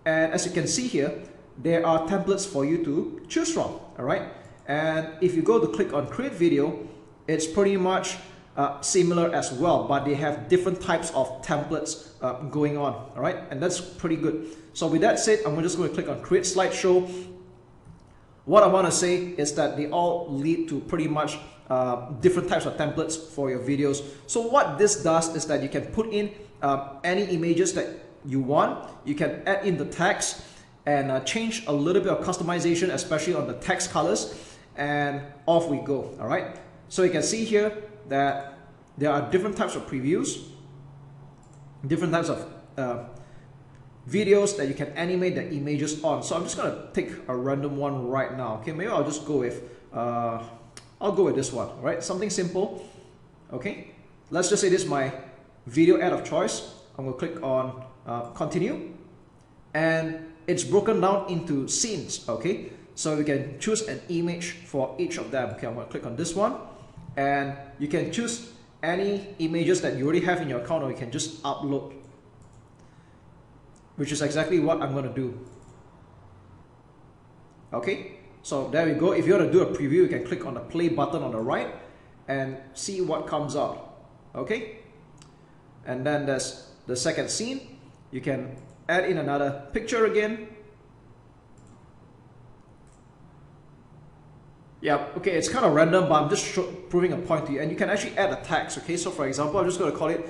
and as you can see here, there are templates for you to choose from. All right, and if you go to click on create video, it's pretty much similar as well, but they have different types of templates going on. All right, and that's pretty good. So with that said, I'm just going to click on create slideshow. What I want to say is that they all lead to pretty much different types of templates for your videos. So what this does is that you can put in any images that you want. You can add in the text and change a little bit of customization, especially on the text colors, and off we go. All right, so you can see here that there are different types of previews, different types of videos that you can animate the images on. So I'm just gonna take a random one right now. Okay, maybe I'll just go with I'll go with this one. All right, something simple. Okay, let's just say this is my video ad of choice. I'm gonna click on continue, and it's broken down into scenes. Okay, so we can choose an image for each of them. Okay, I'm gonna click on this one, and you can choose any images that you already have in your account, or you can just upload, which is exactly what I'm going to do. Okay, so there we go. If you want to do a preview, you can click on the play button on the right and see what comes out. Okay, and then there's the second scene. You can add in another picture again. Yeah, okay, it's kind of random, but I'm just proving a point to you. And you can actually add a text. Okay, so for example, I'm just going to call it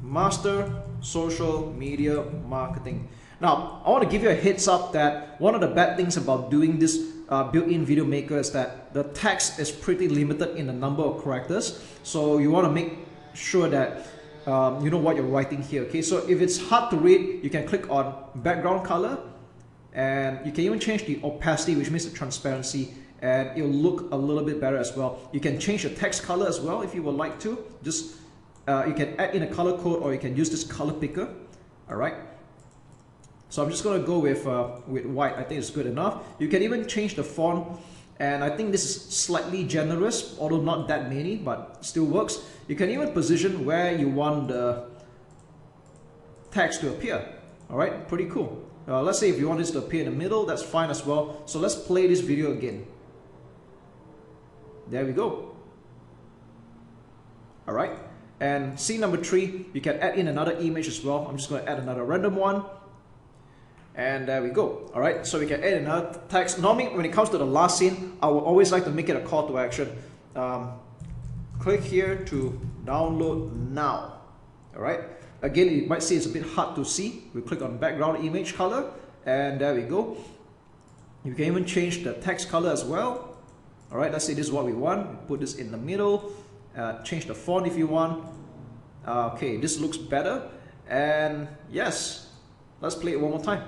Master Social Media Marketing. Now, I want to give you a heads up that one of the bad things about doing this built-in video maker is that the text is pretty limited in the number of characters. So you want to make sure that you know what you're writing here. Okay, so if it's hard to read, you can click on background color, and you can even change the opacity, which means the transparency, and it'll look a little bit better as well. You can change the text color as well if you would like to. Just you can add in a color code, or you can use this color picker. All right, so I'm just going to go with white. I think it's good enough. You can even change the font, and I think this is slightly generous, although not that many, but still works. You can even position where you want the text to appear. All right, pretty cool. Let's say if you want this to appear in the middle, that's fine as well. So let's play this video again. There we go. All right, and scene number 3, you can add in another image as well. I'm just going to add another random one, and there we go. All right, so we can add another text. Normally, when it comes to the last scene, I would always like to make it a call to action. Click here to download now. All right. Again, you might see it's a bit hard to see. We click on background image color, and there we go. You can even change the text color as well. All right, let's say this is what we want. Put this in the middle. Change the font if you want. Okay, this looks better. And yes, let's play it one more time.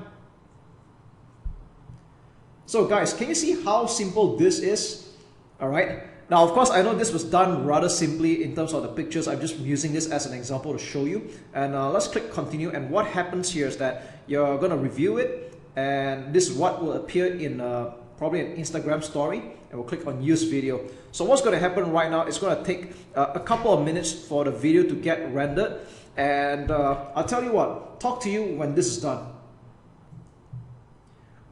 So guys, can you see how simple this is? All right. Now, of course, I know this was done rather simply in terms of the pictures. I'm just using this as an example to show you. And let's click continue. And what happens here is that you're going to review it. And this is what will appear in probably an Instagram story. And we'll click on use video. So what's going to happen right now, it's going to take a couple of minutes for the video to get rendered. And I'll tell you what, talk to you when this is done.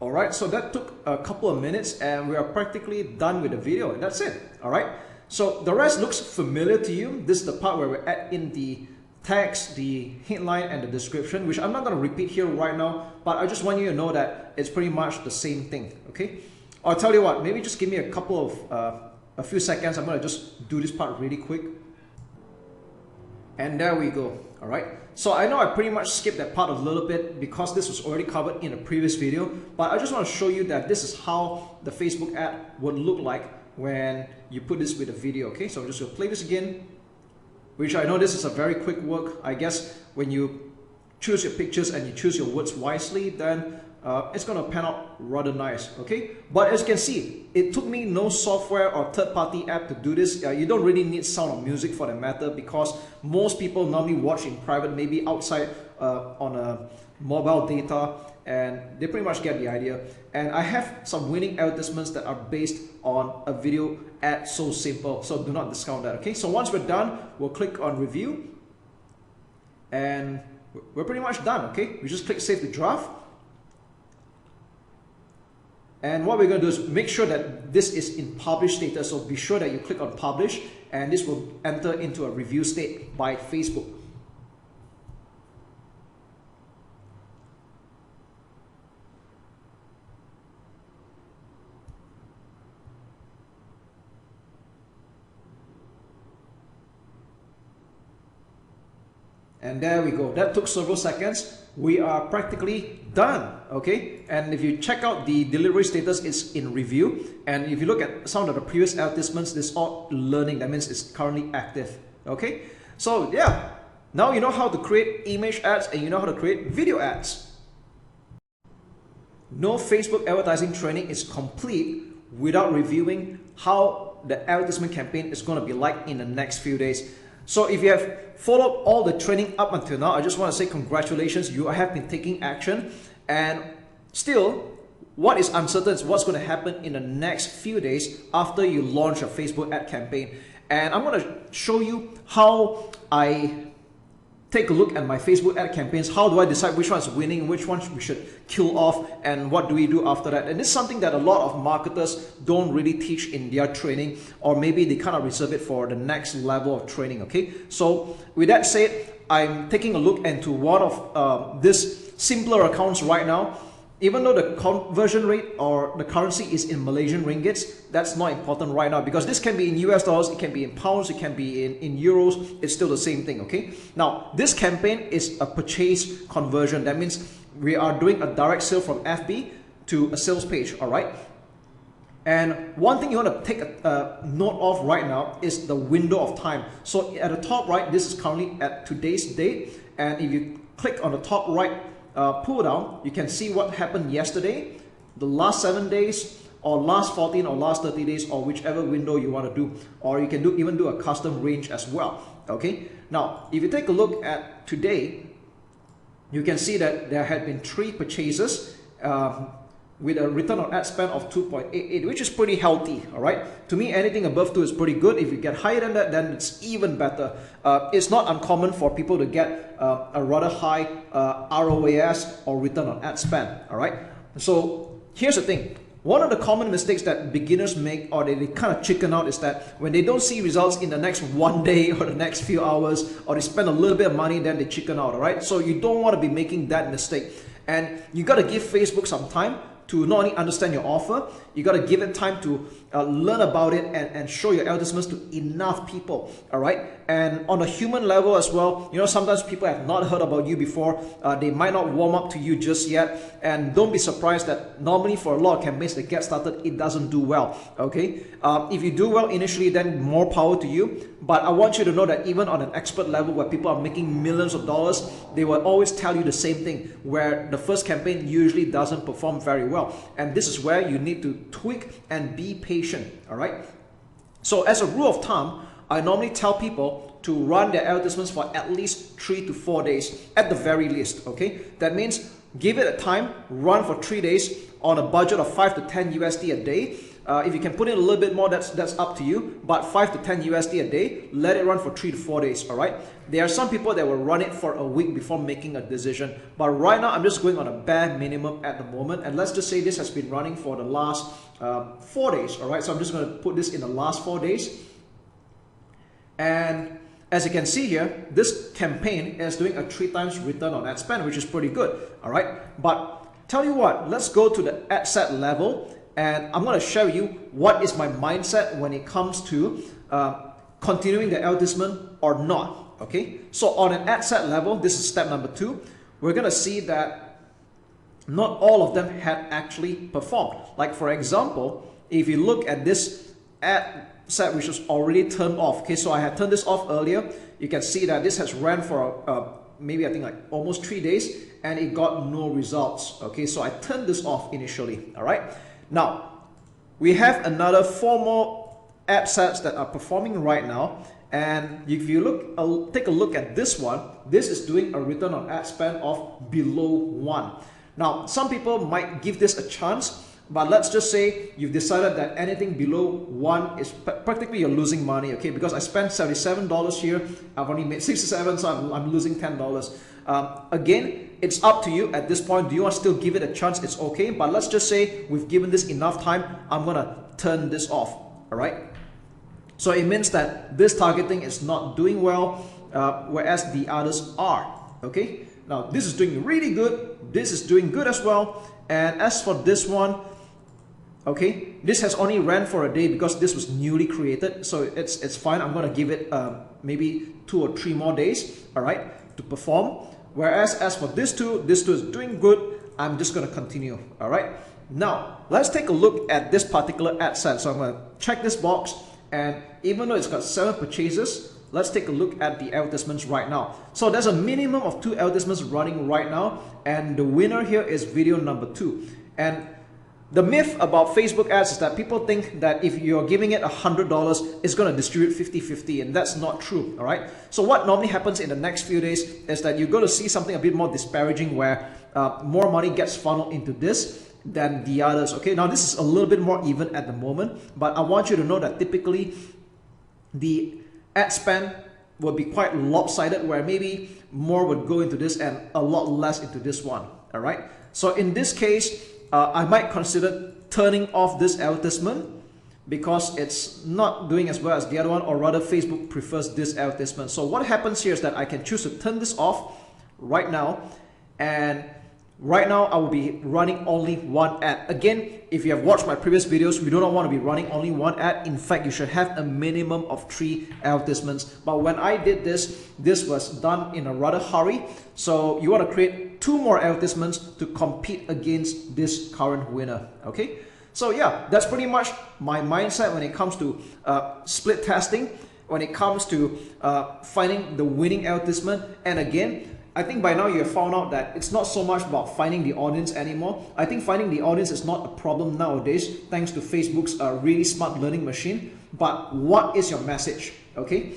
Alright, so that took a couple of minutes and we are practically done with the video, and that's it. Alright, so the rest looks familiar to you. This is the part where we add in the text, the headline, and the description, which I'm not going to repeat here right now, but I just want you to know that it's pretty much the same thing. Okay, I'll tell you what, maybe just give me a couple of a few seconds. I'm going to just do this part really quick. And there we go. Alright, so I know I pretty much skipped that part a little bit because this was already covered in a previous video, but I just want to show you that this is how the Facebook ad would look like when you put this with a video. Okay, so I'm just going to play this again, which I know this is a very quick work. I guess when you choose your pictures and you choose your words wisely, then it's going to pan out rather nice. Okay, but as you can see, it took me no software or third-party app to do this. You don't really need sound or music for that matter, because most people normally watch in private, maybe outside on a mobile data, and they pretty much get the idea. And I have some winning advertisements that are based on a video ad, so simple, so do not discount that. Okay, so once we're done, we'll click on review, and we're pretty much done. Okay, we just click save the draft. And what we're going to do is make sure that this is in publish status, so be sure that you click on publish, and this will enter into a review state by Facebook. And there we go. That took several seconds. We are practically done. Okay, and if you check out the delivery status, it's in review. And if you look at some of the previous advertisements, this is all learning. That means it's currently active. Okay, so yeah, now you know how to create image ads and you know how to create video ads. No Facebook advertising training is complete without reviewing how the advertisement campaign is going to be like in the next few days. So if you have followed all the training up until now, I just want to say congratulations, you have been taking action. And still, what is uncertain is what's going to happen in the next few days after you launch a Facebook ad campaign. And I'm going to show you how I take a look at my Facebook ad campaigns. How do I decide which one's winning, which one we should kill off, and what do we do after that? And this is something that a lot of marketers don't really teach in their training, or maybe they kind of reserve it for the next level of training. Okay, so with that said, I'm taking a look into one of this simpler accounts right now. Even though the conversion rate or the currency is in Malaysian ringgits, that's not important right now, because this can be in US dollars, it can be in pounds, it can be in euros, it's still the same thing. Okay, now this campaign is a purchase conversion. That means we are doing a direct sale from FB to a sales page. All right, and one thing you want to take a note of right now is the window of time. So at the top right, this is currently at today's date, and if you click on the top right pull down, you can see what happened yesterday, the last 7 days, or last 14 or last 30 days, or whichever window you want to do, or you can even do a custom range as well. Okay, now if you take a look at today, you can see that there had been 3 purchases with a return on ad spend of 2.88, which is pretty healthy. All right, to me, anything above 2 is pretty good. If you get higher than that, then it's even better. It's not uncommon for people to get a rather high ROAS, or return on ad spend. All right, so here's the thing. One of the common mistakes that beginners make, or they kind of chicken out, is that when they don't see results in the next 1 day or the next few hours, or they spend a little bit of money, then they chicken out. All right, so you don't want to be making that mistake, and you got to give Facebook some time to not only understand your offer, you got to give it time to learn about it and show your advertisements to enough people. All right, and on a human level as well, you know, sometimes people have not heard about you before, they might not warm up to you just yet, and don't be surprised that normally for a lot of campaigns that get started, it doesn't do well. Okay, if you do well initially, then more power to you. But I want you to know that even on an expert level where people are making millions of dollars, they will always tell you the same thing, where the first campaign usually doesn't perform very well. And this is where you need to tweak and be patient. All right, so as a rule of thumb, I normally tell people to run their advertisements for at least 3 to 4 days at the very least. Okay, that means give it a time, run for 3 days on a budget of 5 to 10 USD a day. If you can put in a little bit more, that's up to you, but 5 to 10 USD a day, let it run for 3 to 4 days. All right, there are some people that will run it for a week before making a decision, but right now I'm just going on a bare minimum at the moment, and let's just say this has been running for the last 4 days. All right, so I'm just going to put this in the last 4 days, and as you can see here, this campaign is doing a 3 times return on ad spend, which is pretty good. All right, but tell you what, let's go to the ad set level. And I'm going to show you what is my mindset when it comes to continuing the advertisement or not. Okay, so on an ad set level, this is step number 2. We're going to see that not all of them had actually performed. Like for example, if you look at this ad set which was already turned off. Okay, so I had turned this off earlier. You can see that this has ran for maybe I think like almost 3 days and it got no results. Okay, so I turned this off initially. All right, now we have another 4 more ad sets that are performing right now. And if you look, take a look at this one. This is doing a return on ad spend of below 1. Now, some people might give this a chance, but let's just say you've decided that anything below 1 is practically you're losing money, okay? Because I spent $77 here, I've only made 67, so I'm losing $10. Again, it's up to you at this point. Do you want to still give it a chance? It's okay, but let's just say we've given this enough time. I'm gonna turn this off, all right? So it means that this targeting is not doing well, whereas the others are, okay? Now, this is doing really good. This is doing good as well. And as for this one, okay, this has only ran for a day because this was newly created. So it's fine. I'm going to give it maybe 2 or 3 more days, all right, to perform. Whereas as for this two is doing good. I'm just going to continue, all right? Now, let's take a look at this particular ad set. So I'm going to check this box. And even though it's got 7 purchases, let's take a look at the advertisements right now. So there's a minimum of 2 advertisements running right now, and the winner here is video number 2. And the myth about Facebook ads is that people think that if you're giving it $100, it's going to distribute 50-50, and that's not true, all right? So what normally happens in the next few days is that you're going to see something a bit more disparaging where more money gets funneled into this than the others. Okay, now this is a little bit more even at the moment, but I want you to know that typically the ad spend will be quite lopsided, where maybe more would go into this and a lot less into this one. All right, so in this case I might consider turning off this advertisement because it's not doing as well as the other one, or rather Facebook prefers this advertisement. So what happens here is that I can choose to turn this off right now, and right now I will be running only 1 ad. Again, if you have watched my previous videos, we do not want to be running only 1 ad. In fact, you should have a minimum of 3 advertisements. But when I did this, this was done in a rather hurry. So you want to create 2 more advertisements to compete against this current winner. Okay, so yeah, that's pretty much my mindset when it comes to split testing, when it comes to finding the winning advertisement. And again, I think by now you have found out that it's not so much about finding the audience anymore. I think finding the audience is not a problem nowadays, thanks to Facebook's really smart learning machine. But what is your message? Okay.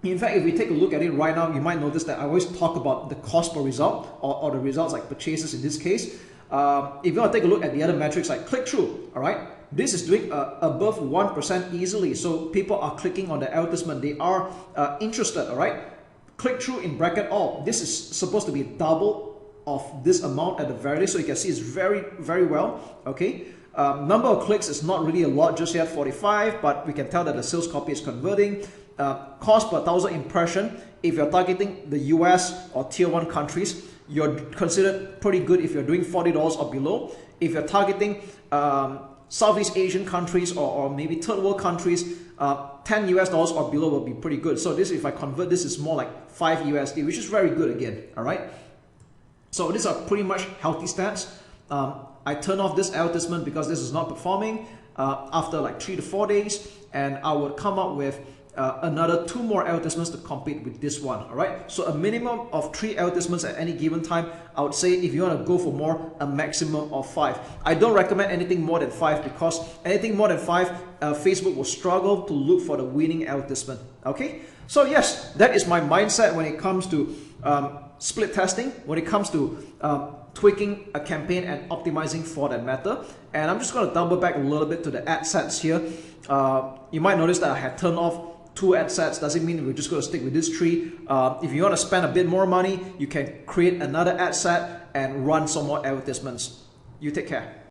In fact, if we take a look at it right now, you might notice that I always talk about the cost per result, or the results like purchases in this case. If you want to take a look at the other metrics like click-through, all right, this is doing above 1% easily. So people are clicking on the advertisement. They are interested, all right. Click-through in bracket all. This is supposed to be double of this amount at the very least. So you can see it's very, very well, okay. Number of clicks is not really a lot just yet, 45, but we can tell that the sales copy is converting. Cost per 1,000 impression, if you're targeting the US or tier 1 countries, you're considered pretty good if you're doing $40 or below. If you're targeting Southeast Asian countries or maybe third world countries, $10 US or below will be pretty good. So this, if I convert, this is more like 5 USD, which is very good again, all right? So these are pretty much healthy stats. I turn off this advertisement because this is not performing after like 3 to 4 days, and I would come up with another 2 more advertisements to compete with this one, all right? So a minimum of 3 advertisements at any given time. I would say if you want to go for more, a maximum of 5. I don't recommend anything more than 5 because anything more than 5, Facebook will struggle to look for the winning advertisement, okay? So yes, that is my mindset when it comes to split testing, when it comes to tweaking a campaign and optimizing for that matter. And I'm just going to double back a little bit to the ad sets here. You might notice that I had turned off 2 ad sets. Doesn't mean we're just going to stick with this 3. If you want to spend a bit more money, you can create another ad set and run some more advertisements. You take care.